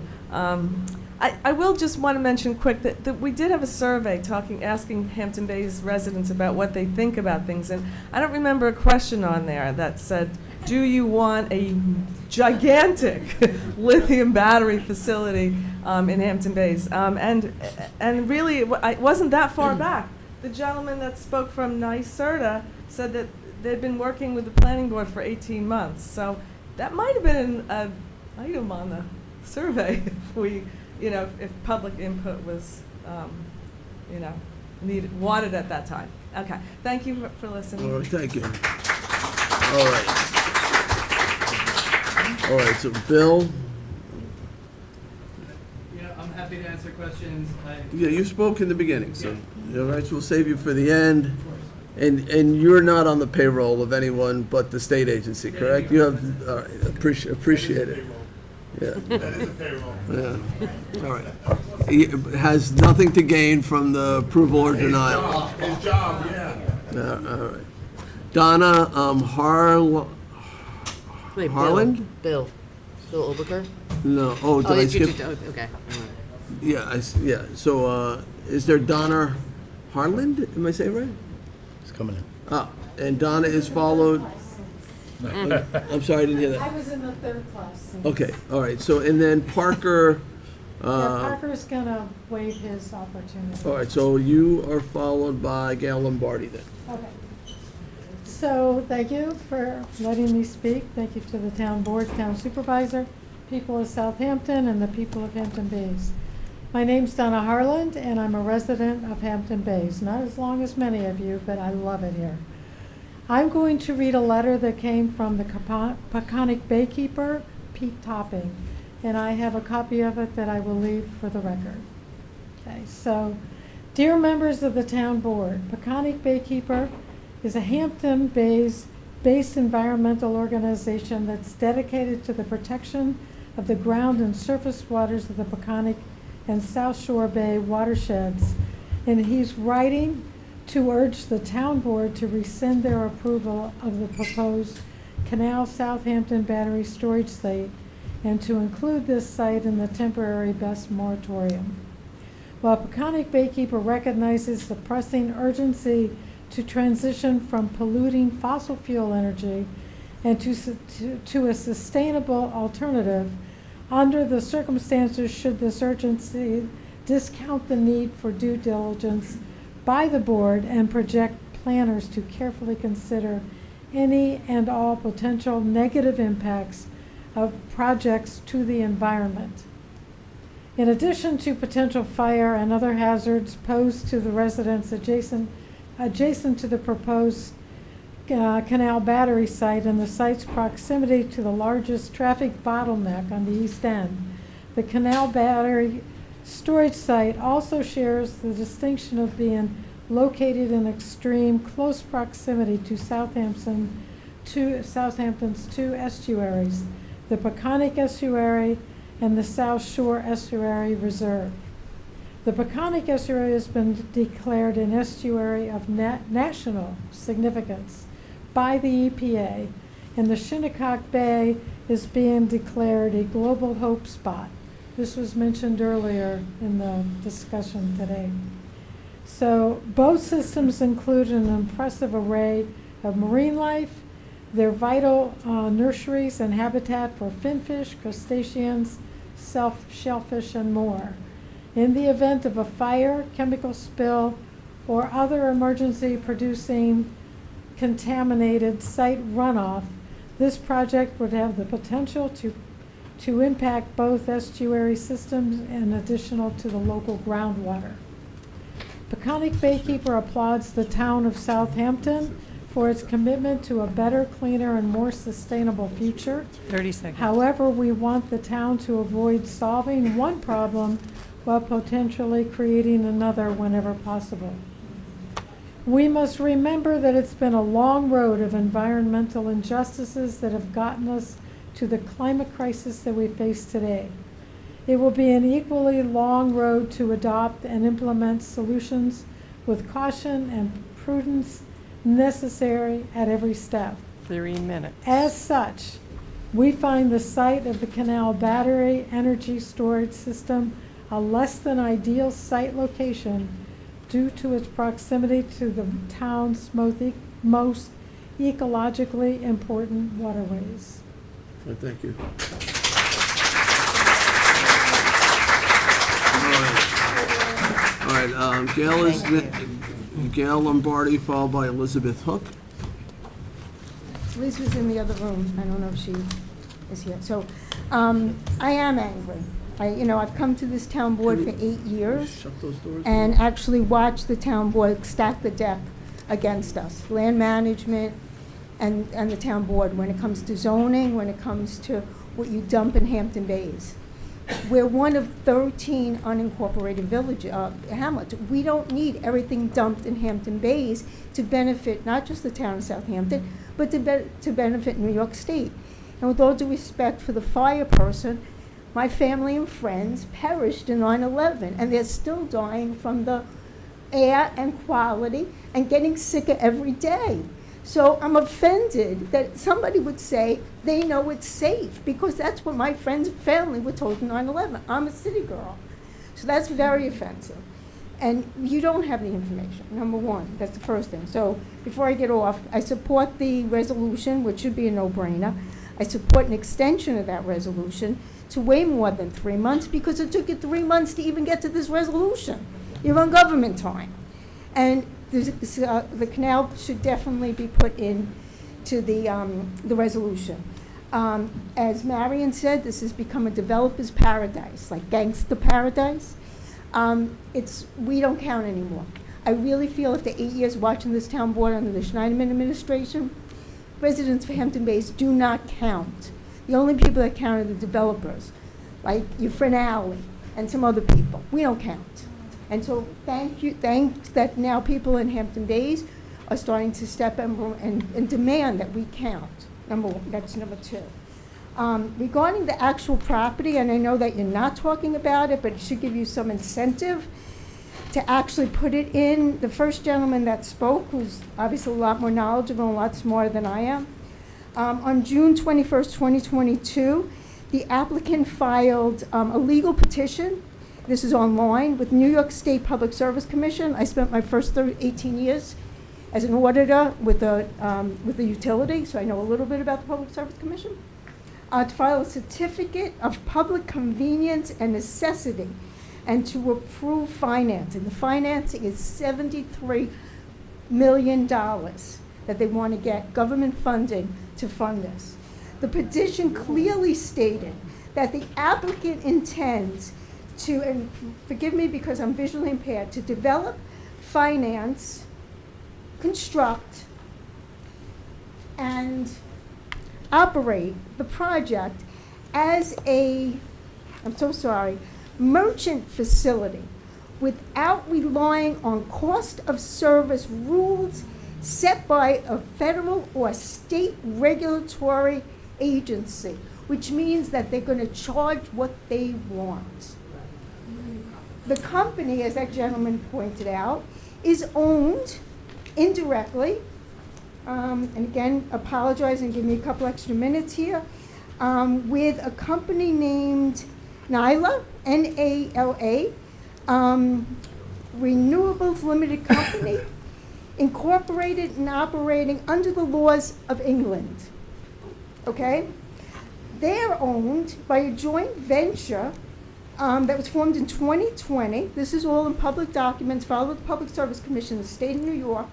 I will just want to mention quick that we did have a survey asking Hampton Bays residents about what they think about things, and I don't remember a question on there that said, do you want a gigantic lithium battery facility in Hampton Bays? And really, it wasn't that far back. The gentleman that spoke from NYSERDA said that they'd been working with the planning board for 18 months. So that might have been an item on the survey if public input was, wanted at that time. Okay, thank you for listening. All right, thank you. All right, so Bill? Yeah, I'm happy to answer questions. Yeah, you spoke in the beginning, so, all right, so we'll save you for the end. And you're not on the payroll of anyone but the state agency, correct? You have, all right, appreciate it. Yeah. That is a payroll. Yeah, all right. He has nothing to gain from the approval or denial. His job, yeah. All right. Donna, Wait, Harland? Bill Oberker? No, oh, did I skip? Okay. Yeah, so, is there Donna Harland? Am I saying it right? It's coming in. Ah, and Donna is followed. I'm sorry, I didn't hear that. I was in the 3rd class. Okay, all right, so, and then Parker, Parker's gonna waive his opportunity. all right, so you are followed by Gail Lombardi then. Okay. So, thank you for letting me speak. Thank you to the town board, town supervisor, people of Southampton, and the people of Hampton Bays. My name's Donna Harland, and I'm a resident of Hampton Bays. Not as long as many of you, but I love it here. I'm going to read a letter that came from the Peconic Baykeeper, Pete Topping, and I have a copy of it that I will leave for the record. Okay, so, dear members of the town board, Peconic Baykeeper is a Hampton Bays-based environmental organization that's dedicated to the protection of the ground and surface waters of the Peconic and South Shore Bay watersheds. And he's writing to urge the town board to rescind their approval of the proposed Canal Southampton Battery Storage Site and to include this site in the temporary BEST moratorium. While Peconic Baykeeper recognizes the pressing urgency to transition from polluting fossil fuel energy and to a sustainable alternative, under the circumstances, should this urgency discount the need for due diligence by the board and project planners to carefully consider any and all potential negative impacts of projects to the environment. In addition to potential fire and other hazards posed to the residents adjacent to the proposed Canal Battery site and the site's proximity to the largest traffic bottleneck on the east end, the Canal Battery storage site also shares the distinction of being located in extreme close proximity to Southampton's two estuaries, the Peconic Estuary and the South Shore Estuary Reserve. The Peconic Estuary has been declared an estuary of national significance by the EPA, and the Shinnecock Bay is being declared a global hope spot. This was mentioned earlier in the discussion today. So both systems include an impressive array of marine life. They're vital nurseries and habitat for finfish, crustaceans, shellfish, and more. In the event of a fire, chemical spill, or other emergency producing contaminated site runoff, this project would have the potential to impact both estuary systems and additional to the local groundwater. Peconic Baykeeper applauds the town of Southampton for its commitment to a better, cleaner, and more sustainable future. 30 seconds. However, we want the town to avoid solving one problem while potentially creating another whenever possible. We must remember that it's been a long road of environmental injustices that have gotten us to the climate crisis that we face today. It will be an equally long road to adopt and implement solutions with caution and prudence necessary at every step. 3 minutes. As such, we find the site of the Canal Battery Energy Storage System a less than ideal site location due to its proximity to the town's most ecologically important waterways. Thank you. All right, Gail Lombardi, followed by Elizabeth Hook. Liz was in the other room. I don't know if she is here. So I am angry. I've come to this town board for 8 years Shut those doors. and actually watched the town board stack the deck against us. Land management and the town board when it comes to zoning, when it comes to what you dump in Hampton Bays. We're one of 13 unincorporated hamlets. We don't need everything dumped in Hampton Bays to benefit not just the town of Southampton, but to benefit New York State. And with all due respect for the fire person, my family and friends perished in 9/11, and they're still dying from the air and quality and getting sicker every day. So I'm offended that somebody would say they know it's safe, because that's what my friends and family were told in 9/11. I'm a city girl. So that's very offensive. And you don't have the information, number one. That's the first thing. So before I get off, I support the resolution, which should be a no-brainer. I support an extension of that resolution to way more than 3 months, because it took you 3 months to even get to this resolution. You're on government time. And the canal should definitely be put in to the resolution. As Marion said, this has become a developer's paradise, like gangster paradise. We don't count anymore. I really feel after 8 years watching this town board under the Schneiderman administration, residents of Hampton Bays do not count. The only people that count are the developers, like your friend Alley and some other people. We don't count. And so thanks that now people in Hampton Bays are starting to step in and demand that we count. That's number two. Regarding the actual property, and I know that you're not talking about it, but it should give you some incentive to actually put it in. The first gentleman that spoke, who's obviously a lot more knowledgeable and a lot smarter than I am, on June 21st, 2022, the applicant filed a legal petition. This is online with New York State Public Service Commission. I spent my first 18 years as an auditor with the utility, so I know a little bit about the Public Service Commission. To file a certificate of public convenience and necessity, and to approve financing. The financing is $73 million that they want to get government funding to fund this. The petition clearly stated that the applicant intends to, and forgive me because I'm visually impaired, to develop, finance, construct, and operate the project as a, I'm so sorry, merchant facility without relying on cost of service rules set by a federal or state regulatory agency, which means that they're going to charge what they want. The company, as that gentleman pointed out, is owned indirectly, and again, apologize and give me a couple extra minutes here, with a company named NYLA, N-A-L-A, Renewables Limited Company, incorporated and operating under the laws of England. Okay? They're owned by a joint venture that was formed in 2020. This is all in public documents filed with the Public Service Commission of the state of New York,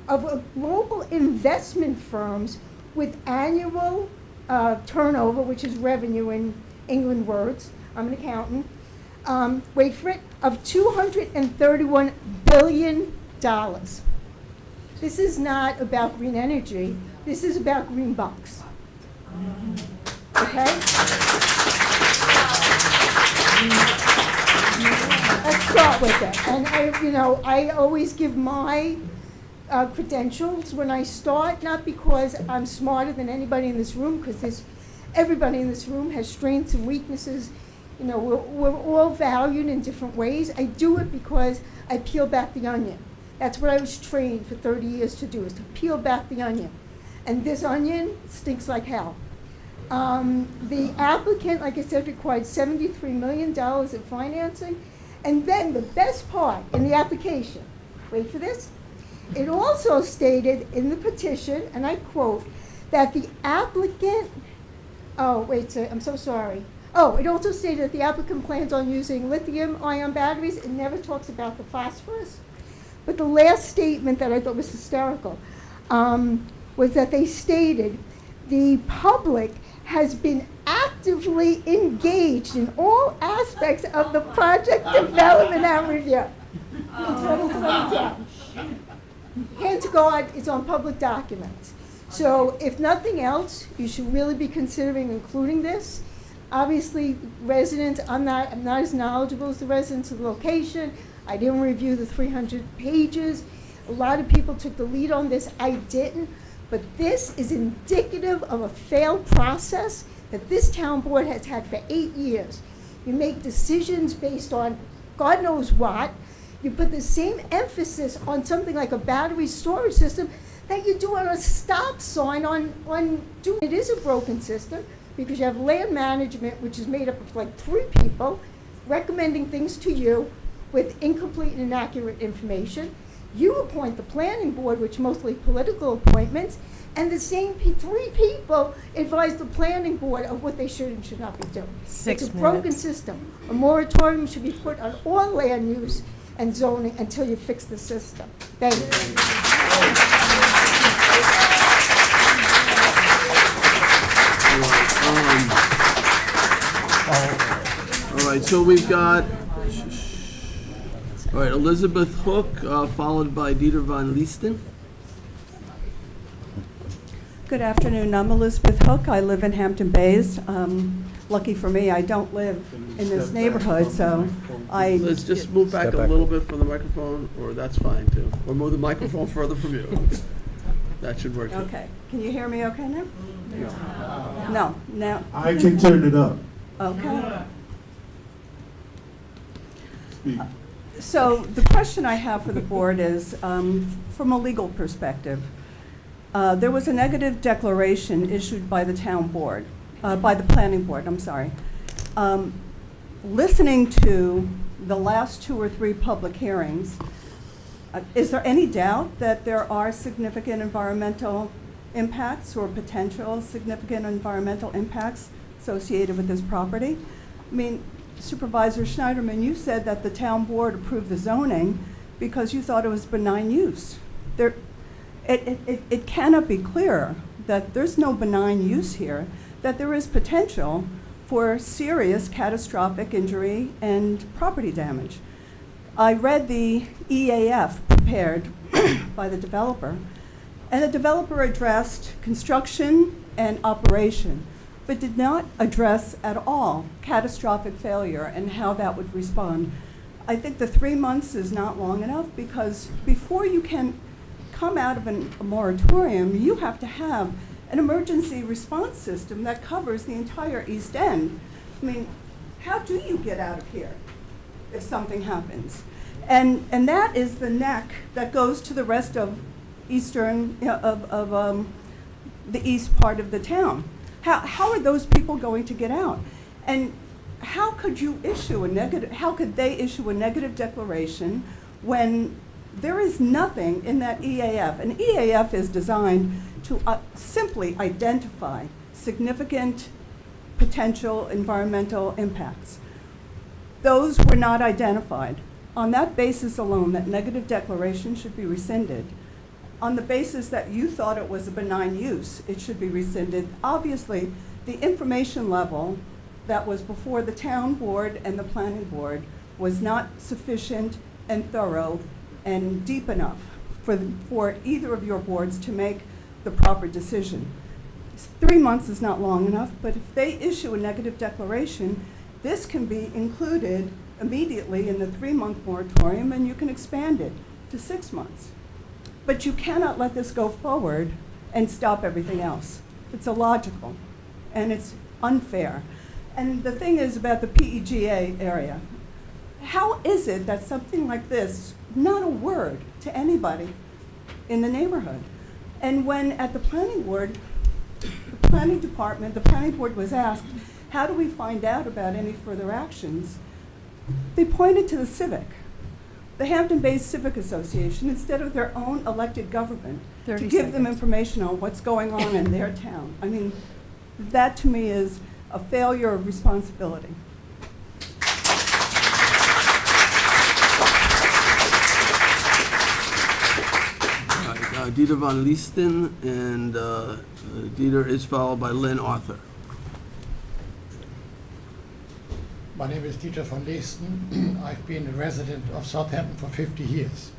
of global investment firms with annual turnover, which is revenue in England words. I'm an accountant. Wait for it, of $231 billion. This is not about green energy. This is about green bucks. Okay? Let's start with it. And I always give my credentials when I start, not because I'm smarter than anybody in this room, because everybody in this room has strengths and weaknesses. We're all valued in different ways. I do it because I peel back the onion. That's what I was trained for 30 years to do, is to peel back the onion. And this onion stinks like hell. The applicant, like I said, required $73 million in financing. And then the best part in the application, wait for this, it also stated in the petition, and I quote, that the applicant, I'm so sorry. It also stated that the applicant plans on using lithium-ion batteries. It never talks about the phosphorus. But the last statement that I thought was hysterical was that they stated the public has been actively engaged in all aspects of the project development and review. Hand to God, it's on public documents. So if nothing else, you should really be considering including this. Obviously, residents, I'm not as knowledgeable as the residents of the location. I didn't review the 300 pages. A lot of people took the lead on this. I didn't. But this is indicative of a failed process that this town board has had for 8 years. You make decisions based on God knows what. You put the same emphasis on something like a battery storage system that you do on a stop sign it is a broken system, because you have land management, which is made up of like 3 people recommending things to you with incomplete and inaccurate information. You appoint the planning board, which mostly political appointments, and the same 3 people advise the planning board of what they should and should not be doing. It's a broken system. A moratorium should be put on all land use and zoning until you fix the system. Thank you. All right, so we've got, Elizabeth Hook, followed by Dieter von Liesten. Good afternoon. I'm Elizabeth Hook. I live in Hampton Bays. Lucky for me, I don't live in this neighborhood, so Let's just move back a little bit from the microphone, or that's fine too. Or move the microphone further from you. That should work. Okay. Can you hear me okay now? No. Now? I can turn it up. Okay. Speak. So the question I have for the board is, from a legal perspective, there was a negative declaration issued by the town board, by the planning board, I'm sorry. Listening to the last 2 or 3 public hearings, is there any doubt that there are significant environmental impacts or potential significant environmental impacts associated with this property? I mean, Supervisor Schneiderman, you said that the town board approved the zoning because you thought it was benign use. It cannot be clearer that there's no benign use here, that there is potential for serious catastrophic injury and property damage. I read the EAF prepared by the developer, and the developer addressed construction and operation, but did not address at all catastrophic failure and how that would respond. I think the 3 months is not long enough, because before you can come out of a moratorium, you have to have an emergency response system that covers the entire East End. I mean, how do you get out of here if something happens? And that is the neck that goes to the rest of eastern, the east part of the town. How are those people going to get out? And how could you issue how could they issue a negative declaration when there is nothing in that EAF? An EAF is designed to simply identify significant potential environmental impacts. Those were not identified. On that basis alone, that negative declaration should be rescinded. On the basis that you thought it was a benign use, it should be rescinded. Obviously, the information level that was before the town board and the planning board was not sufficient and thorough and deep enough for either of your boards to make the proper decision. 3 months is not long enough, but if they issue a negative declaration, this can be included immediately in the 3-month moratorium, and you can expand it to 6 months. But you cannot let this go forward and stop everything else. It's illogical, and it's unfair. And the thing is about the PEGA area, how is it that something like this, not a word to anybody in the neighborhood? And when at the planning board, the planning department, the planning board was asked, how do we find out about any further actions? They pointed to the Civic, the Hampton Bays Civic Association, instead of their own elected government, to give them information on what's going on in their town. I mean, that to me is a failure of responsibility. Dieter von Liesten, and Dieter is followed by Lynn Arthur. My name is Dieter von Liesten. I've been a resident of Southampton for 50 years.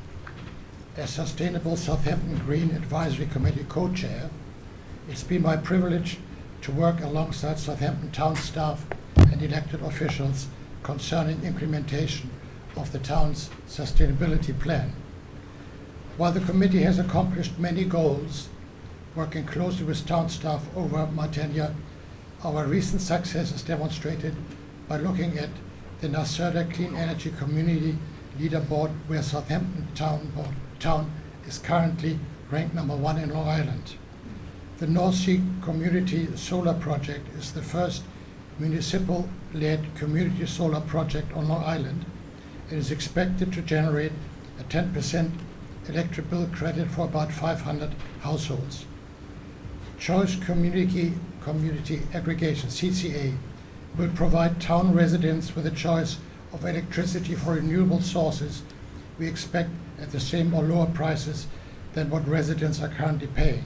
As Sustainable Southampton Green Advisory Committee co-chair, it's been my privilege to work alongside Southampton town staff and elected officials concerning implementation of the town's sustainability plan. While the committee has accomplished many goals, working closely with town staff over my tenure, our recent success is demonstrated by looking at the NYSERDA Clean Energy Community Leaderboard, where Southampton Town is currently ranked #1 in Long Island. The North Sea Community Solar Project is the first municipal-led community solar project on Long Island. It is expected to generate a 10% electric bill credit for about 500 households. Choice Community Aggregation, CCA, will provide town residents with a choice of electricity for renewable sources we expect at the same or lower prices than what residents are currently paying.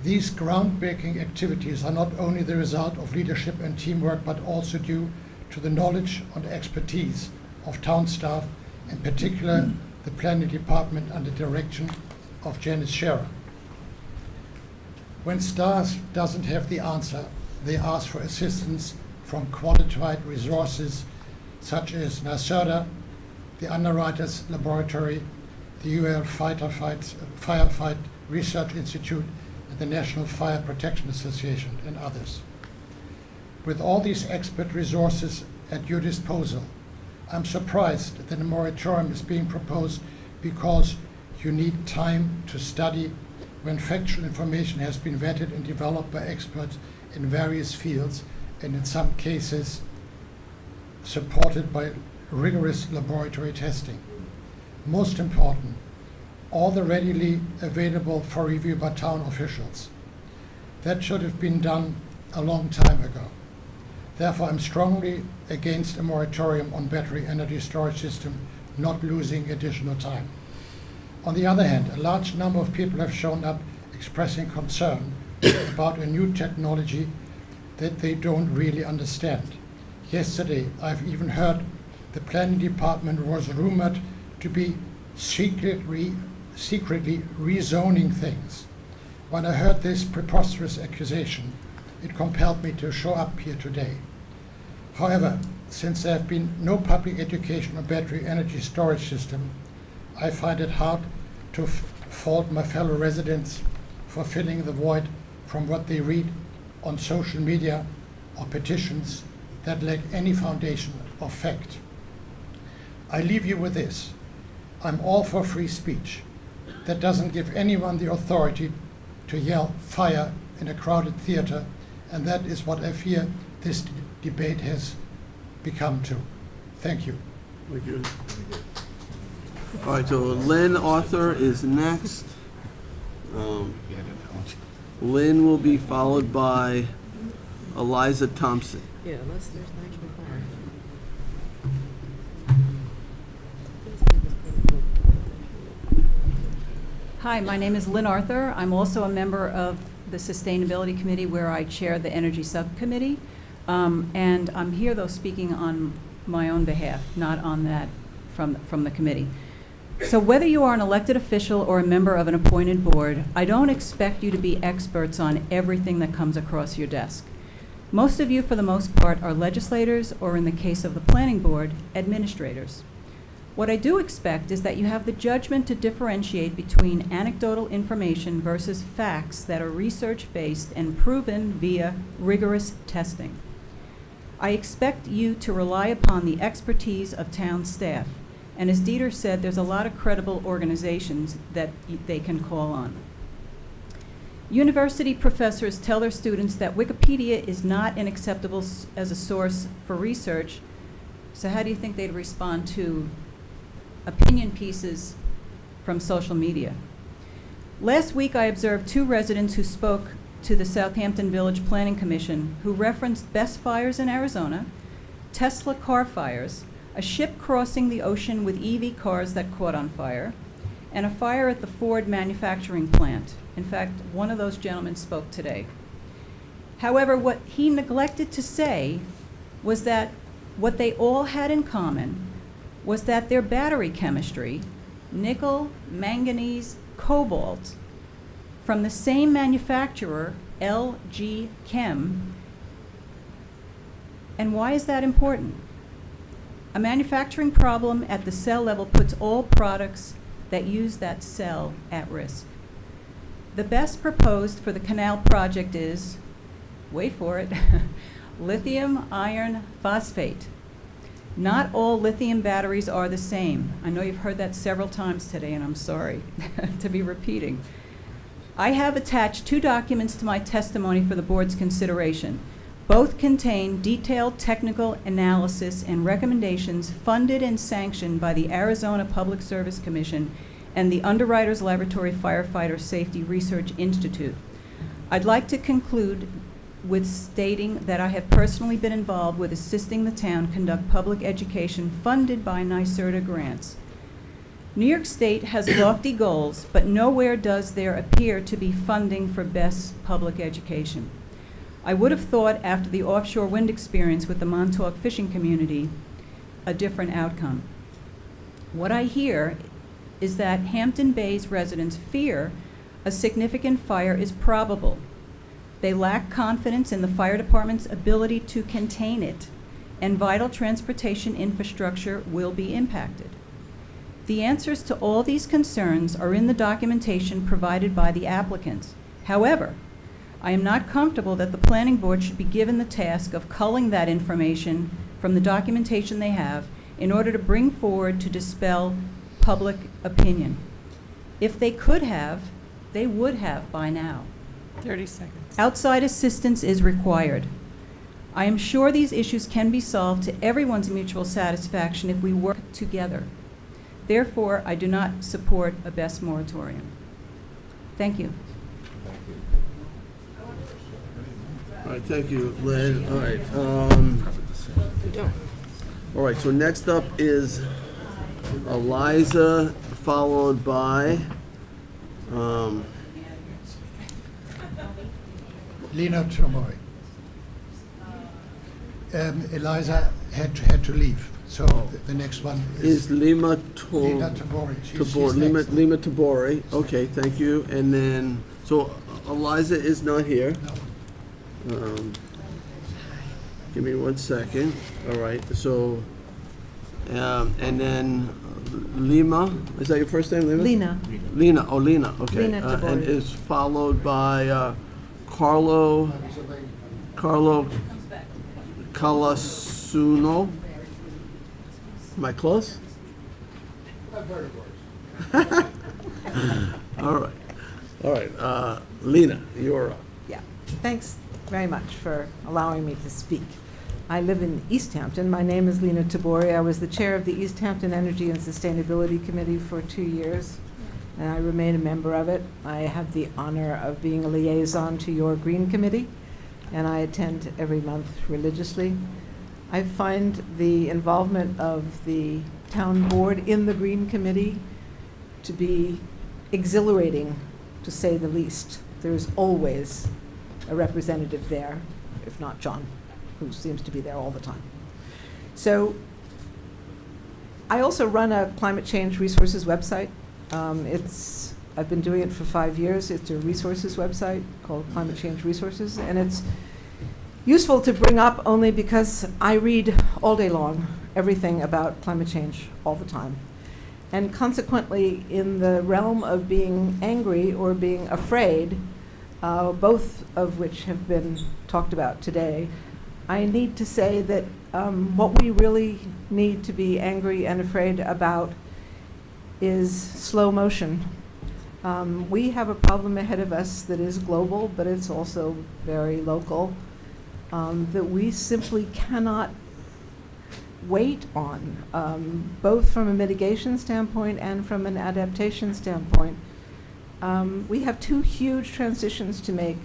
These groundbreaking activities are not only the result of leadership and teamwork, but also due to the knowledge and expertise of town staff, in particular the planning department under the direction of Janice Scherer. When staff doesn't have the answer, they ask for assistance from qualified resources such as NYSERDA, the Underwriters Laboratory, the UL Firefight Research Institute, and the National Fire Protection Association, and others. With all these expert resources at your disposal, I'm surprised that a moratorium is being proposed because you need time to study when factual information has been vetted and developed by experts in various fields, and in some cases supported by rigorous laboratory testing. Most important, all the readily available for review by town officials. That should have been done a long time ago. Therefore, I'm strongly against a moratorium on battery energy storage system, not losing additional time. On the other hand, a large number of people have shown up expressing concern about a new technology that they don't really understand. Yesterday, I've even heard the planning department was rumored to be secretly rezoning things. When I heard this preposterous accusation, it compelled me to show up here today. However, since there have been no public education on battery energy storage system, I find it hard to fault my fellow residents for filling the void from what they read on social media or petitions that lack any foundation of fact. I leave you with this. I'm all for free speech. That doesn't give anyone the authority to yell fire in a crowded theater, and that is what I fear this debate has become to. Thank you. Thank you. All right, so Lynn Arthur is next. Lynn will be followed by Eliza Thompson. Yeah, unless there's an actual fire. Hi, my name is Lynn Arthur. I'm also a member of the Sustainability Committee where I chair the Energy Subcommittee. And I'm here, though, speaking on my own behalf, not on that from the committee. So whether you are an elected official or a member of an appointed board, I don't expect you to be experts on everything that comes across your desk. Most of you, for the most part, are legislators, or in the case of the planning board, administrators. What I do expect is that you have the judgment to differentiate between anecdotal information versus facts that are research-based and proven via rigorous testing. I expect you to rely upon the expertise of town staff. And as Dieter said, there's a lot of credible organizations that they can call on. University professors tell their students that Wikipedia is not acceptable as a source for research. So how do you think they'd respond to opinion pieces from social media? Last week, I observed 2 residents who spoke to the Southampton Village Planning Commission who referenced Best fires in Arizona, Tesla car fires, a ship crossing the ocean with EV cars that caught on fire, and a fire at the Ford manufacturing plant. In fact, one of those gentlemen spoke today. However, what he neglected to say was that what they all had in common was that their battery chemistry, nickel, manganese, cobalt, from the same manufacturer, LG Chem. And why is that important? A manufacturing problem at the cell level puts all products that use that cell at risk. The best proposed for the canal project is, wait for it, lithium iron phosphate. Not all lithium batteries are the same. I know you've heard that several times today, and I'm sorry to be repeating. I have attached 2 documents to my testimony for the board's consideration. Both contain detailed technical analysis and recommendations funded and sanctioned by the Arizona Public Service Commission and the Underwriters Laboratory Firefighter Safety Research Institute. I'd like to conclude with stating that I have personally been involved with assisting the town conduct public education funded by NYSERDA grants. New York State has lofty goals, but nowhere does there appear to be funding for best public education. I would have thought after the offshore wind experience with the Montauk fishing community, a different outcome. What I hear is that Hampton Bay's residents fear a significant fire is probable. They lack confidence in the fire department's ability to contain it, and vital transportation infrastructure will be impacted. The answers to all these concerns are in the documentation provided by the applicants. However, I am not comfortable that the planning board should be given the task of culling that information from the documentation they have in order to bring forward to dispel public opinion. If they could have, they would have by now. 30 seconds. Outside assistance is required. I am sure these issues can be solved to everyone's mutual satisfaction if we work together. Therefore, I do not support a best moratorium. Thank you. All right, thank you, Lynn. All right. All right, so next up is Eliza, followed by, Lena Tomori. Eliza had to leave, so the next one is Lena Tomori. She's next. Lima Tabori. Okay, thank you. And then, so Eliza is not here. Give me 1 second. All right, so, and then Lima, is that your first name, Lima? Lena. Lena, oh, Lena, okay. Lena Tabori. And is followed by Carlo Calasuno. Am I close? All right, Lena, you're up. Yeah, thanks very much for allowing me to speak. I live in East Hampton. My name is Lena Tabori. I was the chair of the East Hampton Energy and Sustainability Committee for 2 years, and I remain a member of it. I have the honor of being a liaison to your Green Committee, and I attend every month religiously. I find the involvement of the town board in the Green Committee to be exhilarating, to say the least. There's always a representative there, if not John, who seems to be there all the time. So I also run a climate change resources website. I've been doing it for 5 years. It's a resources website called Climate Change Resources, and it's useful to bring up only because I read all day long everything about climate change all the time. And consequently, in the realm of being angry or being afraid, both of which have been talked about today, I need to say that what we really need to be angry and afraid about is slow motion. We have a problem ahead of us that is global, but it's also very local, that we simply cannot wait on, both from a mitigation standpoint and from an adaptation standpoint. We have 2 huge transitions to make.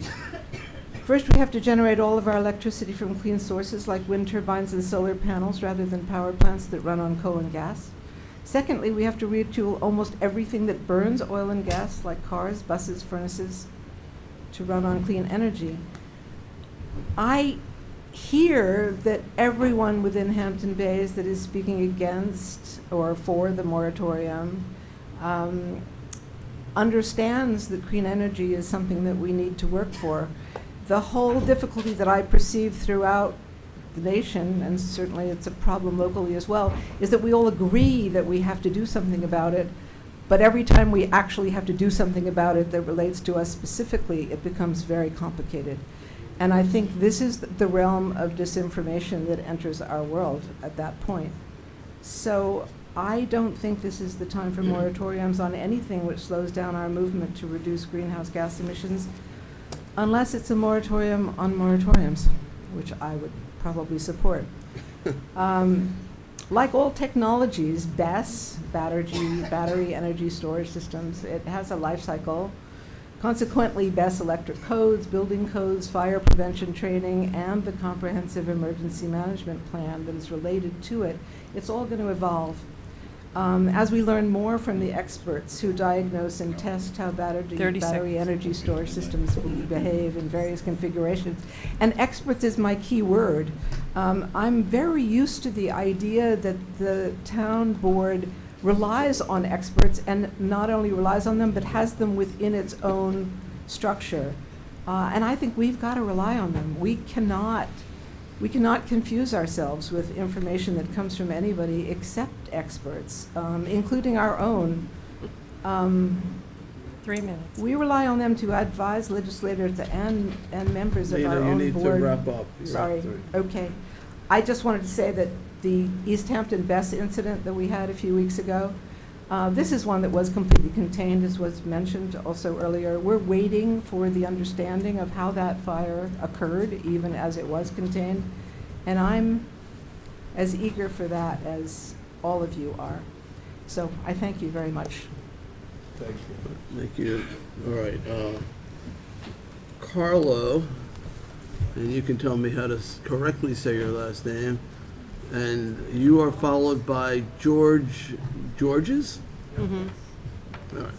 First, we have to generate all of our electricity from clean sources like wind turbines and solar panels rather than power plants that run on coal and gas. Secondly, we have to retool almost everything that burns oil and gas, like cars, buses, furnaces, to run on clean energy. I hear that everyone within Hampton Bays that is speaking against or for the moratorium understands that clean energy is something that we need to work for. The whole difficulty that I perceive throughout the nation, and certainly it's a problem locally as well, is that we all agree that we have to do something about it, but every time we actually have to do something about it that relates to us specifically, it becomes very complicated. And I think this is the realm of disinformation that enters our world at that point. So I don't think this is the time for moratoriums on anything which slows down our movement to reduce greenhouse gas emissions, unless it's a moratorium on moratoriums, which I would probably support. Like all technologies, BESS, battery energy storage systems, it has a life cycle. Consequently, BESS electric codes, building codes, fire prevention training, and the comprehensive emergency management plan that is related to it, it's all going to evolve. As we learn more from the experts who diagnose and test how battery energy storage systems will behave in various configurations, and experts is my key word. I'm very used to the idea that the town board relies on experts, and not only relies on them, but has them within its own structure. And I think we've got to rely on them. We cannot confuse ourselves with information that comes from anybody except experts, including our own. 3 minutes. We rely on them to advise legislators and members of our own board. You need to wrap up. Sorry, okay. I just wanted to say that the East Hampton BESS incident that we had a few weeks ago, this is one that was completely contained, as was mentioned also earlier. We're waiting for the understanding of how that fire occurred, even as it was contained. And I'm as eager for that as all of you are. So I thank you very much. Thank you. Thank you. All right. Carlo, and you can tell me how to correctly say your last name, And you are followed by Georges? Mhm. All right.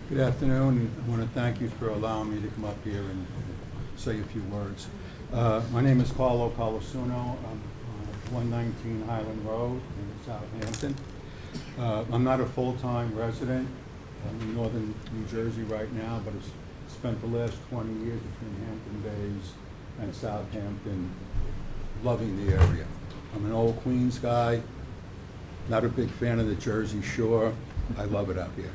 Good afternoon. I want to thank you for allowing me to come up here and say a few words. My name is Carlo Colasuno. I'm on 119 Highland Road in Southampton. I'm not a full-time resident. I'm in northern New Jersey right now, but I've spent the last 20 years between Hampton Bays and Southampton, loving the area. I'm an old Queens guy, not a big fan of the Jersey Shore. I love it out here.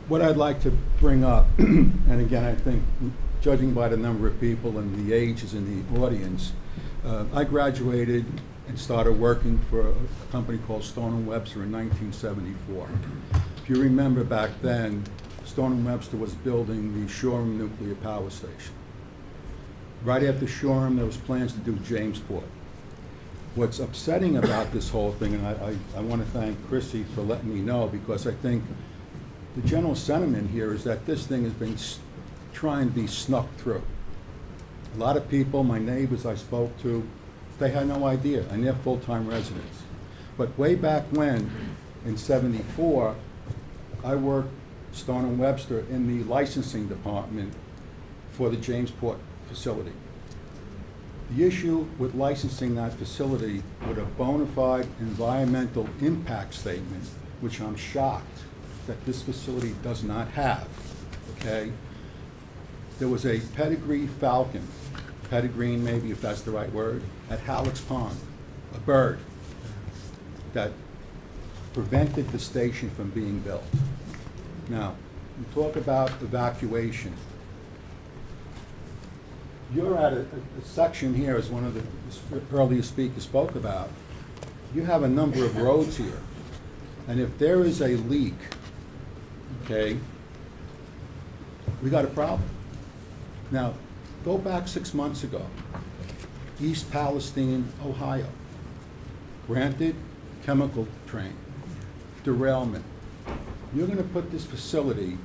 What I'd like to bring up, and again, I think judging by the number of people and the ages in the audience, I graduated and started working for a company called Stone & Webster in 1974. If you remember back then, Stone & Webster was building the Shoreham Nuclear Power Station. Right after Shoreham, there was plans to do Jamesport. What's upsetting about this whole thing, and I want to thank Chrissy for letting me know, because I think the general sentiment here is that this thing has been trying to be snuck through. A lot of people, my neighbors I spoke to, they had no idea, and they're full-time residents. But way back when, in '74, I worked Stone & Webster in the licensing department for the Jamesport facility. The issue with licensing that facility with a bona fide environmental impact statement, which I'm shocked that this facility does not have, okay? There was a pedigree falcon, pedigree maybe if that's the right word, at Halleck's Pond, a bird that prevented the station from being built. Now, you talk about evacuation. You're at a section here, as one of the earlier speakers spoke about. You have a number of roads here. And if there is a leak, okay, we got a problem. Now, go back 6 months ago, East Palestine, Ohio. Granted, chemical train, derailment. You're going to put this facility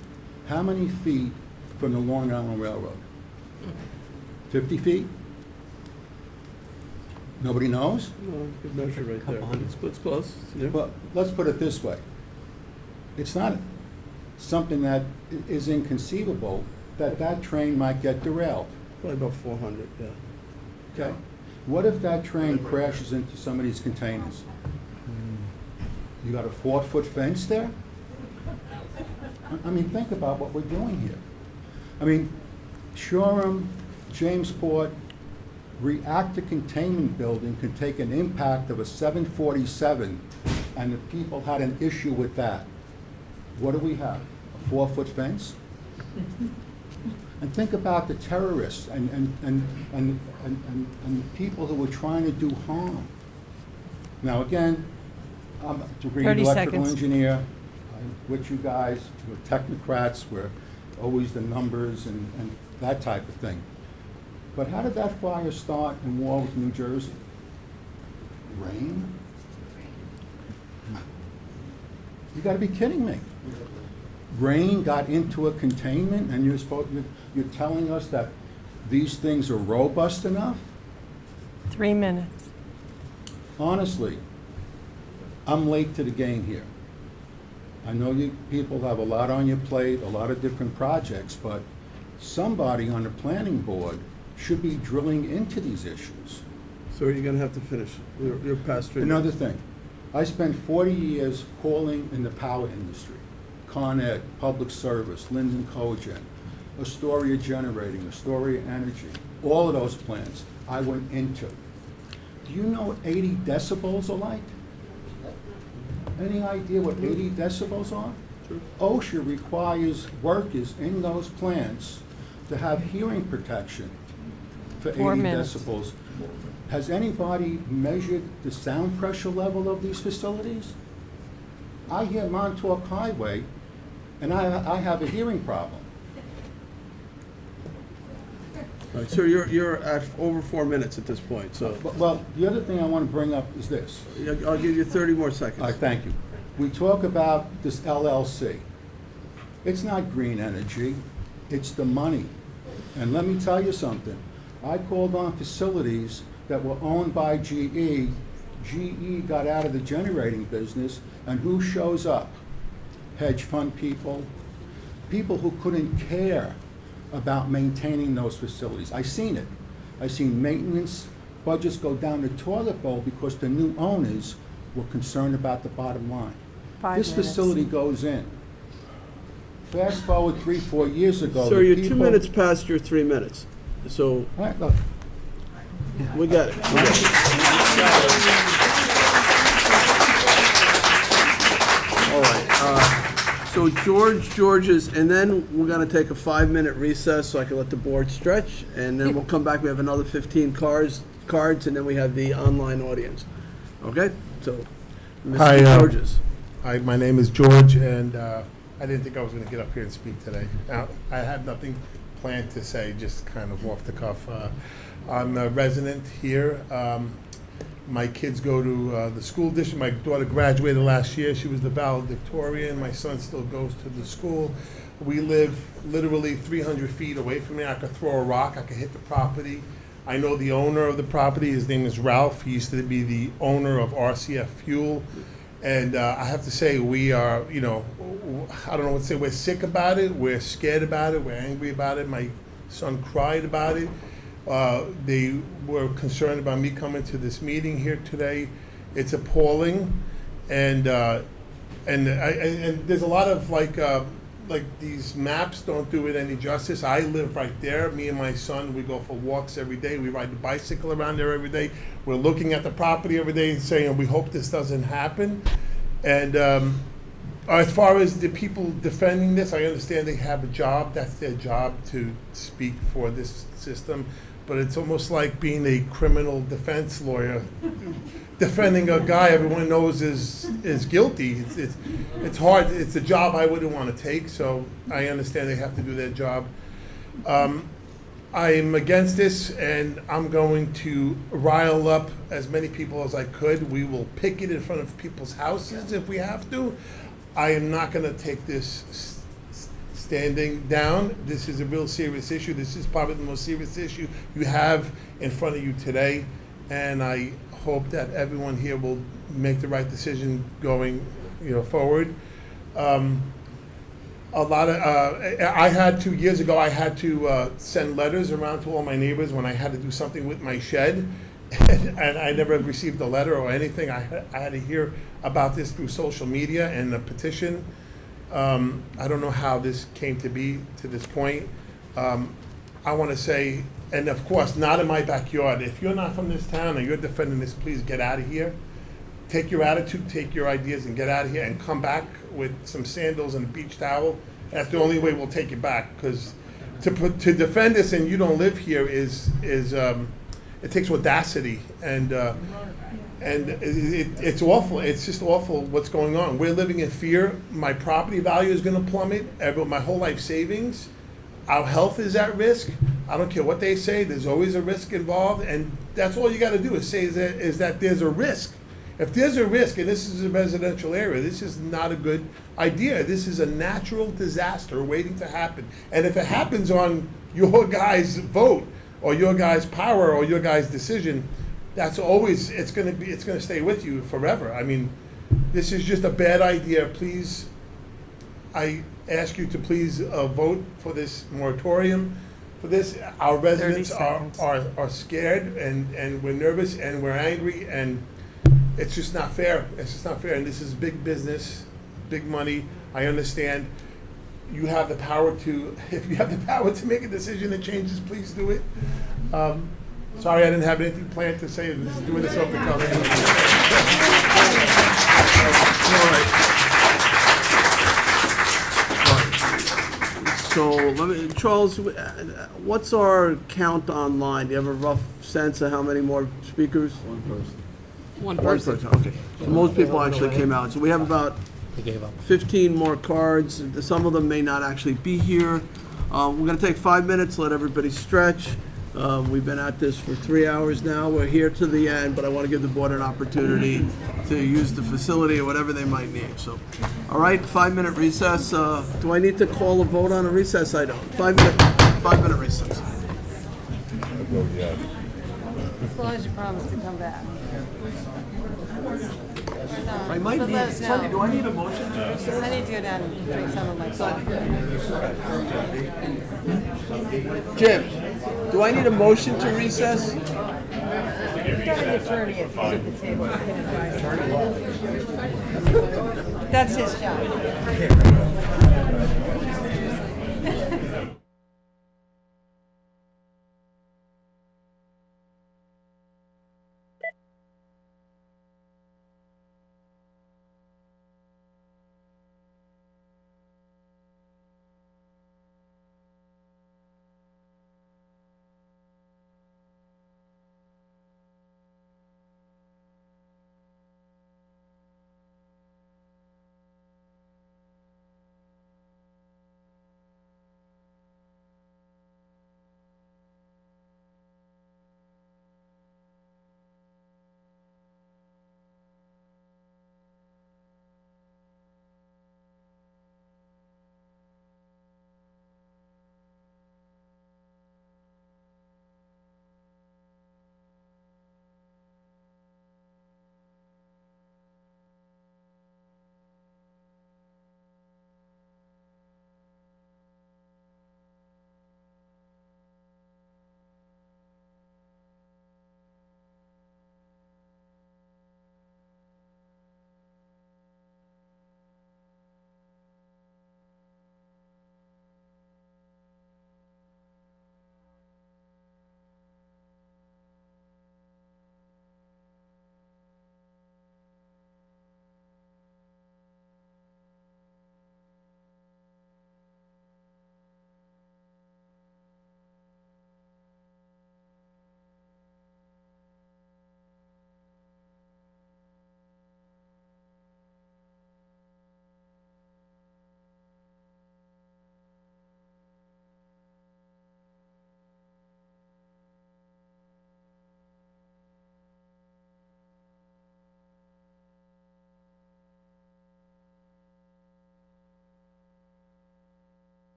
how many feet from the Long Island Railroad? 50 feet? Nobody knows? No, you can measure right there. It's close. Yeah. Well, let's put it this way. It's not something that is inconceivable that that train might get derailed. Probably about 400, yeah. Okay? What if that train crashes into some of these containers? You got a 4-foot fence there? I mean, think about what we're doing here. I mean, Shoreham, Jamesport, reactor containment building could take an impact of a 747, and the people had an issue with that. What do we have? A 4-foot fence? And think about the terrorists and the people who were trying to do harm. Now, again, I'm a degree 30 electrical seconds. engineer. I'm with you guys. We're technocrats. We're always the numbers and that type of thing. But how did that fire start in Warwick, New Jersey? Rain? You got to be kidding me. Rain got into a containment, and you're telling us that these things are robust enough? 3 minutes. Honestly, I'm late to the game here. I know you people have a lot on your plate, a lot of different projects, but somebody on the planning board should be drilling into these issues. So you're going to have to finish. You're past 3 Another minutes. thing, I spent 40 years calling in the power industry. Con Ed, Public Service, Linden Cogen, Astoria Generating, Astoria Energy, all of those plants I went into. Do you know what 80 decibels are like? Any idea what 80 decibels are? OSHA requires workers in those plants to have hearing protection for 4 80 minutes. decibels. Has anybody measured the sound pressure level of these facilities? I hear Montauk Highway, and I have a hearing problem. All right, so you're at over 4 minutes at this point, so. Well, the other thing I want to bring up is this. I'll give you 30 more seconds. All right, thank you. We talk about this LLC. It's not green energy, it's the money. And let me tell you something. I called on facilities that were owned by GE. GE got out of the generating business, and who shows up? Hedge fund people, people who couldn't care about maintaining those facilities. I seen it. I seen maintenance budgets go down the toilet bowl because the new owners were concerned about the bottom line. 5 This minutes. facility goes in. Fast forward 3-4 years ago. Sir, the you're 2 people- minutes past your 3 minutes, so All right, look. we got it. We got it. All right, so George's, and then we're gonna take a 5-minute recess so I can let the board stretch, and then we'll come back, we have another 15 cards, and then we have the online audience. Okay, so, Hi, Mr. George's. Hi, my name is George, and I didn't think I was going to get up here and speak today. I had nothing planned to say, just kind of off the cuff. I'm a resident here. My kids go to the school district. My daughter graduated last year. She was the valedictorian. My son still goes to the school. We live literally 300 feet away from me. I could throw a rock. I could hit the property. I know the owner of the property. His name is Ralph. He used to be the owner of RCF Fuel. And I have to say, we are, I don't know what to say. We're sick about it. We're scared about it. We're angry about it. My son cried about it. They were concerned about me coming to this meeting here today. It's appalling, and there's a lot of like these maps don't do it any justice. I live right there. Me and my son, we go for walks every day. We ride the bicycle around there every day. We're looking at the property every day and saying, we hope this doesn't happen. And as far as the people defending this, I understand they have a job. That's their job, to speak for this system. But it's almost like being a criminal defense lawyer, defending a guy everyone knows is guilty. It's hard. It's a job I wouldn't want to take, so I understand they have to do their job. I'm against this, and I'm going to rile up as many people as I could. We will picket in front of people's houses if we have to. I am not going to take this standing down. This is a real serious issue. This is probably the most serious issue you have in front of you today, and I hope that everyone here will make the right decision going, forward. I had to, years ago, I had to send letters around to all my neighbors when I had to do something with my shed, and I never received a letter or anything. I had to hear about this through social media and a petition. I don't know how this came to be to this point. I want to say, and of course, not in my backyard. If you're not from this town and you're defending this, please get out of here. Take your attitude, take your ideas, and get out of here, and come back with some sandals and a beach towel. That's the only way we'll take you back. Because to defend this and you don't live here is it takes audacity, and it's awful. It's just awful what's going on. We're living in fear. My property value is going to plummet. My whole life savings. Our health is at risk. I don't care what they say. There's always a risk involved, and that's all you got to do is say is that there's a risk. If there's a risk, and this is a residential area, this is not a good idea. This is a natural disaster waiting to happen. And if it happens on your guys' vote, or your guys' power, or your guys' decision, that's always, it's gonna stay with you forever. I mean, this is just a bad idea. Please, I ask you to please vote for this moratorium. For this, our residents are scared, and we're nervous, and we're angry, and it's just not fair. It's just not fair, and this is big business, big money. I understand. You have the power to, if you have the power to make a decision that changes, please do it. Sorry, I didn't have anything planned to say. This is doing this off the cuff. All right. So, Charles, what's our count online? Do you have a rough sense of how many more speakers? One person. One person, okay. So most people actually came out. So we have about 15 more cards. Some of them may not actually be here. We're going to take 5 minutes, let everybody stretch. We've been at this for 3 hours now. We're here to the end, but I want to give the board an opportunity to use the facility or whatever they might need. So, all right, 5-minute recess. Do I need to call a vote on a recess? I don't. 5 minute recess. As long as you promise to come back. I might But need, let us know. Sonny, do I need a motion to recess? I need to go down and drink some of my coffee. Jim, do I need a motion to recess? You've got an attorney at the table. He can advise you. That's his job.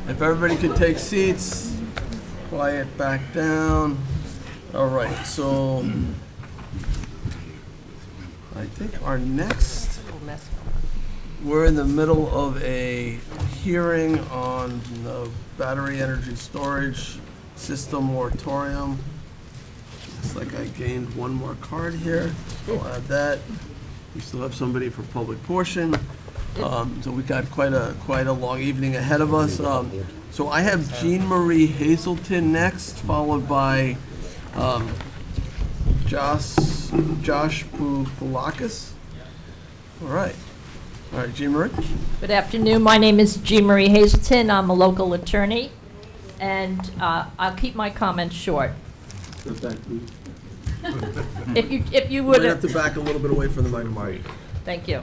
If everybody could take seats, quiet back down. All right, so I think our next, we're in the middle of a hearing on the battery energy storage system moratorium. Looks like I gained one more card here. I'll add that. We still have somebody for public portion. So we got quite a long evening ahead of us. So I have Jean Marie Hazelton next, followed by Josh Poulakis. All right, Jean Marie. Good afternoon. My name is Jean Marie Hazelton. I'm a local attorney, and I'll keep my comments short. If you You would might have to back a little bit away from the microphone. Thank you.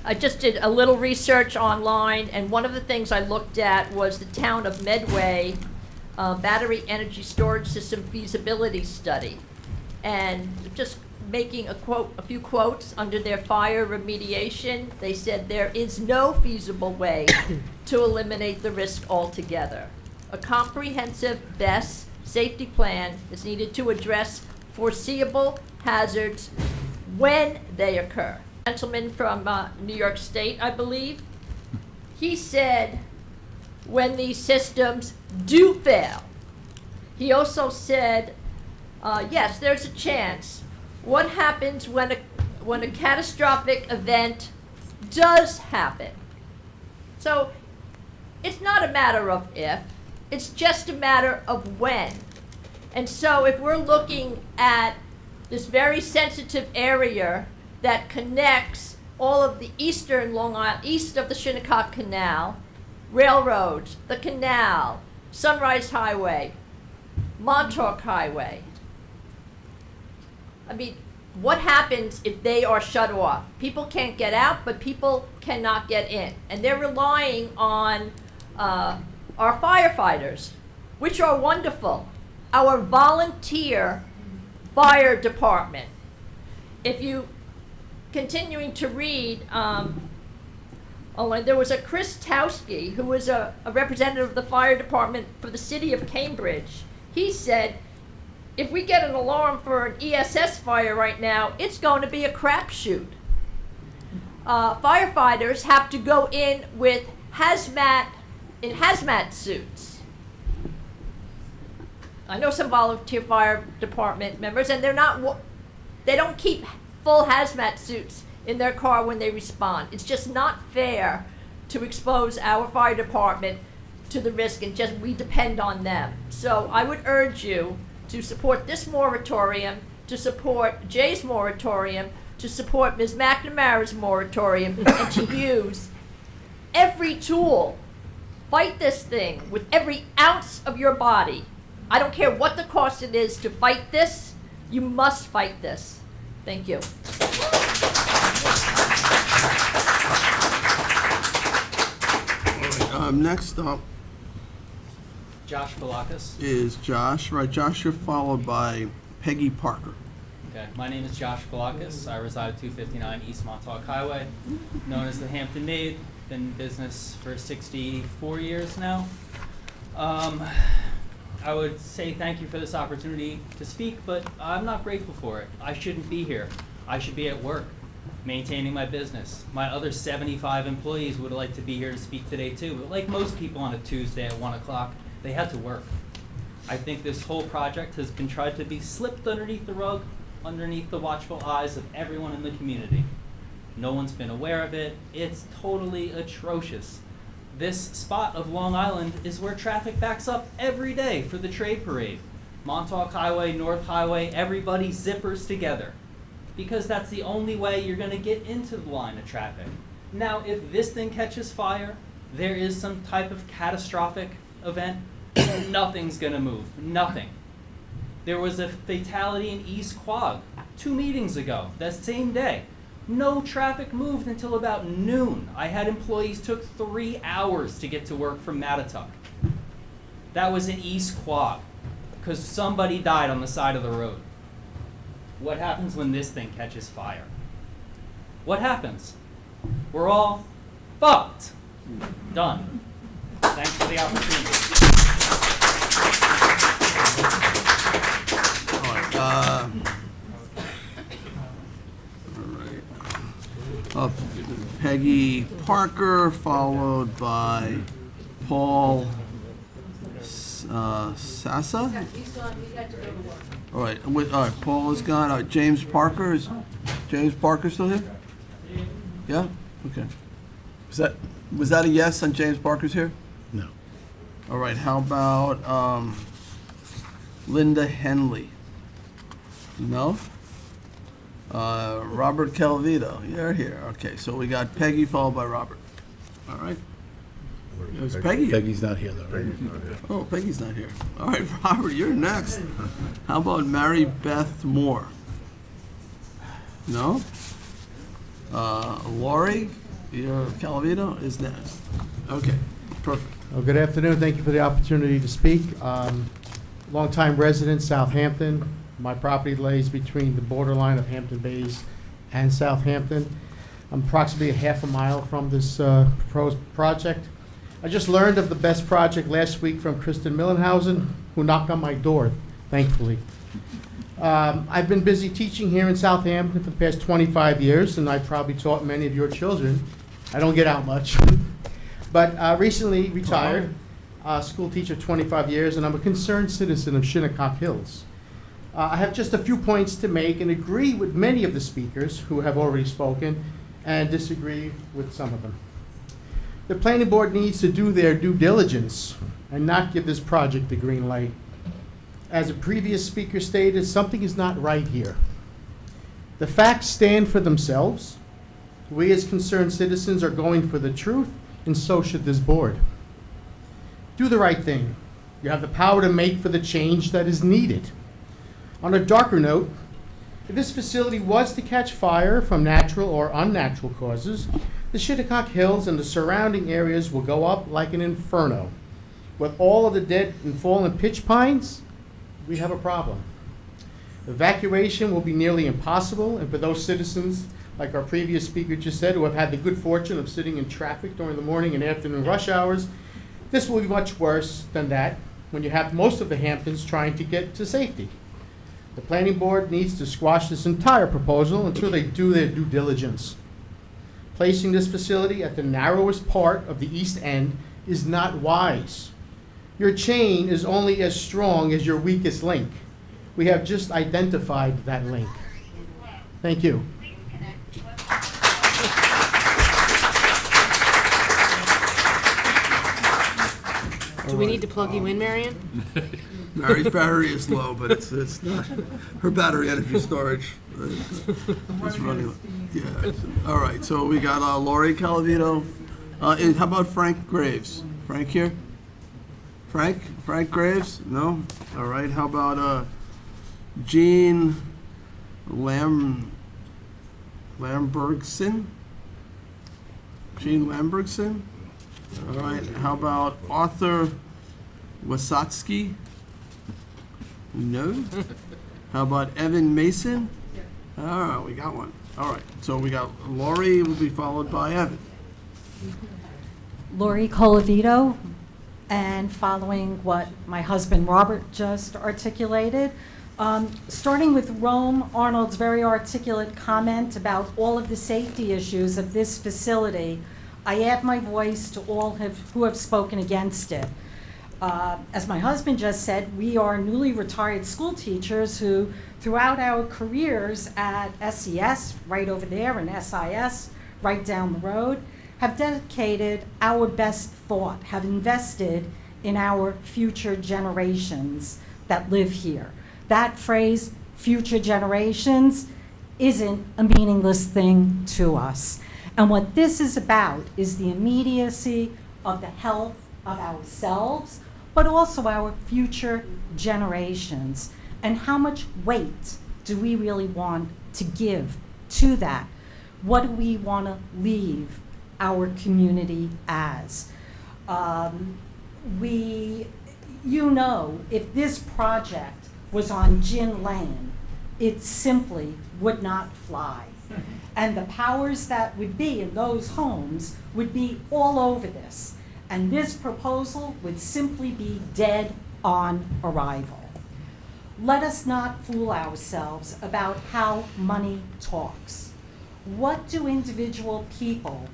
I just did a little research online, and one of the things I looked at was the town of Medway battery energy storage system feasibility study, and just making a few quotes under their fire remediation. They said there is no feasible way to eliminate the risk altogether. A comprehensive BESS safety plan is needed to address foreseeable hazards when they occur. A gentleman from New York State, I believe, he said when these systems do fail. He also said, yes, there's a chance. What happens when a catastrophic event does happen? So it's not a matter of if, it's just a matter of when. And so if we're looking at this very sensitive area that connects all of the eastern Long Island, east of the Shinnecock Canal, railroads, the canal, Sunrise Highway, Montauk Highway. I mean, what happens if they are shut off? People can't get out, but people cannot get in. And they're relying on our firefighters, which are wonderful. Our volunteer fire department. If you continuing to read, there was a Chris Towski, who was a representative of the fire department for the city of Cambridge. He said, if we get an alarm for an ESS fire right now, it's going to be a crapshoot. Firefighters have to go in with hazmat suits. I know some volunteer fire department members, and they don't keep full hazmat suits in their car when they respond. It's just not fair to expose our fire department to the risk, and just we depend on them. So I would urge you to support this moratorium, to support Jay's moratorium, to support Ms. McNamara's moratorium, and to use every tool. Fight this thing with every ounce of your body. I don't care what the cost it is to fight this. You must fight this. Thank you. Next up Josh Balakis. is Josh. Right, Josh, you're followed by Peggy Parker. Okay, my name is Josh Balakis. I reside at 259 East Montauk Highway, known as the Hampton Maid. Been in business for 64 years now. I would say thank you for this opportunity to speak, but I'm not grateful for it. I shouldn't be here. I should be at work, maintaining my business. My other 75 employees would like to be here to speak today too, but like most people on a Tuesday at 1 o'clock, they had to work. I think this whole project has been tried to be slipped underneath the rug, underneath the watchful eyes of everyone in the community. No one's been aware of it. It's totally atrocious. This spot of Long Island is where traffic backs up every day for the trade parade. Montauk Highway, North Highway, everybody zippers together, because that's the only way you're going to get into the line of traffic. Now, if this thing catches fire, there is some type of catastrophic event, nothing's going to move, nothing. There was a fatality in East Quogue 2 meetings ago, that same day. No traffic moved until about noon. I had employees took 3 hours to get to work from Mattatuck. That was in East Quogue, because somebody died on the side of the road. What happens when this thing catches fire? What happens? We're all But, done. Thanks for the opportunity. All right. Peggy Parker, followed by Paul Sassa. All right, Paul is gone. All right, James Parker, is James Parker still here? Yeah? Okay. Was that a yes on James Parker's here? No. All right, how about Linda Henley? No? Robert Calvito, you're here. Okay, so we got Peggy followed by Robert. All right. Is Peggy? Peggy's not here, though, right? Oh, Peggy's not here. All right, Robert, you're next. How about Mary Beth Moore? No? Lori, your Calavito is next. Okay, perfect. Well, good afternoon. Thank you for the opportunity to speak. Longtime resident, Southampton. My property lays between the borderline of Hampton Bays and Southampton. I'm approximately a half a mile from this proposed project. I just learned of the best project last week from Kristen Millenhausen, who knocked on my door, thankfully. I've been busy teaching here in Southampton for the past 25 years, and I probably taught many of your children. I don't get out much. But recently retired, school teacher 25 years, and I'm a concerned citizen of Shinnecock Hills. I have just a few points to make and agree with many of the speakers who have already spoken and disagree with some of them. The planning board needs to do their due diligence and not give this project the green light. As a previous speaker stated, something is not right here. The facts stand for themselves. We as concerned citizens are going for the truth, and so should this board. Do the right thing. You have the power to make for the change that is needed. On a darker note, if this facility was to catch fire from natural or unnatural causes, the Shinnecock Hills and the surrounding areas will go up like an inferno. With all of the dead and fallen pitch pines, we have a problem. Evacuation will be nearly impossible, and for those citizens, like our previous speaker just said, who have had the good fortune of sitting in traffic during the morning and afternoon rush hours, this will be much worse than that when you have most of the Hamptons trying to get to safety. The planning board needs to squash this entire proposal until they do their due diligence. Placing this facility at the narrowest part of the east end is not wise. Your chain is only as strong as your weakest link. We have just identified that link. Thank you. Do we need to plug you in, Marion? Mary's battery is low, but it's not. Her battery energy storage is running. Yeah. All right. So we got Lori Calavito. How about Frank Graves? Frank here? Frank Graves? No. All right. How about Jean Lambergson? Jean Lambergson. All right. How about Arthur Wasatsky? No. How about Evan Mason? All right, we got one. All right, so we got Lori will be followed by Evan. Lori Colavito, and following what my husband Robert just articulated, starting with Rome Arnold's very articulate comment about all of the safety issues of this facility, I add my voice to all who have spoken against it. As my husband just said, we are newly retired school teachers who, throughout our careers at SES, right over there, and SIS, right down the road, have dedicated our best thought, have invested in our future generations that live here. That phrase, future generations, isn't a meaningless thing to us. And what this is about is the immediacy of the health of ourselves, but also our future generations. And how much weight do we really want to give to that? What do we want to leave our community as? If this project was on Gin Lane, it simply would not fly. And the powers that would be in those homes would be all over this. And this proposal would simply be dead on arrival. Let us not fool ourselves about how money talks. What do individual people,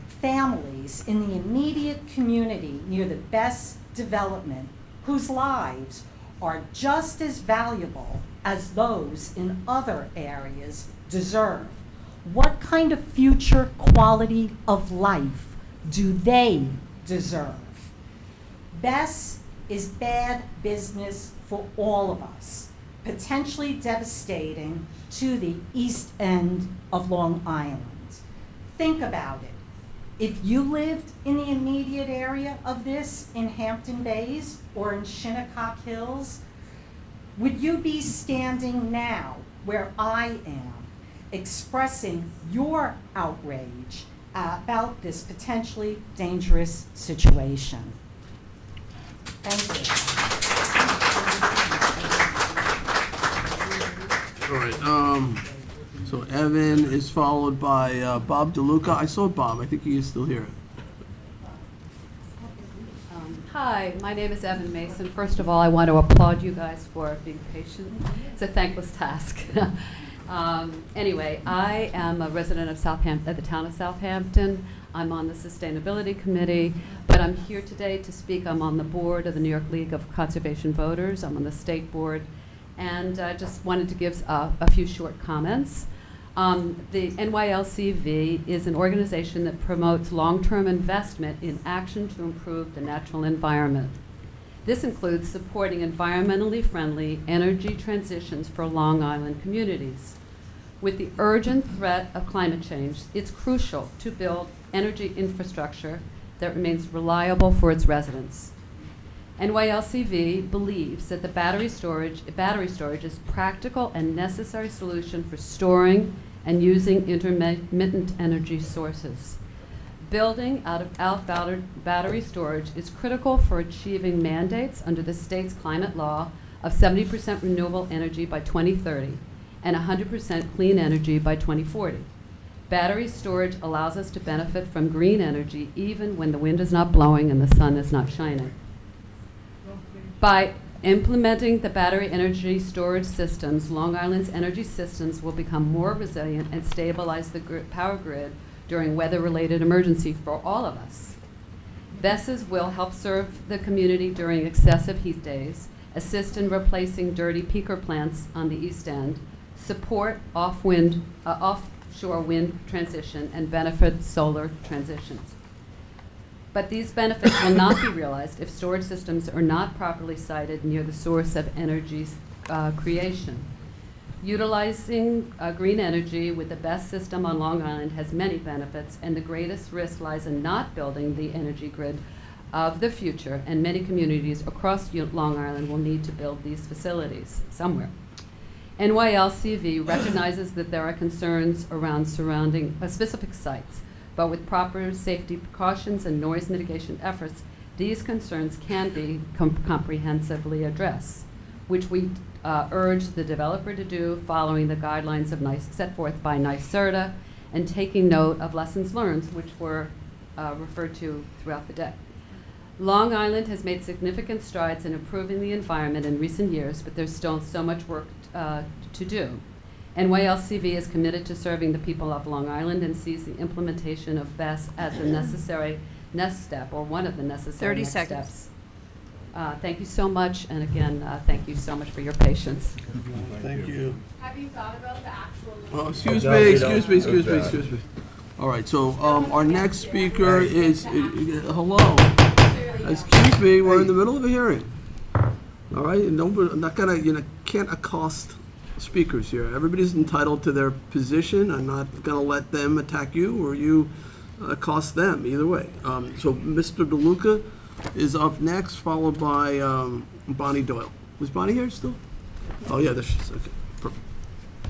families in the immediate community near the best development, whose lives are just as valuable as those in other areas, deserve? What kind of future quality of life do they deserve? BESS is bad business for all of us, potentially devastating to the east end of Long Island. Think about it. If you lived in the immediate area of this in Hampton Bays or in Shinnecock Hills, would you be standing now where I am, expressing your outrage about this potentially dangerous situation? Thank you. All right, so Evan is followed by Bob DeLuca. I saw Bob, I think he is still here. Hi, my name is Evan Mason. First of all, I want to applaud you guys for being patient. It's a thankless task. Anyway, I am a resident of Southampton, the town of Southampton. I'm on the Sustainability Committee, but I'm here today to speak. I'm on the board of the New York League of Conservation Voters. I'm on the state board, and I just wanted to give a few short comments. The NYLCV is an organization that promotes long-term investment in action to improve the natural environment. This includes supporting environmentally friendly energy transitions for Long Island communities. With the urgent threat of climate change, it's crucial to build energy infrastructure that remains reliable for its residents. NYLCV believes that the battery storage is practical and necessary solution for storing and using intermittent energy sources. Building out battery storage is critical for achieving mandates under the state's climate law of 70% renewable energy by 2030 and 100% clean energy by 2040. Battery storage allows us to benefit from green energy even when the wind is not blowing and the sun is not shining. By implementing the battery energy storage systems, Long Island's energy systems will become more resilient and stabilize the power grid during weather-related emergency for all of us. BESSes will help serve the community during excessive heat days, assist in replacing dirty peaker plants on the East End, support offshore wind transition, and benefit solar transitions. But these benefits will not be realized if storage systems are not properly sited near the source of energy creation. Utilizing green energy with the best system on Long Island has many benefits, and the greatest risk lies in not building the energy grid of the future, and many communities across Long Island will need to build these facilities somewhere. NYLCV recognizes that there are concerns around surrounding specific sites, but with proper safety precautions and noise mitigation efforts, these concerns can be comprehensively addressed, which we urge the developer to do following the guidelines of set forth by NYSERDA and taking note of lessons learned, which were referred to throughout the day. Long Island has made significant strides in improving the environment in recent years, but there's still so much work to do. NYLCV is committed to serving the people of Long Island and sees the implementation of BESS as the necessary next step, or one of the necessary 30 next seconds. steps. Thank you so much, and again, thank you so much for your patience. Thank you. Have you thought about the actual... Oh, excuse me. All right, so our next speaker is, hello. Excuse me, we're in the middle of a hearing. All right, and I'm not gonna, can't accost speakers here. Everybody's entitled to their position. I'm not gonna let them attack you or you accost them, either way. So Mr. DeLuca is up next, followed by Bonnie Doyle. Was Bonnie here still? Oh, yeah, there she is. Okay, perfect.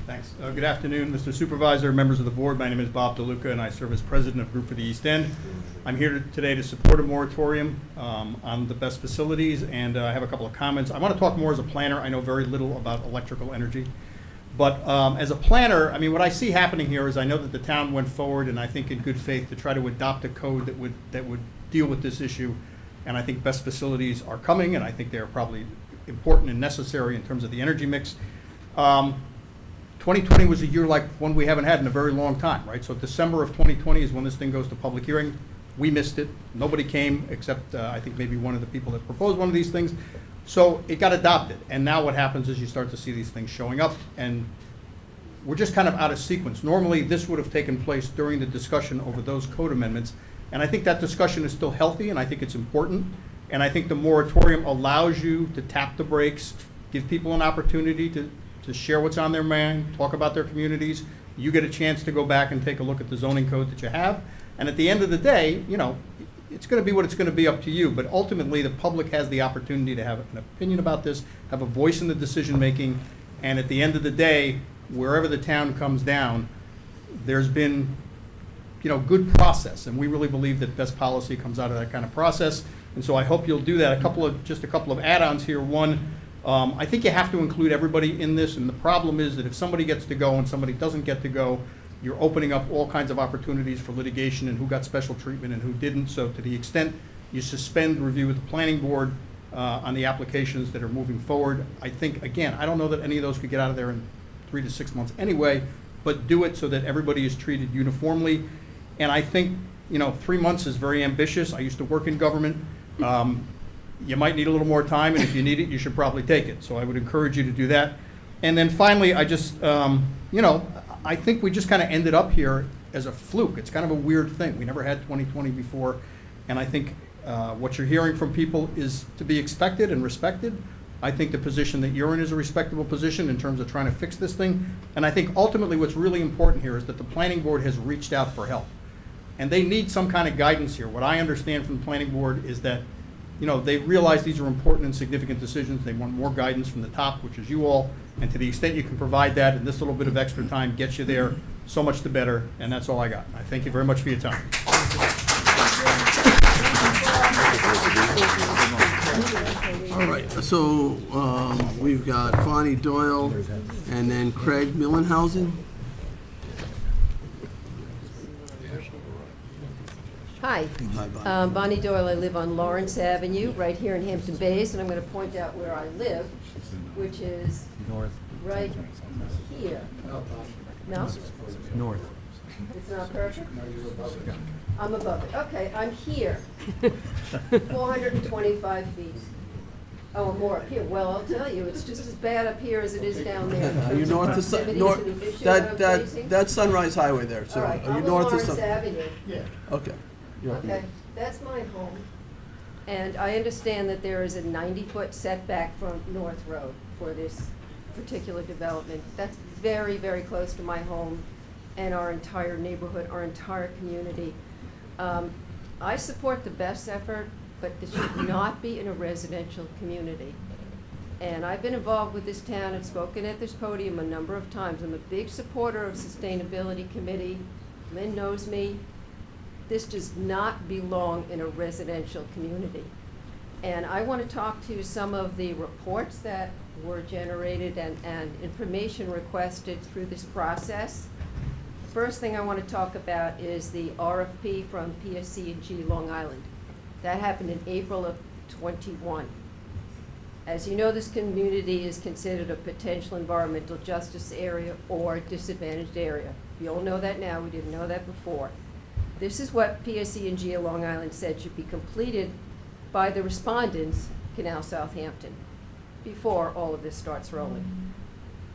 Thanks. Good afternoon, Mr. Supervisor, members of the board. My name is Bob DeLuca, and I serve as president of Group for the East End. I'm here today to support a moratorium on the BESS facilities, and I have a couple of comments. I want to talk more as a planner. I know very little about electrical energy. But as a planner, I mean, what I see happening here is I know that the town went forward, and I think in good faith, to try to adopt a code that would deal with this issue. And I think best facilities are coming, and I think they're probably important and necessary in terms of the energy mix. 2020 was a year like one we haven't had in a very long time, right? So December of 2020 is when this thing goes to public hearing. We missed it. Nobody came except I think maybe one of the people that proposed one of these things. So it got adopted. And now what happens is you start to see these things showing up, and we're just kind of out of sequence. Normally, this would have taken place during the discussion over those code amendments. And I think that discussion is still healthy, and I think it's important. And I think the moratorium allows you to tap the brakes, give people an opportunity to share what's on their mind, talk about their communities. You get a chance to go back and take a look at the zoning code that you have. And at the end of the day, you know, it's going to be what it's going to be, up to you. But ultimately, the public has the opportunity to have an opinion about this, have a voice in the decision-making. And at the end of the day, wherever the town comes down, there's been, you know, good process. And we really believe that best policy comes out of that kind of process. And so I hope you'll do that. Just a couple of add-ons here. One, I think you have to include everybody in this, and the problem is that if somebody gets to go and somebody doesn't get to go, you're opening up all kinds of opportunities for litigation and who got special treatment and who didn't. So to the extent you suspend review with the planning board on the applications that are moving forward, I think, again, I don't know that any of those could get out of there in 3 to 6 months anyway, but do it so that everybody is treated uniformly. And I think, you know, 3 months is very ambitious. I used to work in government. You might need a little more time, and if you need it, you should probably take it. So I would encourage you to do that. And then finally, I just, you know, I think we just kind of ended up here as a fluke. It's kind of a weird thing. We never had 2020 before, and I think what you're hearing from people is to be expected and respected. I think the position that you're in is a respectable position in terms of trying to fix this thing. And I think ultimately what's really important here is that the planning board has reached out for help. And they need some kind of guidance here. What I understand from the planning board is that, you know, they realize these are important and significant decisions. They want more guidance from the top, which is you all. And to the extent you can provide that, and this little bit of extra time gets you there, so much the better. And that's all I got. I thank you very much for your time. All right, so we've got Bonnie Doyle and then Craig Millenhausen. Hi. Hi, Bonnie. Bonnie Doyle. I live on Lawrence Avenue, right here in Hampton Bays, and I'm going to point out where I live, which is right here. No? North. It's not perfect? I'm above it. Okay, I'm here. 425 feet. Oh, more up here. Well, I'll tell you, it's just as bad up here as it is down there. Are you north of that's Sunrise Highway there? So All right, are you I'm north on of Lawrence Avenue. Yeah. Okay. You're up Okay, north. that's my home. And I understand that there is a 90-foot setback from North Road for this particular development. That's very, very close to my home and our entire neighborhood, our entire community. I support the best effort, but this should not be in a residential community. And I've been involved with this town and spoken at this podium a number of times. I'm a big supporter of Sustainability Committee. Lynn knows me. This does not belong in a residential community. And I want to talk to some of the reports that were generated and information requested through this process. First thing I want to talk about is the RFP from PSC&G Long Island. That happened in April of '21. As you know, this community is considered a potential environmental justice area or disadvantaged area. We all know that now. We didn't know that before. This is what PSC&G Long Island said should be completed by the respondents, Canal Southampton, before all of this starts rolling.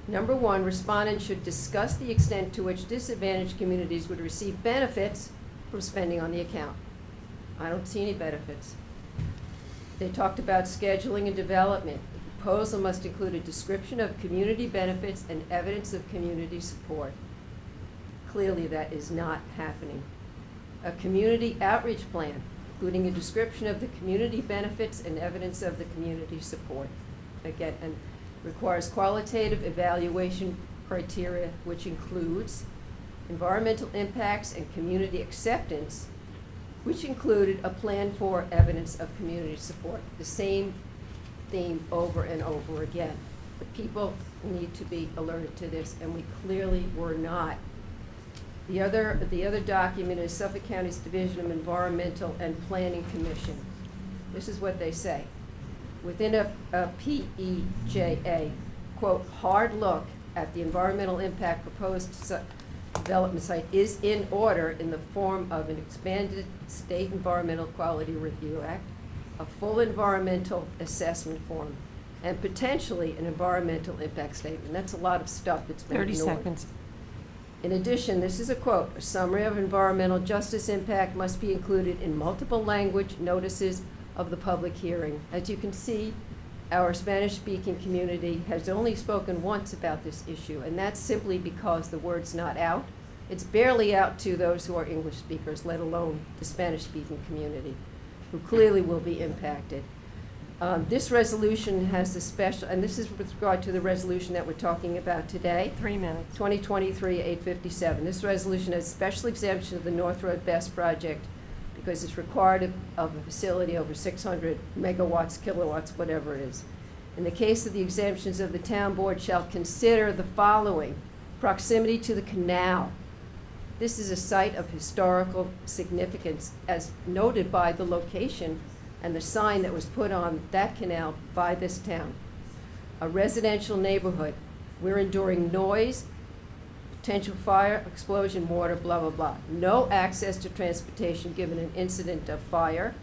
Number one, respondents should discuss the extent to which disadvantaged communities would receive benefits from spending on the account. I don't see any benefits. They talked about scheduling and development. The proposal must include a description of community benefits and evidence of community support. Clearly, that is not happening. A community outreach plan, including a description of the community benefits and evidence of the community support. Again, and requires qualitative evaluation criteria, which includes environmental impacts and community acceptance, which included a plan for evidence of community support. The same theme over and over again. The people need to be alerted to this, and we clearly were not. The other document is Suffolk County's Division of Environmental and Planning Commission. This is what they say. Within a PEJA, quote, hard look at the environmental impact proposed development site is in order in the form of an expanded State Environmental Quality Review Act, a full environmental assessment form, and potentially an environmental impact statement. That's a lot of stuff that's been 30 ignored. seconds. In addition, this is a quote, a summary of environmental justice impact must be included in multiple language notices of the public hearing. As you can see, our Spanish-speaking community has only spoken once about this issue, and that's simply because the word's not out. It's barely out to those who are English speakers, let alone the Spanish-speaking community, who clearly will be impacted. This resolution has the special, and this is with regard to the resolution that we're talking about today. 3 minutes. 2023-857. This resolution has special exemption of the North Road BESS project because it's required of a facility over 600 megawatts, kilowatts, whatever it is. In the case of the exemptions of the town board shall consider the following: proximity to the canal. This is a site of historical significance as noted by the location and the sign that was put on that canal by this town. A residential neighborhood. We're enduring noise, potential fire, explosion, water, blah, blah, blah. No access to transportation given an incident of fire.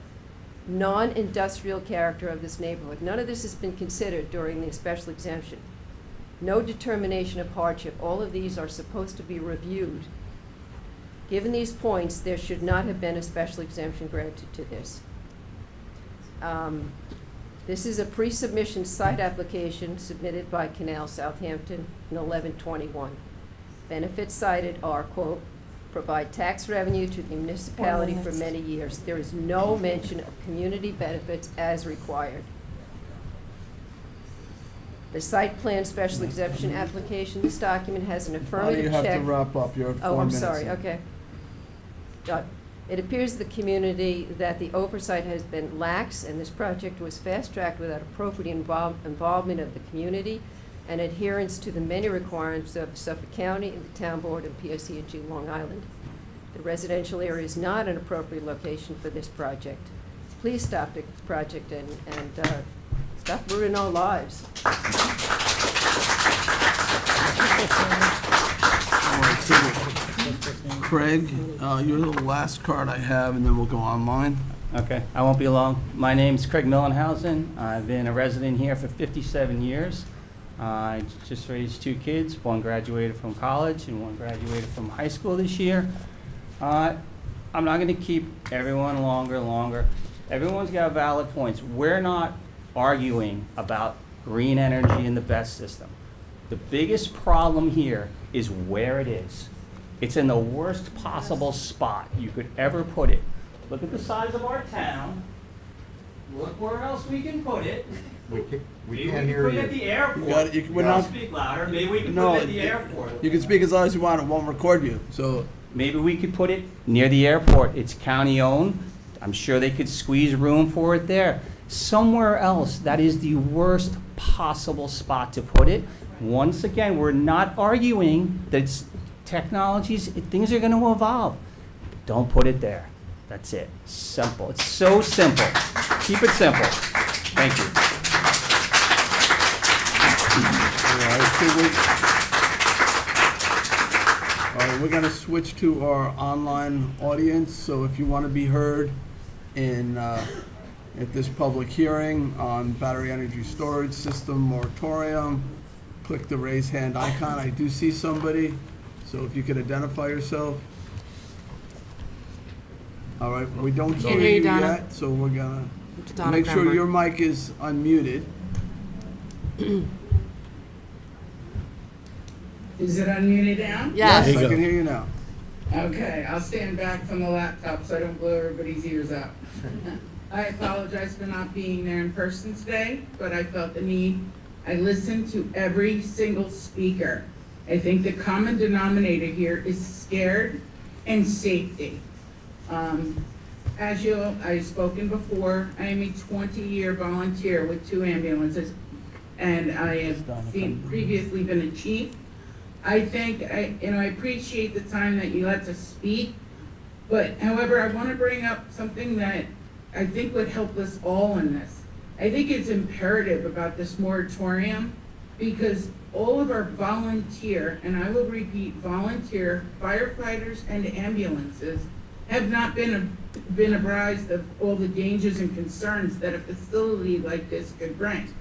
Non-industrial character of this neighborhood. None of this has been considered during the special exemption. No determination of hardship. All of these are supposed to be reviewed. Given these points, there should not have been a special exemption granted to this. This is a pre-submission site application submitted by Canal Southampton in 11/21. Benefits cited are, quote, provide tax revenue to the municipality for many years. There is no mention of community benefits as required. The site plan special exemption application, this document has an affirmative check. You have to wrap up, you're 4 minutes. Oh, I'm sorry, in. okay. It appears to the community that the oversight has been lax, and this project was fast-tracked without appropriate involvement of the community and adherence to the many requirements of Suffolk County and the Town Board and PSE&G Long Island. The residential area is not an appropriate location for this project. Please stop the project and stop ruining our lives. All right, so Craig, you're the last card I have, and then we'll go online. Okay, I won't be long. My name's Craig Millenhausen. I've been a resident here for 57 years. I just raised 2 kids. One graduated from college and one graduated from high school this year. I'm not going to keep everyone longer. Everyone's got valid points. We're not arguing about green energy in the BESS system. The biggest problem here is where it is. It's in the worst possible spot you could ever put it. Look at the size of our town. Look where else we can put it. We can't hear Maybe we can put it at the airport. We're not- Speak louder. Maybe we can No, put it at the airport. You can speak as loud as you want, it won't record you, so. Maybe we could put it near the airport. It's county-owned. I'm sure they could squeeze room for it there. Somewhere else, that is the worst possible spot to put it. Once again, we're not arguing that things are going to evolve. Don't put it there. That's it. Simple. It's so simple. Keep it simple. Thank you. All right, we're going to switch to our online audience, so if you want to be heard at this public hearing on battery energy storage system moratorium, click the raise hand icon. I do see somebody, so if you could identify yourself. All right, we don't hear you yet, so we're going to make sure your mic is unmuted. Is it unmuted now? Yes, I can hear you now. Okay, I'll stand back from the laptop so I don't blow everybody's ears out. I apologize for not being there in person today, but I felt the need. I listened to every single speaker. I think the common denominator here is scared and safety. I've spoken before, I am a 20-year volunteer with 2 ambulances, and I have previously been a chief. I think, I appreciate the time that you let us speak, but however, I want to bring up something that I think would help us all in this. I think it's imperative about this moratorium because all of our volunteer, and I will repeat, volunteer firefighters and ambulances have not been apprised of all the dangers and concerns that a facility like this could bring.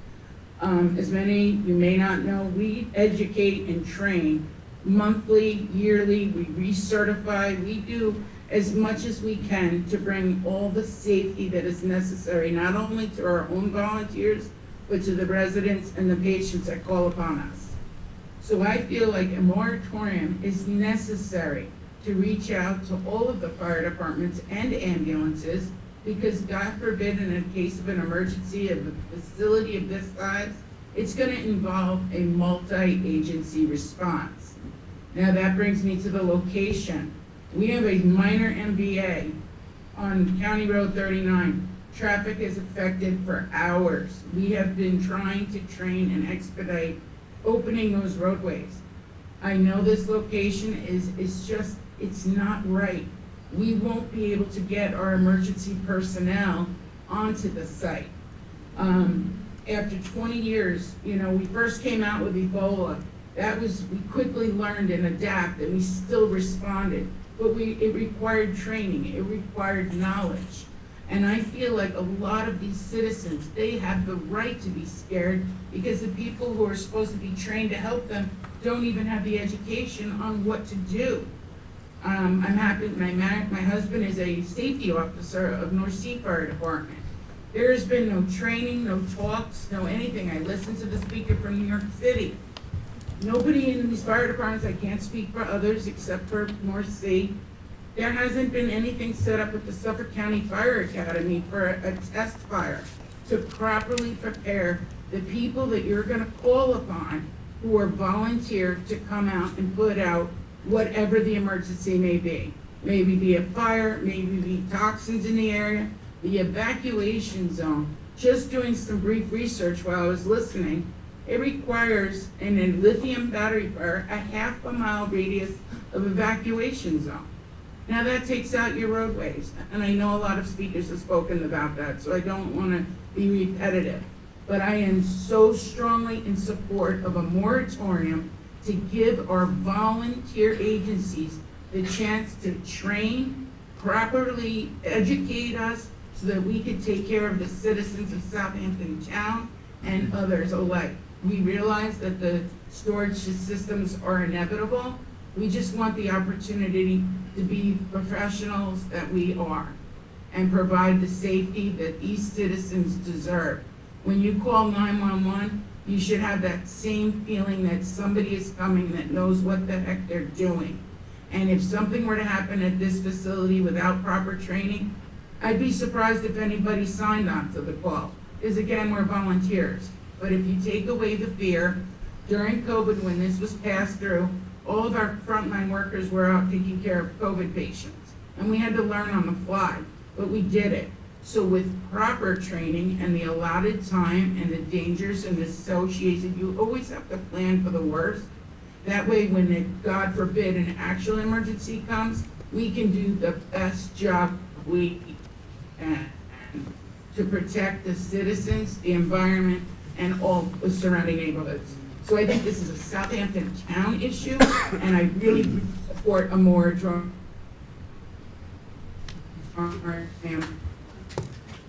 As many you may not know, we educate and train monthly, yearly, we recertify, we do as much as we can to bring all the safety that is necessary, not only to our own volunteers, but to the residents and the patients that call upon us. So I feel like a moratorium is necessary to reach out to all of the fire departments and ambulances, because God forbid, in a case of an emergency of a facility of this size, it's gonna involve a multi-agency response. Now that brings me to the location. We have a minor MVA on County Road 39. Traffic is affected for hours. We have been trying to train and expedite opening those roadways. I know this location it's not right. We won't be able to get our emergency personnel onto the site. After 20 years, we first came out with Ebola. We quickly learned and adapted, and we still responded. But it required training, it required knowledge. And I feel like a lot of these citizens, they have the right to be scared because the people who are supposed to be trained to help them don't even have the education on what to do. I'm happy, my husband is a safety officer of North Sea Fire Department. There has been no training, no talks, no anything. I listened to the speaker from New York City. Nobody in these fire departments, I can't speak for others except for North Sea. There hasn't been anything set up at the Suffolk County Fire Academy for a test fire to properly prepare the people that you're gonna call upon who are volunteer to come out and put out whatever the emergency may be. Maybe be a fire, maybe be toxins in the area, the evacuation zone. Just doing some brief research while I was listening, it requires, in a lithium battery fire, a half-a-mile radius of evacuation zone. Now that takes out your roadways, and I know a lot of speakers have spoken about that, so I don't want to be repetitive. But I am so strongly in support of a moratorium to give our volunteer agencies the chance to train, properly educate us, so that we could take care of the citizens of Southampton Town and others alike. We realize that the storage systems are inevitable. We just want the opportunity to be professionals that we are and provide the safety that these citizens deserve. When you call 911, you should have that same feeling that somebody is coming that knows what the heck they're doing. And if something were to happen at this facility without proper training, I'd be surprised if anybody signed on to the call. Because again, we're volunteers. But if you take away the fear, during COVID, when this was passed through, all of our frontline workers were out taking care of COVID patients. And we had to learn on the fly, but we did it. So with proper training and the allotted time and the dangers and the associated, you always have to plan for the worst. That way, when, God forbid, an actual emergency comes, we can do the best job we can to protect the citizens, the environment, and all the surrounding neighborhoods. So I think this is a Southampton town issue, and I really support a moratorium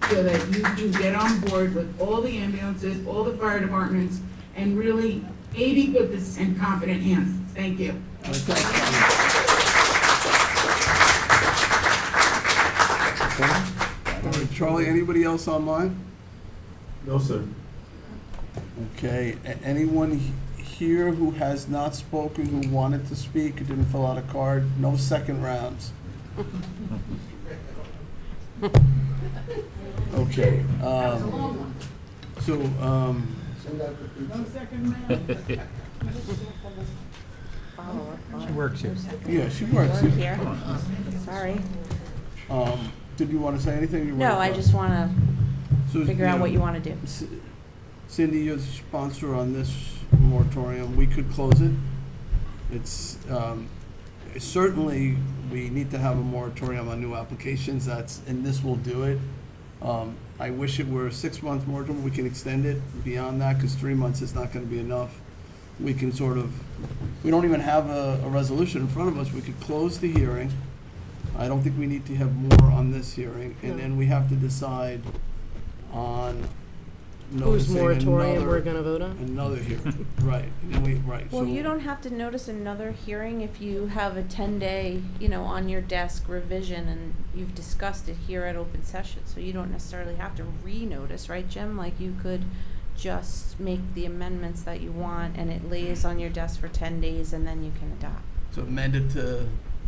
so that you can get on board with all the ambulances, all the fire departments, and really maybe put this in competent hands. Thank you. All right, Charlie, anybody else online? No, sir. Okay, anyone here who has not spoken, who wanted to speak, who didn't fill out a card? No second rounds. Okay, so, No second round. She works here. yeah, she works here. Sorry. Did you want to say anything? No, I just want to So, figure out what you want to do. Cindy, you're the sponsor on this moratorium. We could close it. It's, certainly, we need to have a moratorium on new applications. And this will do it. I wish it were a 6-month moratorium. We can extend it beyond that, because 3 months is not gonna be enough. We can we don't even have a resolution in front of us. We could close the hearing. I don't think we need to have more on this hearing, and then we have to decide on Whose noticing moratorium we're gonna vote on? another hearing, right, and then Well, so- you don't have to notice another hearing if you have a 10-day, you know, on your desk revision and you've discussed it here at open session. So you don't necessarily have to re-notice, right, Jim? Like, you could just make the amendments that you want and it lays on your desk for 10 days and then you can adopt So amend it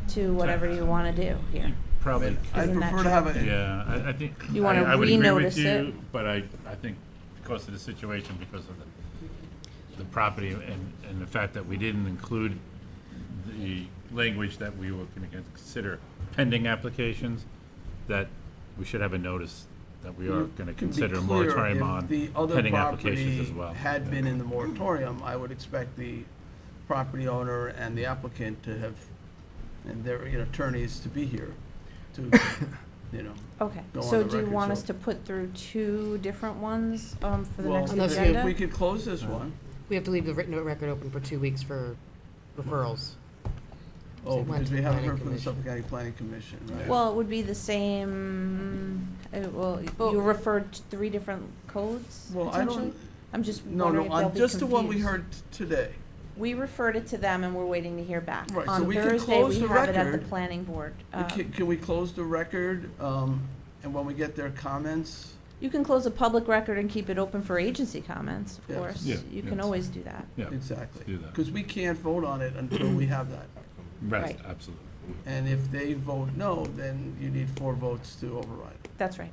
to whatever you want to do here. Probably. I'd Isn't that prefer to have it. Yeah, I think. You wanna I would agree with renotice you, it? But I think because of the situation, because of the property and the fact that we didn't include the language that we were going to consider pending applications, that we should have a notice that we are going to consider a moratorium on The other pending applications property as well. had been in the moratorium, I would expect the property owner and the applicant to have, and their attorneys to be here to, Okay, go on so the do you record, want so- us to put through 2 different ones for the Well, next if agenda? we could close this one. We have to leave the written record open for 2 weeks for referrals. Oh, it went because to we the haven't planning heard from the commission. Suffolk County Planning Commission, right? Well, it would be the same, you referred to 3 different codes, Well, I don't- potentially? I'm just No, wondering if they'll on be just the one we confused. heard today. We referred it to them and we're waiting to hear back. Right, so On we could Thursday, close we the have it at the record. planning board. Can we close the record, and when we get their comments? You can close a public record and keep it open for agency comments, of Yes. course. Yeah, You can yes. always do that. Yeah, Exactly. do that. Because we can't vote on it until we have that. Right. Absolutely. And if they vote no, then you need 4 votes to override it. That's right.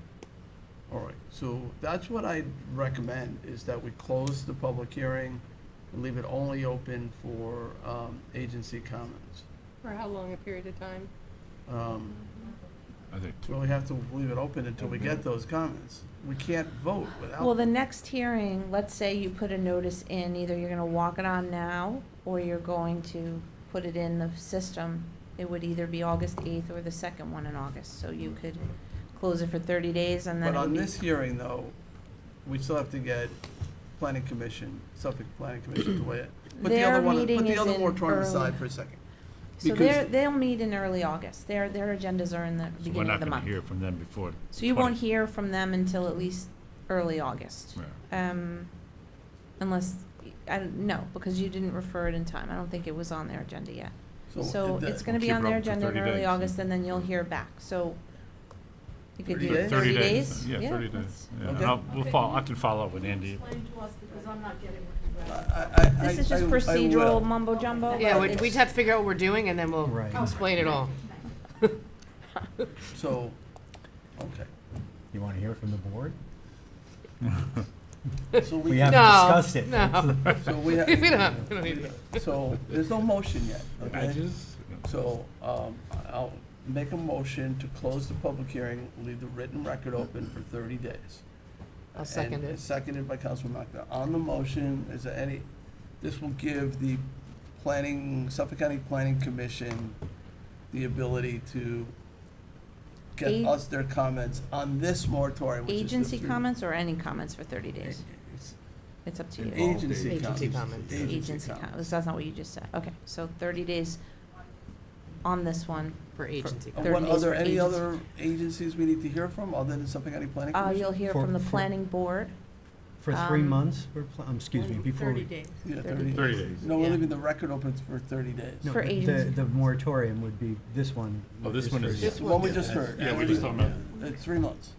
All right, so that's what I'd recommend, is that we close the public hearing and leave it only open for agency comments. For how long a period of time? I think. So we have to leave it open until we get those comments. We can't vote without. Well, the next hearing, let's say you put a notice in, either you're gonna walk it on now, or you're going to put it in the system. It would either be August 8th or the second one in August, so you could close it for 30 days and then But it would on be. this hearing, though, we still have to get planning commission, Suffolk Planning Commission to weigh it. Put the Their other one, meeting put the is other in moratorium early- aside for a second. So Because- they'll meet in early August. Their agendas are in the So we're beginning not of the going month. to hear from them before. So you won't hear from them until at least early August. Unless, no, because you didn't refer it in time. I don't think it was on their agenda yet. So the- it's gonna be Keep on it their open for agenda in 30 early days. August, and then you'll hear back. So you could 30 do days? 30 days? Yeah, 30 days. that's- Yeah, Okay. and I can follow up with Andy. Explain to us, because I'm not getting what This is just procedural mumbo jumbo. Yeah, but we'd it's- have to figure out what we're doing and then we'll explain it all. So, okay. You want to hear from the board? So We can- haven't discussed it. No. So we have. We don't need to. So there's no motion yet, I okay? just, So, I'll make a motion to close the public hearing, leave the written record open for 30 days. I'll second And it. it's seconded by Councilman Macna. On the motion, is there any, this will give the Suffolk County Planning Commission the ability to get A- us their comments on this moratorium, which is the Agency 3 comments or any comments for 30 days? It's up to you. Agency Agency comments. comments. Agency comments. That's not what you just said. Okay, so 30 days on this one. For agency. And 30 what, days are there for any agency. other agencies we need to hear from other than Suffolk County Planning Commission? You'll hear from the planning board. For 3 Um, months, excuse me, before we. Yeah, 30 30 days. No, we're Yeah. leaving the record open for 30 days. No, For the- agency. The moratorium would be, this one. Oh, this one is- for- This one we just heard. Yeah, we just talking about. It's 3 months.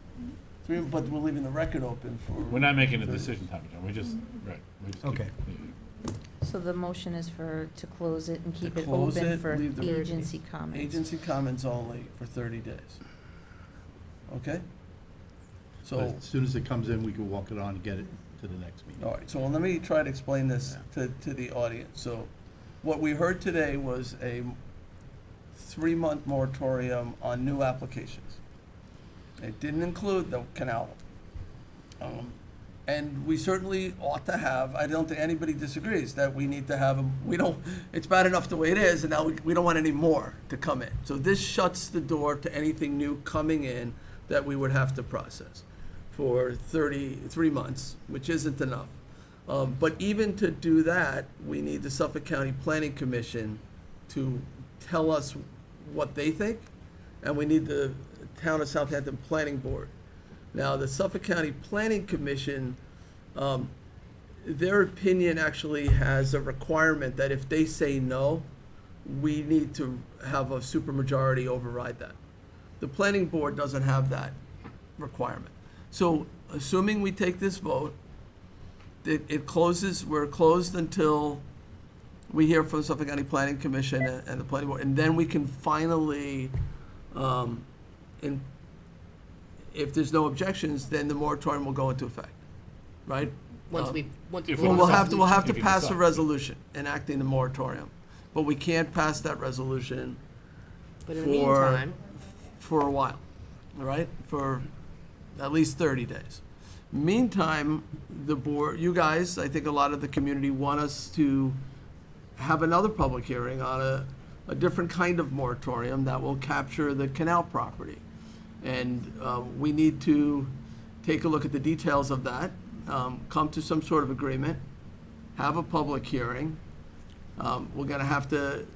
But we're leaving the record open for. We're not making a decision, Tommy John. We just, right. We just keep- Okay. So the motion is to close it and keep To it close open it, for leave the- agency comments. Agency comments only for 30 days. Okay? But So, as soon as it comes in, we can walk it on and get it to the next meeting. all right, so let me try to explain this to the audience. So, what we heard today was a 3-month moratorium on new applications. It didn't include the canal. And we certainly ought to have, I don't think anybody disagrees, that we need to have, we don't, it's bad enough the way it is, and now we don't want any more to come in. So this shuts the door to anything new coming in that we would have to process for 33 months, which isn't enough. But even to do that, we need the Suffolk County Planning Commission to tell us what they think, and we need the Town of Southampton Planning Board. Now, the Suffolk County Planning Commission, their opinion actually has a requirement that if they say no, we need to have a supermajority override that. The Planning Board doesn't have that requirement. So, assuming we take this vote, it closes, we're closed until we hear from the Suffolk County Planning Commission and the Planning Board, and then we can finally, if there's no objections, then the moratorium will go into effect, right? Once we We'll have to If you pass a decide. resolution enacting the moratorium, but we can't pass that resolution But in the meantime, for a while, all right? For at least 30 days. Meantime, the board, you guys, I think a lot of the community want us to have another public hearing on a different kind of moratorium that will capture the canal property. And we need to take a look at the details of that, come to some sort of agreement, have a public hearing. We're gonna have to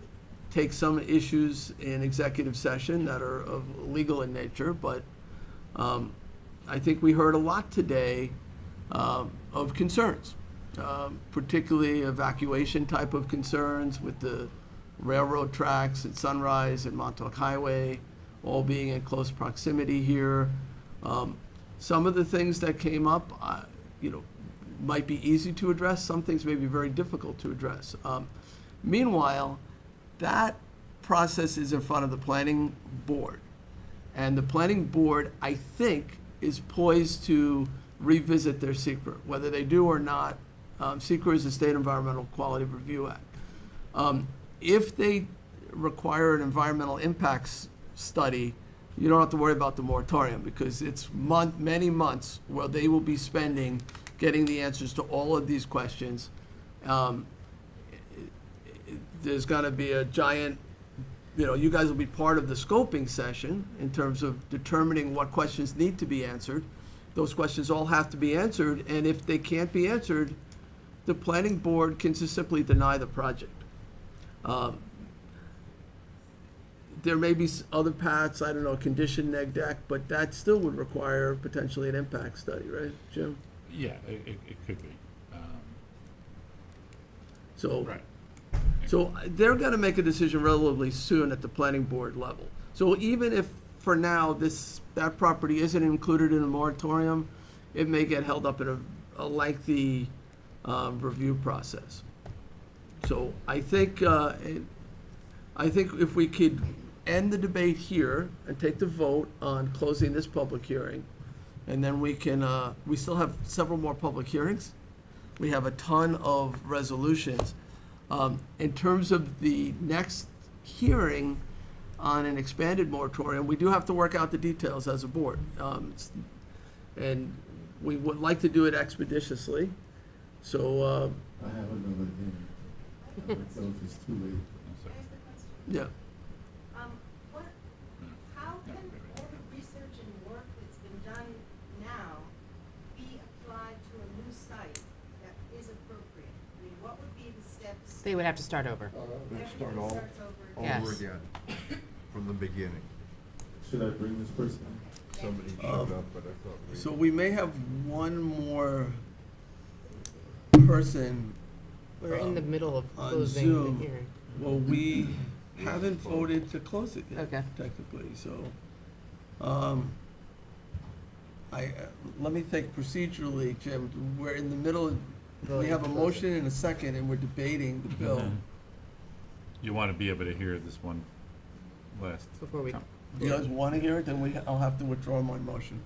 take some issues in executive session that are of legal in nature, but I think we heard a lot today of concerns, particularly evacuation type of concerns with the railroad tracks at Sunrise and Montauk Highway, all being in close proximity here. Some of the things that came up, might be easy to address. Some things may be very difficult to address. Meanwhile, that process is in front of the planning board. And the planning board, I think, is poised to revisit their secret, whether they do or not. SECRA is the State Environmental Quality Review Act. If they require an environmental impacts study, you don't have to worry about the moratorium, because it's many months where they will be spending getting the answers to all of these questions. There's gonna be a giant, you guys will be part of the scoping session in terms of determining what questions need to be answered. Those questions all have to be answered, and if they can't be answered, the planning board can just simply deny the project. There may be other paths, I don't know, condition neg deck, but that still would require potentially an impact study, right, Jim? Yeah, it could be. So, Right. so they're gonna make a decision relatively soon at the planning board level. So even if, for now, that property isn't included in a moratorium, it may get held up in a lengthy review process. So I think if we could end the debate here and take the vote on closing this public hearing, and then we can, we still have several more public hearings. We have a ton of resolutions. In terms of the next hearing on an expanded moratorium, we do have to work out the details as a board. And we would like to do it expeditiously, so, I have another hearing. So if it's too late. yeah. How can all the research and work that's been done now be applied to a new site that is appropriate? I mean, what would be the steps? they would have to start over. Everything Start all starts over Yes. over again, from the beginning. Should I bring this person? Somebody showed up, but I thought we. So we may have one more person. We're in the middle of on closing Zoom. the hearing. Well, we haven't voted to close it yet. Okay. Technically, so, let me think procedurally, Jim, we're in the middle, we have a motion and a second, and we're debating the bill. You want to be able to hear this one last. Before we. You guys want to hear it, then I'll have to withdraw my motion.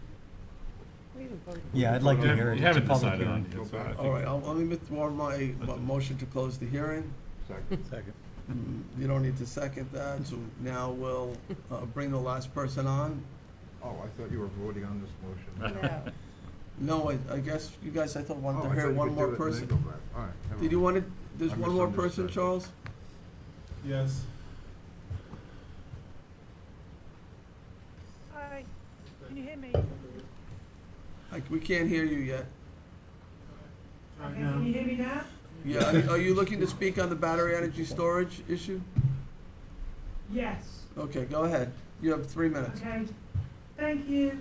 Yeah, I'd like to hear it. You It's a haven't public decided on hearing. it, so I think- All right, let me withdraw my motion to close the hearing. Second. You don't need to second that, so now we'll bring the last person on. Oh, I thought you were voting on this motion. No, I guess you guys, I thought Oh, wanted I to thought hear you one could more do it and then person. go back. All right, never Did you mind. want to, there's I one more person, misunderstood. Charles? Yes. Hi, can you hear me? We can't hear you yet. Okay, can you hear me now? Yeah, are you looking to speak on the battery energy storage issue? Yes. Okay, go ahead. You have 3 minutes. Okay, thank you,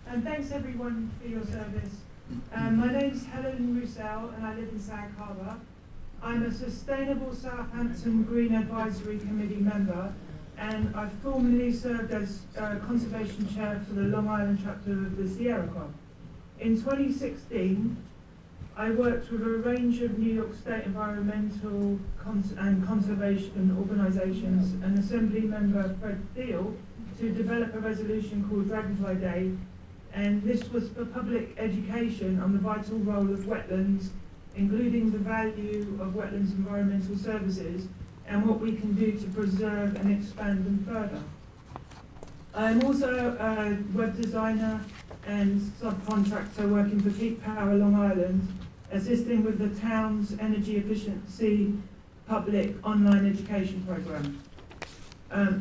and thanks everyone for your service. My name's Helen Roussel, and I live in Sag Harbor. I'm a Sustainable Southampton Green Advisory Committee member, and I formerly served as Conservation Chair for the Long Island chapter of the Sierra Club. In 2016, I worked with a range of New York State environmental and conservation organisations and Assembly member Fred Thiel to develop a resolution called Dragonfly Day, and this was for public education on the vital role of wetlands, including the value of wetlands environmental services and what we can do to preserve and expand them further. I'm also a web designer and subcontractor working for Keep Power Long Island, assisting with the town's energy efficiency public online education program.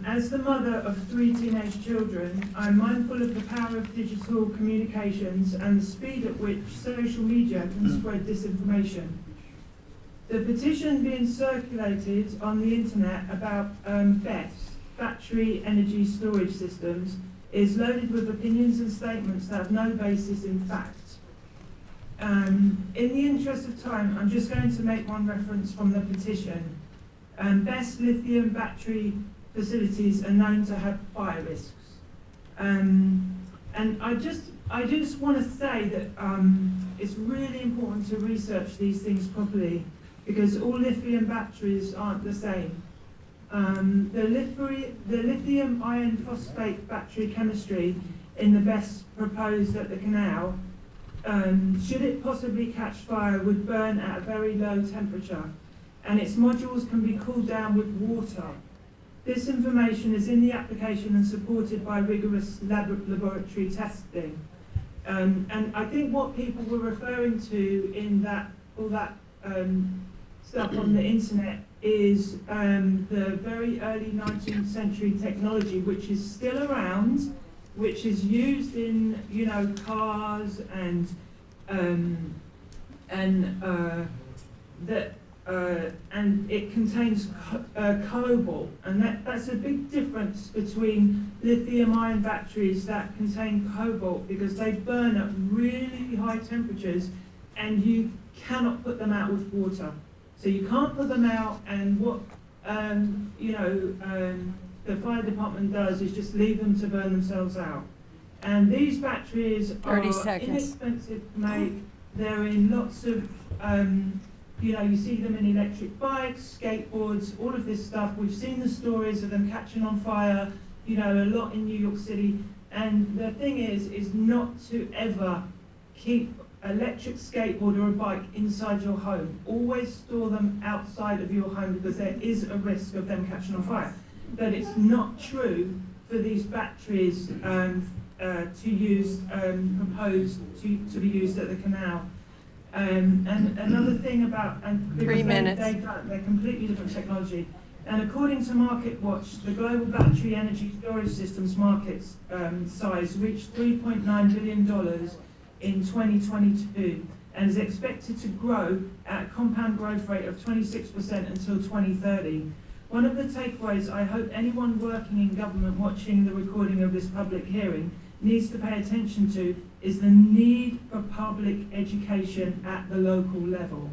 As the mother of 3 teenage children, I'm mindful of the power of digital communications and the speed at which social media can spread disinformation. The petition being circulated on the internet about BESS, battery energy storage systems, is loaded with opinions and statements that have no basis in fact. In the interest of time, I'm just going to make one reference from the petition. BESS lithium battery facilities are known to have fire risks. And I just want to say that it's really important to research these things properly, because all lithium batteries aren't the same. The lithium iron phosphate battery chemistry in the BESS proposed at the canal, should it possibly catch fire, would burn at a very low temperature, and its modules can be cooled down with water. This information is in the application and supported by rigorous laboratory testing. And I think what people were referring to in all that stuff on the internet is the very early 19th century technology, which is still around, which is used in, cars and it contains cobalt, and that's a big difference between lithium-ion batteries that contain cobalt, because they burn at really high temperatures, and you cannot put them out with water. So you can't put them out, and what the fire department does is just leave them to burn themselves out. And these batteries 30 are seconds. inexpensive to make. They're in lots of, you see them in electric bikes, skateboards, all of this stuff. We've seen the stories of them catching on fire, a lot in New York City. And the thing is not to ever keep electric skateboard or a bike inside your home. Always store them outside of your home, because there is a risk of them catching on fire. But it's not true for these batteries to use, proposed to be used at the canal. And another thing about, and because 3 minutes. they're completely different technology. And according to Market Watch, the global battery energy storage systems market size reached $3.9 billion in 2022, and is expected to grow at a compound growth rate of 26% until 2030. One of the takeaways I hope anyone working in government watching the recording of this public hearing needs to pay attention to is the need for public education at the local level.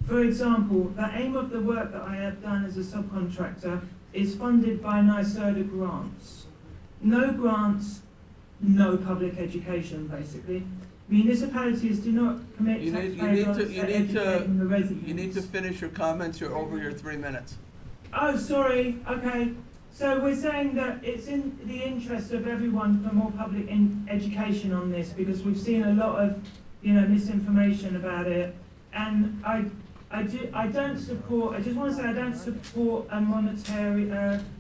For example, the aim of the work that I have done as a subcontractor is funded by NYSERDA grants. No grants, no public education, basically. Municipalities do not commit taxpayer dollars to educating the residents. You need to finish your comments. You're over your 3 minutes. Oh, sorry, okay. So we're saying that it's in the interest of everyone for more public education on this, because we've seen a lot of, misinformation about it. And I don't support, I just want to say I don't support a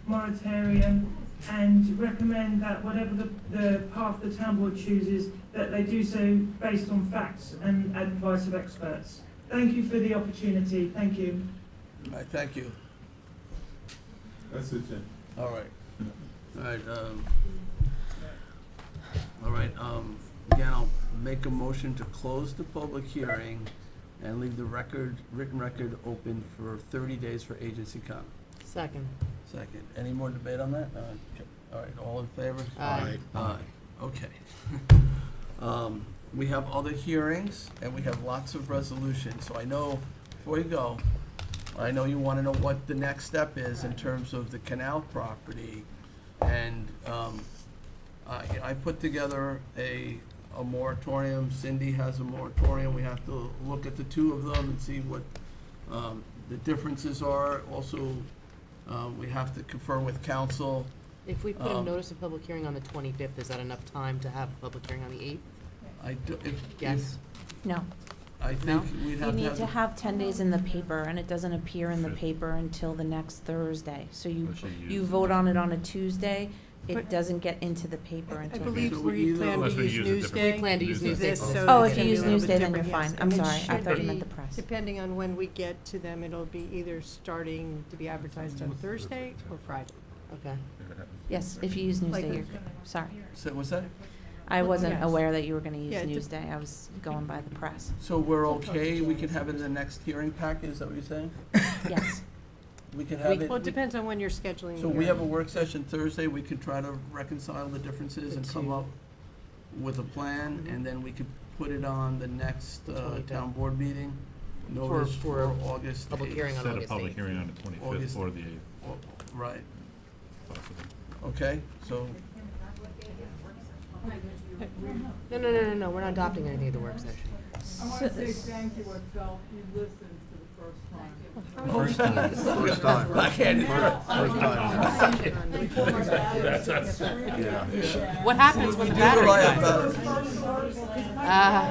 moratorium and recommend that whatever the path the town board chooses, that they do so based on facts and advice of experts. Thank you for the opportunity. Thank you. All right, thank you. That's it, Jim. All right. All right, again, I'll make a motion to close the public hearing and leave the written record open for 30 days for agency comment. Second. Second. Any more debate on that? Okay. All right, all in favor? Aye. Aye. Okay. We have other hearings, and we have lots of resolutions, so I know, before you go, I know you want to know what the next step is in terms of the canal property, and I put together a moratorium. Cindy has a moratorium. We have to look at the two of them and see what the differences are. Also, we have to confer with council. If we put a notice of public hearing on the 25th, is that enough time to have a public hearing on the 8th? Yes. No. I think we'd You have need to to have. have 10 days in the paper, and it doesn't appear in the paper until the next Thursday. So you vote on it on a Tuesday, it But- doesn't get into the paper I until. believe So we either- plan to Unless we use use a different- Newsday. We plan to use Newsday. This, so Oh, it's if gonna you be use a little bit Newsday, then you're different, fine. yes. I'm And it sorry, I should thought you be- meant the press. Depending on when we get to them, it'll be either starting to be advertised on Thursday or Friday. Okay. Yes, if you use Like- Newsday, you're good. Sorry. So what's that? I wasn't Yes. aware that you were gonna use Yeah, it dep- Newsday. I was going by the press. So we're okay, we can have it in the next hearing packet, is that what you're saying? Yes. We can have it. Well, it depends on when you're scheduling the So we have a hearing. work session Thursday, we could try to reconcile the differences and come up with a plan, and then we could put it on the next town board meeting. Notice for August Public 8th. hearing on Set a August public 8th. hearing on the 25th August- or the 8th, Right, possibly. okay, so, No, we're not adopting anything at the work session. I want to say thank you, Estelle. You listened for the first time. first time. I can't. What happens when the Do battery the right dies? about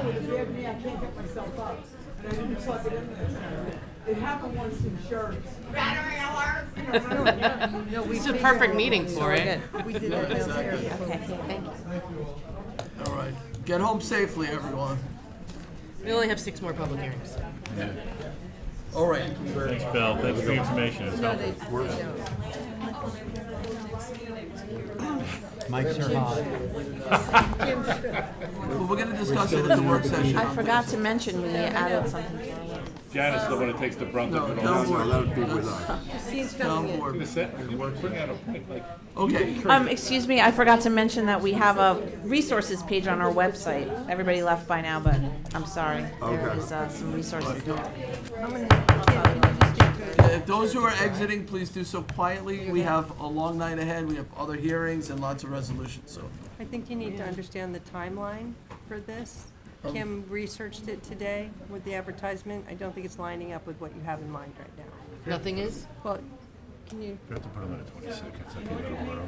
it. Forgive me, I can't get myself up. And I didn't plug it in there. It happened once in church. Battery alert! It's a perfect meeting for it. We did that earlier. Okay, thank you. All right, get home safely, everyone. We only have 6 more public hearings. All right. Thanks, Bill, thanks for the information, it's helpful. Mics are hot. Well, we're gonna discuss it at the work session. I forgot to mention we added something to our list. Janice is the one that takes the brunt of it all. Town board. Let it be with He's Town coming in. board. Bring out a, like, Okay, Excuse me, I forgot to mention that we have a resources page on our website. Everybody left by now, but I'm sorry. There is some resources there. if those who are exiting, please do so quietly. We have a long night ahead, we have other hearings and lots of resolutions, so. I think you need to understand the timeline for this. Kim researched it today with the advertisement. I don't think it's lining up with what you have in mind right now. Nothing is? Well, can you? we have to put them on the 22nd, so I think that'll work.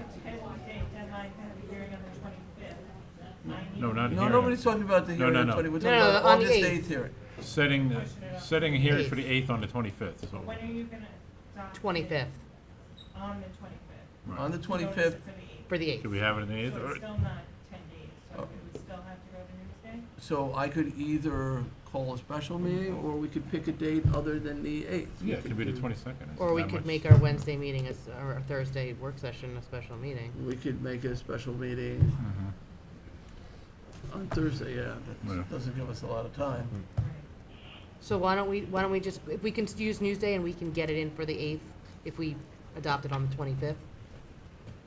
No, not No, here. nobody's talking about the No, hearing no, on no. 20, we're No, talking no, about on the August 8th. 8th hearing. Setting a hearing for the 8th on the 25th, so. When are you gonna adopt 25th on the 25th? On the 25th, for the 8th. Do we have it in the 8th? So or- it's still not 10 days, so it would still have to go to Newsday? so I could either call a special meeting, or we could pick a date other than the 8th. Yeah, it could be the 22nd. It's Or we not could much- make our Wednesday meeting as, or our Thursday work session a special meeting. We could make a special meeting Mhm. on Thursday, yeah, Yeah. that doesn't give us a lot of time. So why don't we just, if we can use Newsday and we can get it in for the 8th, if we adopt it on the 25th?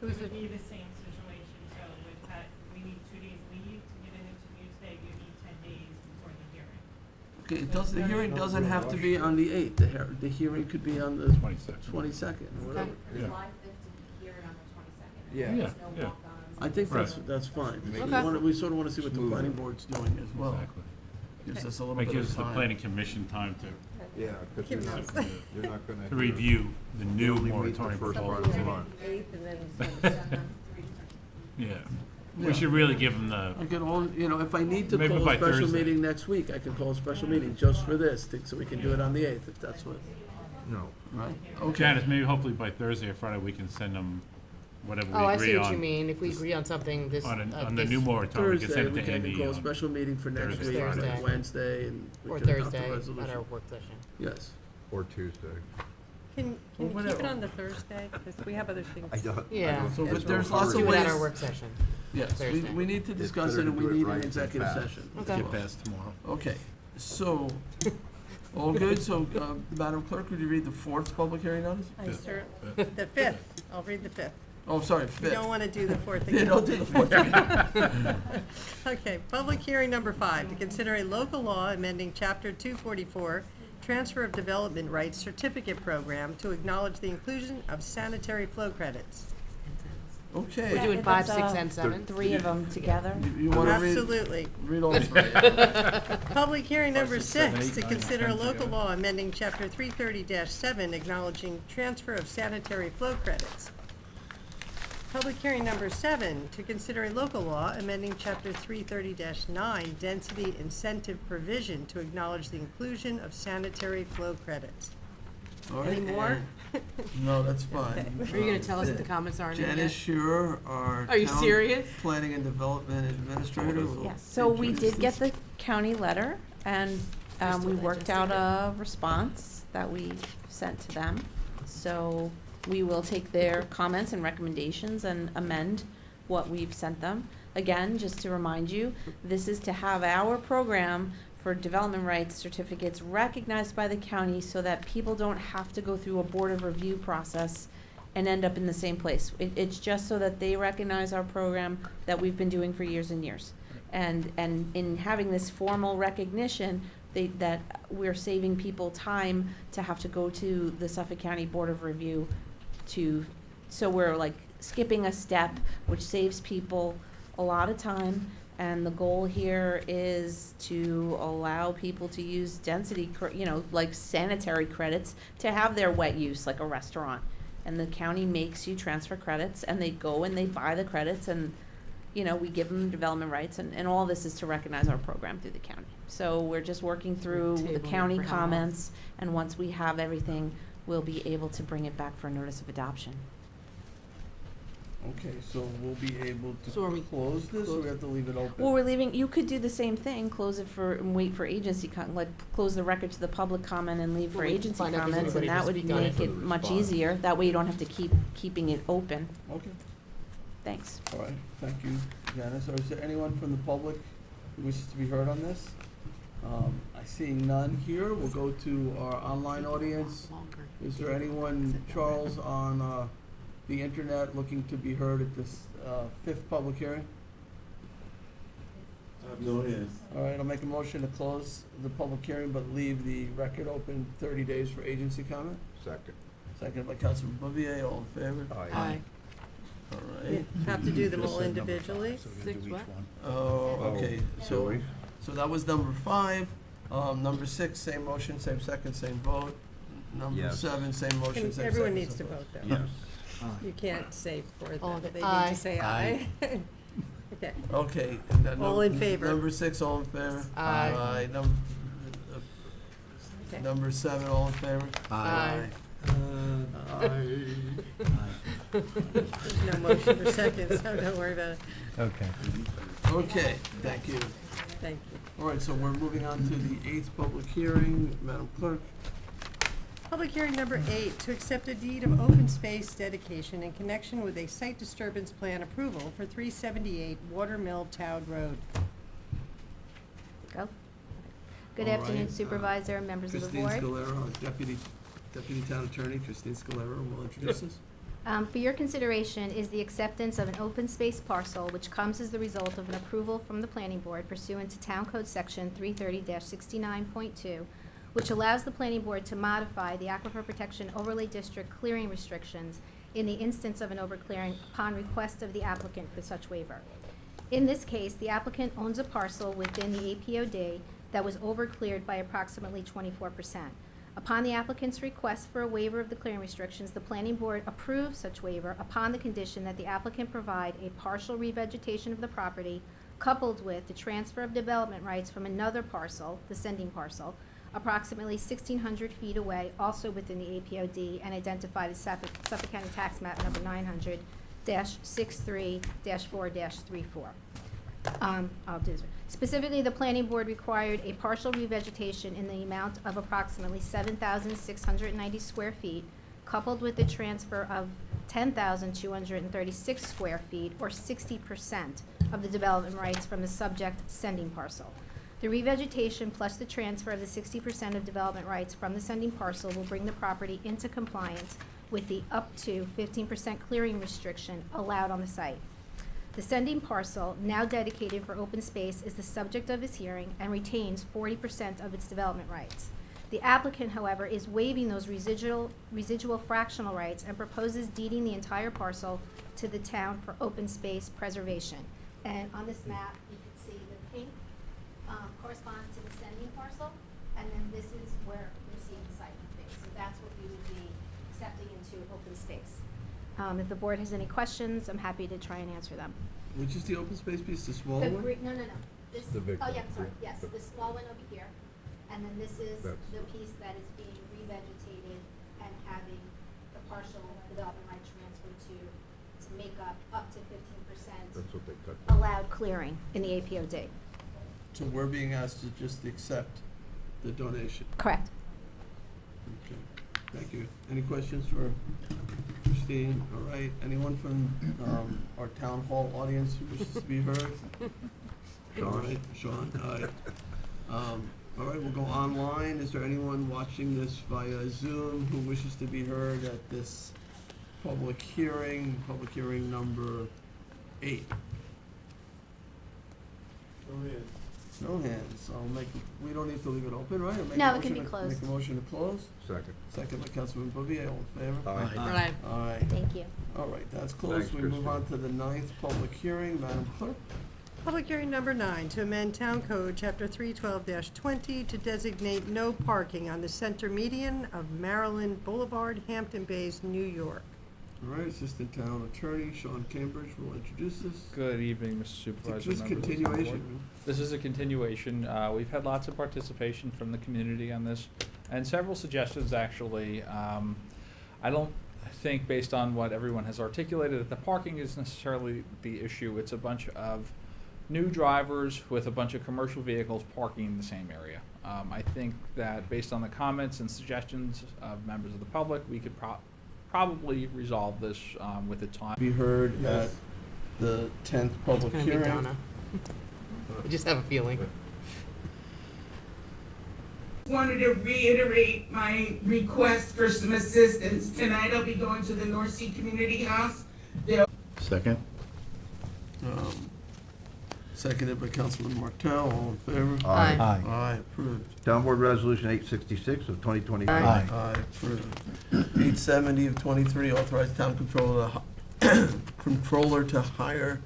It would be the same situation, so with that, we need 2 days leave to get it into Newsday, you need 10 days before the hearing. Okay, the hearing doesn't have to be on the 8th, the hearing could be on the 22nd. 22nd, or whatever. Yeah. Yeah. Yeah, yeah. I think Right. that's fine. We Okay. we sort of want to see what the planning board's doing as well. Exactly. Gives us a little That bit gives of the time. planning commission time to Yeah, because you're not gonna. to review the new only meet the moratorium first part proposal. of the month. Yeah, Yeah. we should really give them the, I could all, if I need to Maybe call a by special Thursday. meeting next week, I can call a special meeting just for this, so we can do it on the 8th, if that's what, No. right? Okay. Janice, maybe hopefully by Thursday or Friday, we can send them whatever we Oh, I see agree what you on. mean. If we agree on something, this. On the this- new moratorium, we can Thursday, send we it to can Andy. call a special meeting for next Thursday. week, Thursday. like Wednesday, and we Or can adopt the Thursday at resolution. our work session. Yes. Or Tuesday. Can Well, you keep whatever. it on the Thursday? Because we have other things. Yeah. So, but Scheduled. there's lots of Do it at our ways. work session. Yes, Thursday. we need to It's discuss better it, to and do we it need right an than executive fast. session. as Okay. Get well. passed tomorrow. Okay, so, all good, so, Madam Clerk, would you read the fourth public hearing notice? I cer- The 5th, I'll read the 5th. Oh, sorry, You fifth. don't want to do the 4th Yeah, again. don't do the fourth again. Okay, public hearing number 5, to consider a local law amending Chapter 244, Transfer of Development Rights Certificate Program to acknowledge the inclusion of sanitary flow credits. Okay. We're doing 5, 6, and 7. 3 of them together. You want to read? Absolutely. Read all three. Public hearing number 6, 7, 6, 8, to 9, consider a 10 local together. law amending Chapter 330-7, acknowledging transfer of sanitary flow credits. Public hearing number 7, to consider a local law amending Chapter 330-9, density incentive provision to acknowledge the inclusion of sanitary flow credits. All right, Any more? No, that's fine. Are you gonna tell us what the comments are in it Janice yet? Shearer, our Are you town serious? Planning and Development Administrator. will Yes, so we introduce did get this. the county letter, and we worked out a response that we sent to them. So we will take their comments and recommendations and amend what we've sent them. Again, just to remind you, this is to have our program for development rights certificates recognized by the county so that people don't have to go through a board of review process and end up in the same place. It's just so that they recognize our program that we've been doing for years and years. And in having this formal recognition, that we're saving people time to have to go to the Suffolk County Board of Review so we're like skipping a step, which saves people a lot of time. And the goal here is to allow people to use density, like sanitary credits to have their wet use, like a restaurant. And the county makes you transfer credits, and they go and they buy the credits, and, we give them development rights, and all this is to recognize our program through the county. So we're just working through the Tabling county for how long? comments, and once we have everything, we'll be able to bring it back for a notice of adoption. Okay, so we'll be able to So are we close this, or we have to leave it open? Well, we're leaving, you could do the same thing, close it and wait for agency, close the record to the public comment and leave for Well, we can agency find out if there's comments, and anybody that to would speak on it. make it much easier. That way you don't have to keeping it open. Okay, Thanks. all right, thank you, Janice. Or is there anyone from the public who wishes to be heard on this? I see none here. We'll go to our online audience. Is there anyone, Charles, on the internet looking to be heard at this fifth public hearing? No hands. All right, I'll make a motion to close the public hearing, but leave the record open 30 days for agency comment. Second. Seconded by Councilman Bouvier, all in favor? Aye. All You right. have to do them Just all said number individually. 5, so we're gonna do Six each what? one. Oh, okay, so, we? so that was number 5. Number 6, same motion, same second, same vote. Number Yes. 7, same motion, same Everyone second, needs to same vote, though. Yes. You can't say for All them. good. They need Aye. to say aye. Okay. Okay. And then All in favor? Number 6, all in favor? Aye. Okay. Number 7, all in favor? Aye. There's no motion for second, so don't worry about it. Okay. Okay, thank you. Thank you. All right, so we're moving on to the 8th public hearing. Madam Clerk? Public hearing number 8, to accept a deed of open space dedication in connection with a site disturbance plan approval for 378 Watermill Town Road. Go. Good All afternoon, right, Supervisor and members of the board. Christine Scalera, our Deputy Town Attorney, Christine Scalera, will introduce us. For your consideration is the acceptance of an open space parcel which comes as the result of an approval from the Planning Board pursuant to Town Code Section 330-69.2, which allows the Planning Board to modify the Aquifer Protection Overlay District clearing restrictions in the instance of an overclearing upon request of the applicant for such waiver. In this case, the applicant owns a parcel within the APOD that was overcleared by approximately 24%. Upon the applicant's request for a waiver of the clearing restrictions, the Planning Board approved such waiver upon the condition that the applicant provide a partial revegetation of the property coupled with the transfer of development rights from another parcel, the sending parcel, approximately 1,600 feet away, also within the APOD, and identified as Suffolk County Tax Map number 900, 63-4-34. I'll do this. Specifically, the planning board required a partial revegetation in the amount of approximately 7,690 square feet, coupled with the transfer of 10,236 square feet, or 60% of the development rights from the subject sending parcel. The revegetation plus the transfer of the 60% of development rights from the sending parcel will bring the property into compliance with the up to 15% clearing restriction allowed on the site. The sending parcel, now dedicated for open space, is the subject of this hearing and retains 40% of its development rights. The applicant, however, is waiving those residual fractional rights and proposes deeding the entire parcel to the town for open space preservation. And on this map, you can see the pink corresponds to the sending parcel, and then this is where you're seeing the site would be. So that's what we would be accepting into open space. If the board has any questions, I'm happy to try and answer them. Which is the open space piece, the small The one? no. This, The big oh, one, yeah, I'm sorry, yeah. yes, the small one over here. And then this is That's- the piece that is being revegetated and having the partial development right transferred to make up to 15% That's what they cut. allowed clearing in the APOD. So we're being asked to just accept the donation. Correct. Okay, thank you. Any questions for Christine? All right, anyone from our town hall audience who wishes to be heard? All right, Sean, all right. All right, we'll go online. Is there anyone watching this via Zoom who wishes to be heard at this public hearing number 8? No hands. We don't need to leave it open, right? Or make a No, it can motion be to- closed. Make a motion to close? Second. Second by Councilman Bouvier, all in favor? Aye. Aye. All right. Thank you. All right, that's closed. Thanks, We move on Christine. to the 9th public hearing. Madam Clerk? Public hearing number 9, to amend Town Code, Chapter 312-20, to designate no parking on the center median of Maryland Boulevard, Hampton Bays, New York. All right, Assistant Town Attorney Sean Cambridge will introduce this. Good evening, Mr. Supervisor. Just members of the town board. continuation. This is a continuation. We've had lots of participation from the community on this, and several suggestions, actually. I don't think, based on what everyone has articulated, that the parking is necessarily the issue. It's a bunch of new drivers with a bunch of commercial vehicles parking in the same area. I think that based on the comments and suggestions of members of the public, we could probably resolve this with the time. Be heard at the 10th public It's gonna be hearing. Donna. I just have a feeling. Wanted to reiterate my request for some assistance. Tonight I'll be going to the North Sea Community House. Second? Seconded by Councilman Martell, all in favor? Aye. Aye, approved. Town Board Resolution 866 of 2023. Aye. Aye, approved. 870 of 23, authorize town controller to hire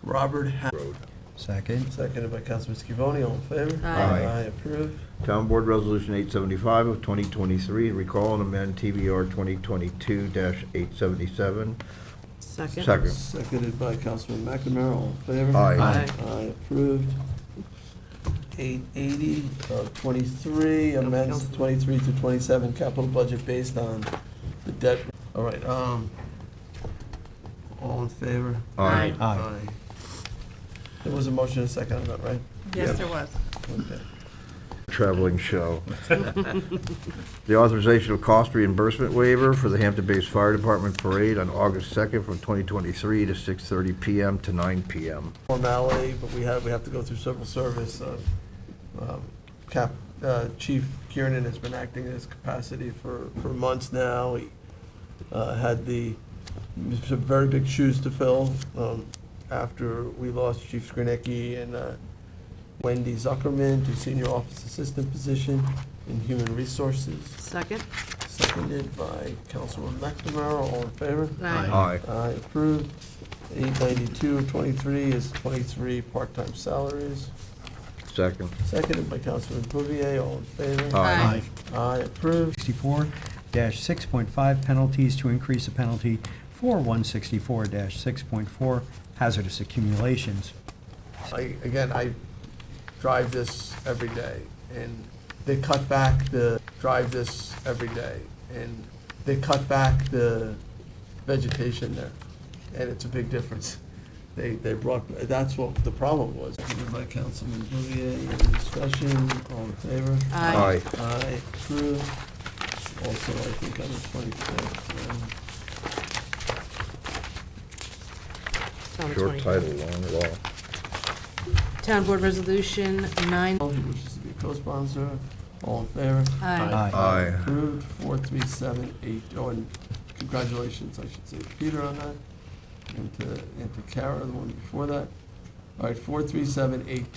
Robert Road. Second. Seconded by Councilman Scavone, all in favor? Aye. Aye, approved. Town Board Resolution 875 of 2023, recall and amend TBR 2022-877. Second. Second. Seconded by Councilman McNamara, all in favor? Aye. Aye. Aye, approved. 880 of 23, amends 23 to 27 capital budget based on the debt. All right, all in favor? Aye. Aye. There was a motion and a second on that, right? Yes, there was. Okay. Traveling show. The authorization of cost reimbursement waiver for the Hampton Bays Fire Department Parade on August 2nd from 2023 to 6:30 PM to 9 PM. Formality, but we have to go through civil service. Chief Kiernan has been acting in his capacity for months now. He had some very big shoes to fill after we lost Chief Skrnicki and Wendy Zuckerman to senior office assistant position in human resources. Second. Seconded by Councilman McNamara, all in favor? Aye. Aye, approved. 892 of 23 is 23 part-time salaries. Second. Seconded by Councilman Bouvier, all in favor? Aye. Aye, approved. 64-6.5 penalties to increase the penalty for 164-6.4 hazardous accumulations. I drive this every day, and they cut back the vegetation there. and it's a big difference. They brought, that's what the problem was. Moved by Councilman Bouvier, any discussion, all in favor? Aye. Aye, approved. Also, I think on the 25th, It's on the Short 25th. title, long law. Town Board Resolution 9. who wishes to be a co-sponsor, all in favor? Aye. Aye. Approved, 4378. Oh, and congratulations, I should say, to Peter on that, and to Kara, the one before that. All right, 4378